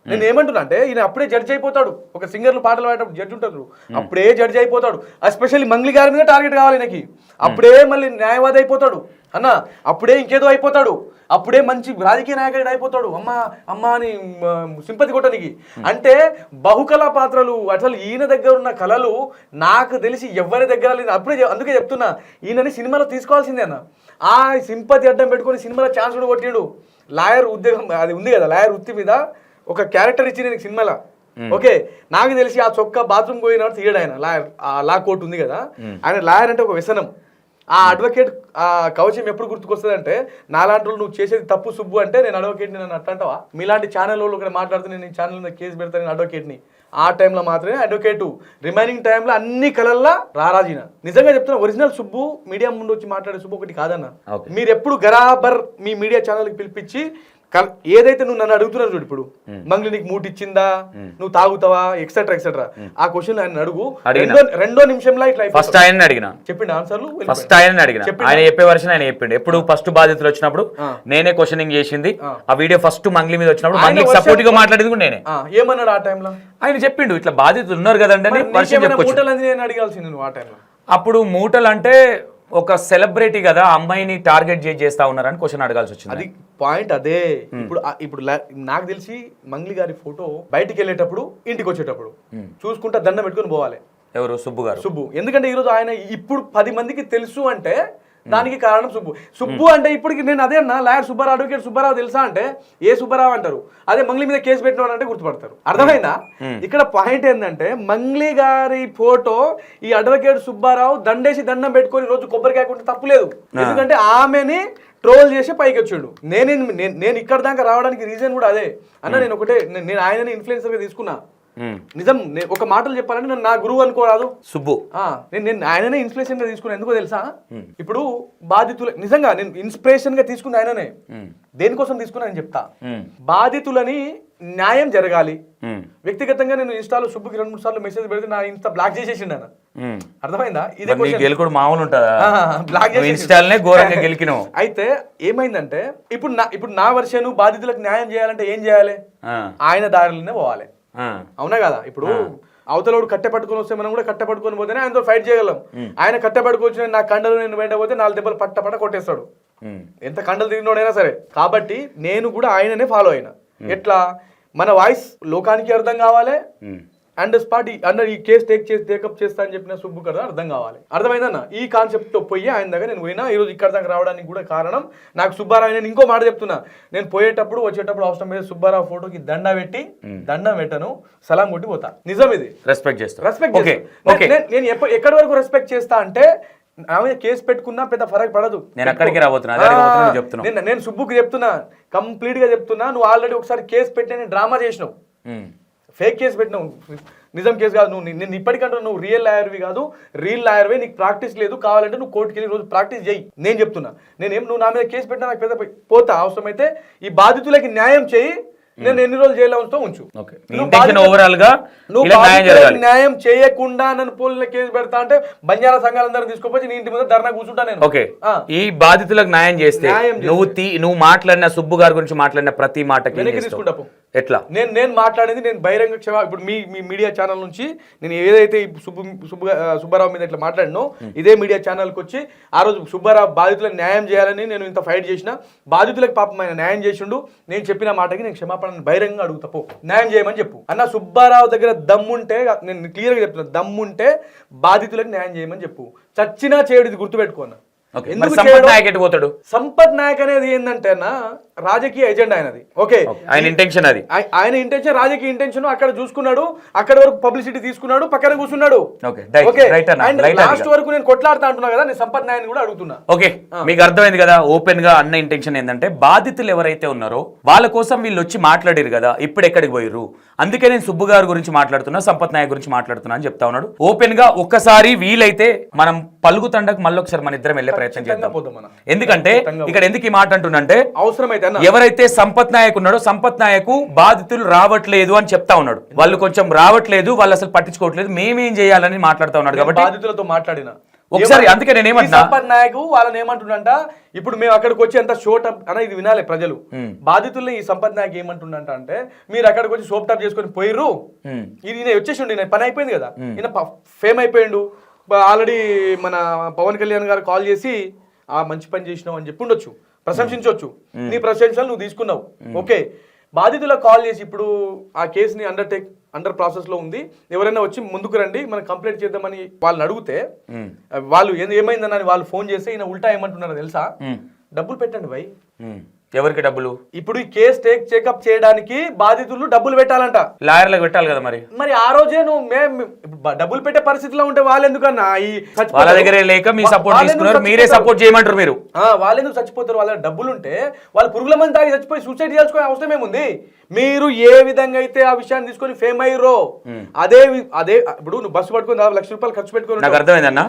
నేను ఏమంటున్నా అంటే ఈయన అప్పుడే జడ్జి అయిపోతాడు. ఒక సింగర్లు పాటలు పాడేటప్పుడు జడ్జి ఉంటారు, అప్పుడే జడ్జి అయిపోతాడు. ఎస్పెషల్లీ మంగ్లీ గారి మీద టార్గెట్ కావాలి ఈయనకి, అప్పుడే మళ్ళీ న్యాయవాది అయిపోతాడు. అన్న అప్పుడే ఇంకేదో అయిపోతాడు, అప్పుడే మంచి రాజకీయ నాయకుడు అయిపోతాడు, అమ్మ అని సింపతి కొట్టనికి. అంటే బహుకళా పాత్రలు అసలు ఈయన దగ్గర ఉన్న కళలు నాకు తెలిసి ఎవరి దగ్గర లేదు. అప్పుడే అందుకే చెప్తున్నా, ఈయనని సినిమాలో తీసుకోవాల్సిందే అన్న. ఆ సింపతి అడ్డం పెట్టుకొని సినిమాలో ఛాన్స్ కూడా కొట్టిండు. లాయర్ ఉద్యోగం అది ఉంది కదా, లాయర్ వృత్తి మీద ఒక క్యారెక్టర్ ఇచ్చి నేను సినిమాలో. ఓకే, నాకు తెలిసి ఆ చొక్కా బాత్రూమ్ పోయినప్పుడు తీయడు ఆయన. లాయర్ ఆ లా కోర్టు ఉంది కదా, ఆయన లాయర్ అంటే ఒక వ్యసనం. ఆ అడ్వకేట్ ఆ కవచం ఎప్పుడు గుర్తుకొస్తుంది అంటే, నాలాంటి వాళ్ళు నువ్వు చేసేది తప్పు సుబ్బు అంటే నేను అడ్వకేట్ని నన్ను అట్లంటావా? మీలాంటి ఛానల్ వాళ్ళు ఇక్కడ మాట్లాడుతూ నేను ఛానల్ మీద కేసు పెడతాను నేను అడ్వకేట్ని. ఆ టైంలో మాత్రమే అడ్వకేటు, రిమైనింగ్ టైంలో అన్ని కళల్లో రారాజీన. నిజంగా చెప్తున్నా, ఒరిజినల్ సుబ్బు మీడియా ముందు వచ్చి మాట్లాడే సుబ్బు ఒకటి కాదన్న. మీరు ఎప్పుడు గరాబర్ మీ మీడియా ఛానల్కి పిలిపించి ఏదైతే నువ్వు నన్ను అడుగుతున్నావు చూడు, ఇప్పుడు మంగ్లీ నీకు మూటి ఇచ్చిందా, నువ్వు తాగుతావా, ఎక్సెట్రా ఎక్సెట్రా, ఆ క్వశ్చన్ ఆయన అడుగు. రెండో నిమిషంలో ఇట్లా
ఫస్ట్ ఆయన అడిగిన
చెప్పిండు ఆన్సర్లు.
ఫస్ట్ ఆయన అడిగిన ఆయన చెప్పే వర్షన్ ఆయన చెప్పిండు. ఎప్పుడు ఫస్ట్ బాధితులు వచ్చినప్పుడు నేనే క్వశ్చనింగ్ చేసింది. ఆ వీడియో ఫస్ట్ మంగ్లీ మీద వచ్చినప్పుడు మంగ్లీకి సపోర్ట్ గా మాట్లాడేది కూడా నేనే.
ఏమన్నాడు ఆ టైంలో? ఆయన
చెప్పిండు ఇట్లా బాధితులు ఉన్నారు కదండి అని.
నేను అడగాల్సింది నువ్వు ఆ టైంలో.
అప్పుడు మూటలు అంటే ఒక సెలబ్రిటీ కదా, అమ్మాయిని టార్గెట్ చేస్తా ఉన్నారని క్వశ్చన్ అడగాల్సి వచ్చింది.
అది పాయింట్ అదే. ఇప్పుడు నాకు తెలిసి మంగ్లీ గారి ఫోటో బయటికి వెళ్ళేటప్పుడు ఇంటికి వచ్చేటప్పుడు చూసుకుంటా దండం పెట్టుకుని పోవాలి.
ఎవరు? సుబ్బు గారు.
సుబ్బు. ఎందుకంటే ఈరోజు ఆయన ఇప్పుడు 10 మందికి తెలుసు అంటే దానికి కారణం సుబ్బు అంటే ఇప్పటికి నేను అదే అన్నా, లాయర్ సుబ్బారావు, అడ్వకేట్ సుబ్బారావు తెలుసా అంటే ఏ సుబ్బారావు అంటారు. అదే మంగ్లీ మీద కేసు పెట్టినవాడు అంటే గుర్తుపడతారు. అర్థమైందా? ఇక్కడ పాయింట్ ఏంటంటే, మంగ్లీ గారి ఫోటో ఈ అడ్వకేట్ సుబ్బారావు దండేసి దండం పెట్టుకొని రోజు కొబ్బరికాయ కొంటే తప్పులేదు. ఎందుకంటే ఆమెని ట్రోల్ చేసి పైకి వచ్చాడు. నేను ఇక్కడ దాకా రావడానికి రీజన్ కూడా అదే అన్న. నేను ఆయనని ఇన్ఫ్లుయెన్సర్ గా తీసుకున్నా. నిజం ఒక మాటలు చెప్పాలంటే నన్ను నా గురువు అనుకోరాదు సుబ్బు. నేను ఆయననే ఇన్స్పిరేషన్ గా తీసుకున్నా. ఎందుకో తెలుసా? ఇప్పుడు బాధితులు నిజంగా నేను ఇన్స్పిరేషన్ గా తీసుకుంది ఆయననే. దేనికోసం తీసుకున్నా నేను చెప్తా. బాధితులని న్యాయం జరగాలి. వ్యక్తిగతంగా నేను ఇన్స్టాలో సుబ్బుకి 2-3 సార్లు మెసేజ్ పెడితే నా ఇన్స్టా బ్లాక్ చేసేసిండు ఆయన. అర్థమైందా?
ఇదే మామూలు ఉంటుందా?
బ్లాక్
చేసి
అయితే ఏమైందంటే, ఇప్పుడు నా వర్షన్ బాధితులకు న్యాయం చేయాలంటే ఏం చేయాలి? ఆయన దారిలోనే పోవాలి. అవునా కదా? ఇప్పుడు అవతలోడు కట్టె పట్టుకొని వస్తే మనం కూడా కట్టె పట్టుకొని పోతేనే ఆయనతో ఫైట్ చేయగలం. ఆయన కట్టె పట్టుకొచ్చిన నా కండలు నేను బయట పోతే 4 దెబ్బలు పట్ట కొట్టేస్తాడు, ఎంత కండలు తిరిగినోడైనా సరే. కాబట్టి నేను కూడా ఆయననే ఫాలో అయినా. ఎట్లా? మన వాయిస్ లోకానికి అర్థం కావాలి, అండ్ స్పాట్ ఈ కేసు టేకప్ చేస్తా అని చెప్పిన సుబ్బు కదా అర్థం కావాలి. అర్థమైందన్న? ఈ కాన్సెప్ట్ తో పోయి ఆయన దగ్గర నేను పోయినా. ఈరోజు ఇక్కడ దాకా రావడానికి కూడా కారణం నాకు సుబ్బారావు. నేను ఇంకో మాట చెప్తున్నా, నేను పోయేటప్పుడు వచ్చేటప్పుడు అవసరం మీద సుబ్బారావు ఫోటోకి దండం పెట్టను, సలాం కొట్టి పోతా. నిజం ఇది.
రెస్పెక్ట్ చేస్తా.
నేను ఎక్కడి వరకు రెస్పెక్ట్ చేస్తా అంటే, ఆమె కేసు పెట్టుకున్నా పెద్ద ఫరక్ పడదు.
నేను అక్కడికి రాబోతున్నా.
నేను సుబ్బుకి చెప్తున్నా, కంప్లీట్ గా చెప్తున్నా. నువ్వు ఆల్రెడీ ఒకసారి కేసు పెట్టి డ్రామా చేసినావు, ఫేక్ కేసు పెట్టినావు, నిజం కేసు కాదు. నేను ఇప్పటికంటే నువ్వు రియల్ లాయర్వి కాదు, రియల్ లాయర్వే. నీకు ప్రాక్టీస్ లేదు, కావాలంటే నువ్వు కోర్టుకి వెళ్ళి రోజు ప్రాక్టీస్ చేయి. నేను చెప్తున్నా, నువ్వు నా మీద కేసు పెట్టినా నాకు పెద్ద పోతా. అవసరమైతే ఈ బాధితులకి న్యాయం చేయి. నేను ఎన్ని రోజులు జైల్లో ఉంచు. న్యాయం చేయకుండా నన్ను పోలీసుల కేసు పెడతా అంటే బంజారా సంఘాలందరూ తీసుకుపోయి నీ ఇంటి మీద ధర్నా కూర్చుంటా నేను.
ఓకే, ఈ బాధితులకు న్యాయం చేస్తే నువ్వు మాట్లాడిన సుబ్బు గారి గురించి మాట్లాడిన ప్రతి మాటకి
తీసుకుంటా.
ఎట్లా?
నేను మాట్లాడింది నేను బహిరంగ ఇప్పుడు మీ మీడియా ఛానల్ నుంచి నేను ఏదైతే సుబ్బారావు మీద ఇట్లా మాట్లాడినో, ఇదే మీడియా ఛానల్కి వచ్చి ఆ రోజు సుబ్బారావు బాధితులకు న్యాయం చేయాలని నేను ఇంత ఫైట్ చేసిన. బాధితులకు పాపం ఆయన న్యాయం చేసిండు. నేను చెప్పిన మాటకి నేను క్షమాపణ బహిరంగంగా అడుగుతా, పో న్యాయం చేయమని చెప్పు అన్న. సుబ్బారావు దగ్గర దమ్ముంటే, నేను క్లియర్ గా చెప్తున్నా, దమ్ముంటే బాధితులకు న్యాయం చేయమని చెప్పు. చచ్చినా చేయడు, ఇది గుర్తుపెట్టుకున్నా. సంపత్ నాయక్ అనేది ఏంటంటే అన్న, రాజకీయ ఎజెండా ఆయనది. ఓకే,
ఆయన ఇంటెన్షన్
రాజకీయ ఇంటెన్షన్. అక్కడ చూసుకున్నాడు, అక్కడ వరకు పబ్లిసిటీ తీసుకున్నాడు, పక్కన కూర్చున్నాడు. లాస్ట్ వరకు నేను కొట్లాడుతా అంటున్నా కదా, నేను సంపత్ నాయక్ కూడా అడుగుతున్నా.
ఓకే, మీకు అర్థమైంది కదా ఓపెన్ గా అన్న ఇంటెన్షన్ ఏంటంటే, బాధితులు ఎవరైతే ఉన్నారో వాళ్ళ కోసం వీళ్ళు వచ్చి మాట్లాడారు కదా, ఇప్పుడు ఎక్కడికి పోయిర్రు. అందుకే నేను సుబ్బు గారి గురించి మాట్లాడుతున్నా, సంపత్ నాయక్ గురించి మాట్లాడుతున్నా అని చెప్తా ఉన్నాడు ఓపెన్ గా. ఒక్కసారి వీలైతే మనం పలుగుతండకు మళ్ళీ ఒకసారి మన ఇద్దరం వెళ్ళే ప్రయత్నం చేద్దాం. ఎందుకంటే ఇక్కడ ఎందుకు ఈ మాట అంటున్నంటే,
అవసరమైతే
ఎవరైతే సంపత్ నాయక్ ఉన్నాడో, సంపత్ నాయక్ బాధితులు రావట్లేదు అని చెప్తా ఉన్నాడు. వాళ్ళు కొంచెం రావట్లేదు, వాళ్ళు అసలు పట్టించుకోవట్లేదు, మేమేం చేయాలని మాట్లాడుతా ఉన్నాడు. కాబట్టి
బాధితులతో మాట్లాడిన
ఒకసారి, అందుకే నేను ఏమంటున్నా,
సంపత్ నాయక్ వాళ్ళని ఏమంటుండంట, ఇప్పుడు మేము అక్కడికి వచ్చి ఎంత షోటప్ అన్న, ఇది వినాలి ప్రజలు. బాధితుల్ని ఈ సంపత్ నాయక్ ఏమంటుండంట అంటే, మీరు అక్కడికి వచ్చి షోప్ టాప్ చేసుకొని పోయిర్రు, ఇది వచ్చేసిండు, పని అయిపోయింది కదా, ఈయన ఫేమ్ అయిపోయిండు. ఆల్రెడీ మన పవన్ కళ్యాణ్ గారు కాల్ చేసి ఆ మంచి పని చేసినావు అని చెప్పి ఉండొచ్చు, ప్రశంసించవచ్చు. నీ ప్రశంసలు నువ్వు తీసుకున్నావు, ఓకే. బాధితులకు కాల్ చేసి ఇప్పుడు ఆ కేసుని అండర్ ప్రాసెస్ లో ఉంది, ఎవరైనా వచ్చి ముందుకు రండి మనం కంప్లైంట్ చేద్దామని వాళ్ళని అడిగితే వాళ్ళు ఏమైందని వాళ్ళు ఫోన్ చేస్తే ఈయన ఉల్టా ఏమంటున్నారో తెలుసా? డబ్బులు పెట్టండి భయ్.
ఎవరికి డబ్బులు?
ఇప్పుడు ఈ కేసు చెకప్ చేయడానికి బాధితులు డబ్బులు పెట్టాలంట,
లాయర్లకు పెట్టాలి కదా. మరి
ఆ రోజే నువ్వు డబ్బులు పెట్టే పరిస్థితిలో ఉంటే వాళ్ళు ఎందుకన్నా
వాళ్ళ దగ్గర లేక మీ సపోర్ట్ తీసుకున్నారు, మీరే సపోర్ట్ చేయమంటారు మీరు.
వాళ్ళు ఎందుకు చచ్చిపోతారు? వాళ్ళ డబ్బులు ఉంటే వాళ్ళు పురుగుల మంది తాగి చచ్చిపోయి సూసైడ్ చేయాల్సుకునే అవసరం ఏముంది? మీరు ఏ విధంగా అయితే ఆ విషయాన్ని తీసుకొని ఫేమ్ అయ్యారో అదే ఇప్పుడు నువ్వు బస్సు పట్టుకుని 4 లక్షల రూపాయలు ఖర్చు పెట్టుకుని
నాకు అర్థమైందన్న.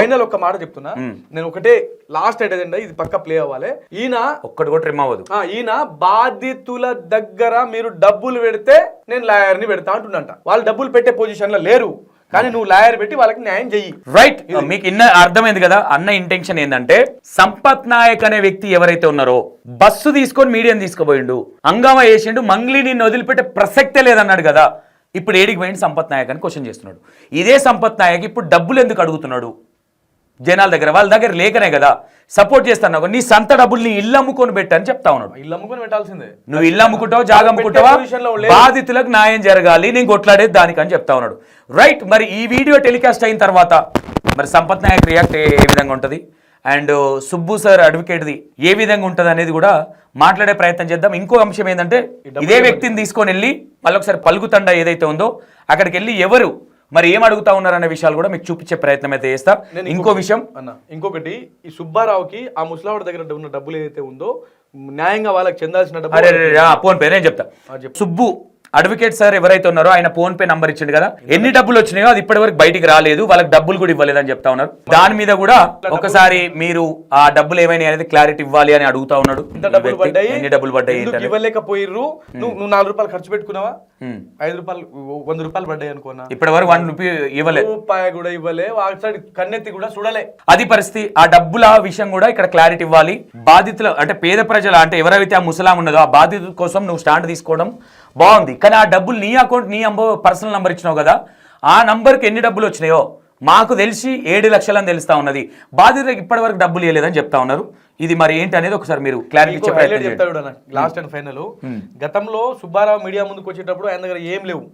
ఫైనల్ ఒక మాట చెప్తున్నా నేను, ఒకటే లాస్ట్ ఎజెండా, ఇది పక్క ప్లే అవ్వాలి. ఈయన
ఒక్కటి కూడా రిమ్ అవ్వదు.
ఈయన బాధితుల దగ్గర మీరు డబ్బులు పెడితే నేను లాయర్ ని పెడతా అంటున్నంట. వాళ్ళు డబ్బులు పెట్టే పొజిషన్ లో లేరు, కానీ నువ్వు లాయర్ పెట్టి వాళ్ళకి న్యాయం చెయ్యి.
రైట్, మీకు అర్థమైంది కదా అన్న ఇంటెన్షన్ ఏంటంటే, సంపత్ నాయక్ అనే వ్యక్తి ఎవరైతే ఉన్నారో బస్సు తీసుకొని మీడియాని తీసుకుపోయిండు, హంగామా చేసిండు, మంగ్లీని వదిలిపెట్టే ప్రసక్తే లేదన్నాడు కదా. ఇప్పుడు ఏడికి పోయింది సంపత్ నాయక్ అని క్వశ్చన్ చేస్తున్నాడు. ఇదే సంపత్ నాయక్ ఇప్పుడు డబ్బులు ఎందుకు అడుగుతున్నాడు జనాల దగ్గర? వాళ్ళ దగ్గర లేకనే కదా సపోర్ట్ చేస్తున్నావు. నీ సొంత డబ్బులు నీ ఇల్లు అమ్ముకొని పెట్టని చెప్తా ఉన్నాడు.
ఇల్లు అమ్ముకొని పెట్టాల్సిందే.
నువ్వు ఇల్లు అమ్ముకుంటావు, జాగ అమ్ముకుంటావా, బాధితులకు న్యాయం జరగాలి, నేను కొట్లాడేది దానికి అని చెప్తా ఉన్నాడు. రైట్, మరి ఈ వీడియో టెలికాస్ట్ అయిన తర్వాత మరి సంపత్ నాయక్ రియాక్ట్ ఏ విధంగా ఉంటుంది అండ్ సుబ్బు సార్ అడ్వకేట్ది ఏ విధంగా ఉంటుంది అనేది కూడా మాట్లాడే ప్రయత్నం చేద్దాం. ఇంకో అంశం ఏంటంటే, ఇదే వ్యక్తిని తీసుకొని వెళ్ళి మళ్ళీ ఒకసారి పలుకుతండ ఏదైతే ఉందో అక్కడికి వెళ్ళి ఎవరు మరి ఏం అడుగుతా ఉన్నారనే విషయాలు కూడా మీకు చూపించే ప్రయత్నం అయితే చేస్తా. ఇంకో విషయం
ఇంకొకటి, ఈ సుబ్బారావుకి ఆ ముసలావాడి దగ్గర ఉన్న డబ్బులు ఏదైతే ఉందో న్యాయంగా వాళ్ళకి చెందాల్సిన డబ్బులు
ఫోన్ పే నేను చెప్తా. సుబ్బు అడ్వకేట్ సార్ ఎవరైతే ఉన్నారో ఆయన ఫోన్ పే నంబర్ ఇచ్చిండు కదా, ఎన్ని డబ్బులు వచ్చినాయో అది ఇప్పటి వరకు బయటికి రాలేదు, వాళ్ళకి డబ్బులు కూడా ఇవ్వలేదు అని చెప్తా ఉన్నారు. దాని మీద కూడా ఒకసారి మీరు ఆ డబ్బులు ఏమైనా అనేది క్లారిటీ ఇవ్వాలి అని అడుగుతా ఉన్నాడు. ఎన్ని డబ్బులు పడ్డాయి
ఇవ్వలేకపోయిర్రు, నువ్వు 4 రూపాయలు ఖర్చు పెట్టుకున్నావా, 5 రూపాయలు 100 రూపాయలు పడ్డాయి అనుకున్నా,
ఇప్పటి వరకు 1 రూపీ ఇవ్వలేదు,
రూపాయి కూడా ఇవ్వలే, కన్నెత్తి కూడా చూడలే.
అది పరిస్థితి. ఆ డబ్బుల విషయం కూడా ఇక్కడ క్లారిటీ ఇవ్వాలి. బాధితులు అంటే పేద ప్రజలు అంటే ఎవరైతే ఆ ముసలాం ఉన్నదో ఆ బాధితుల కోసం నువ్వు స్టాండ్ తీసుకోవడం బాగుంది, కానీ ఆ డబ్బులు నీ అకౌంట్ నీ పర్సనల్ నంబర్ ఇచ్చినావు కదా, ఆ నంబర్కి ఎన్ని డబ్బులు వచ్చినాయో మాకు తెలిసి 7 లక్షలు అని తెలుస్తా ఉన్నది. బాధితులకు ఇప్పటి వరకు డబ్బులు ఇవ్వలేదని చెప్తా ఉన్నారు. ఇది మరి ఏంటి అనేది ఒకసారి మీరు క్లారిటీ ఇచ్చే ప్రయత్నం చేయండి.
లాస్ట్ అండ్ ఫైనల్, గతంలో సుబ్బారావు మీడియా ముందుకు వచ్చేటప్పుడు ఆయన దగ్గర ఏం లేవు,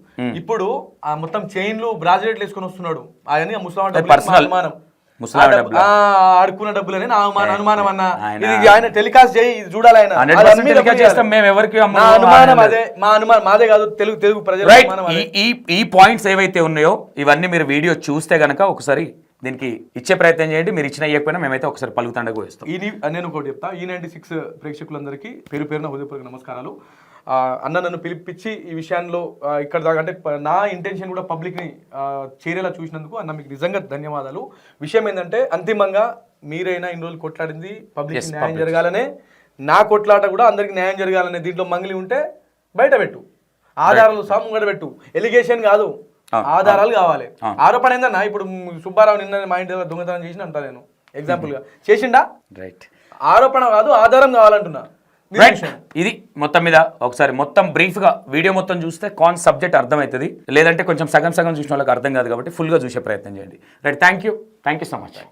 ఇప్పుడు ఆ మొత్తం చైన్లు బ్రాజిలెట్లు వేసుకొని వస్తున్నాడు. ఆయన ముసలాం ఆడుకున్న డబ్బులని నా అనుమానం అన్న. ఇది ఆయన టెలికాస్ట్ చేయి, ఇది చూడాలి ఆయన. అనుమానం అదే, మా అనుమానం మాదే కాదు, తెలుగు ప్రజలు.
ఈ పాయింట్స్ ఏవైతే ఉన్నాయో ఇవన్నీ మీరు వీడియో చూస్తే గనక ఒకసారి దీనికి ఇచ్చే ప్రయత్నం చేయండి. మీరు ఇచ్చిన ఇవ్వకపోయినా మేమైతే ఒకసారి పలుకుతండకు వేస్తాం.
నేను ఒకటి చెప్తా, ఈ96 ప్రేక్షకులందరికీ పేరు పేరున హృదయపూర్వక నమస్కారాలు. అన్న నన్ను పిలిపించి ఈ విషయంలో ఇక్కడ దాకా అంటే నా ఇంటెన్షన్ కూడా పబ్లిక్ని చేరేలా చూసినందుకు అన్న మీకు నిజంగా ధన్యవాదాలు. విషయం ఏంటంటే, అంతిమంగా మీరైనా ఇన్ని రోజులు కొట్లాడింది పబ్లిక్ న్యాయం జరగాలనే, నా కొట్లాట కూడా అందరికి న్యాయం జరగాలనే. దీంట్లో మంగిలి ఉంటే బయట పెట్టు, ఆధారాలు సాముంగడ పెట్టు, ఎలిగేషన్ కాదు, ఆధారాలు కావాలి. ఆరోపణ ఏందన్నా, ఇప్పుడు సుబ్బారావు నిన్న మా ఇంటి దొంగతనం చేసిన అంటా, నేను ఎగ్జాంపుల్ గా చేసిండా, రైట్, ఆరోపణ కాదు ఆధారం కావాలంటున్నా.
ఇది మొత్తం మీద ఒకసారి మొత్తం బ్రీఫ్ గా వీడియో మొత్తం చూస్తే సబ్జెక్ట్ అర్థమవుతుంది, లేదంటే కొంచెం సగం చూసిన వాళ్ళకి అర్థం కాదు. కాబట్టి ఫుల్ గా చూసే ప్రయత్నం చేయండి. Right, thank you so much.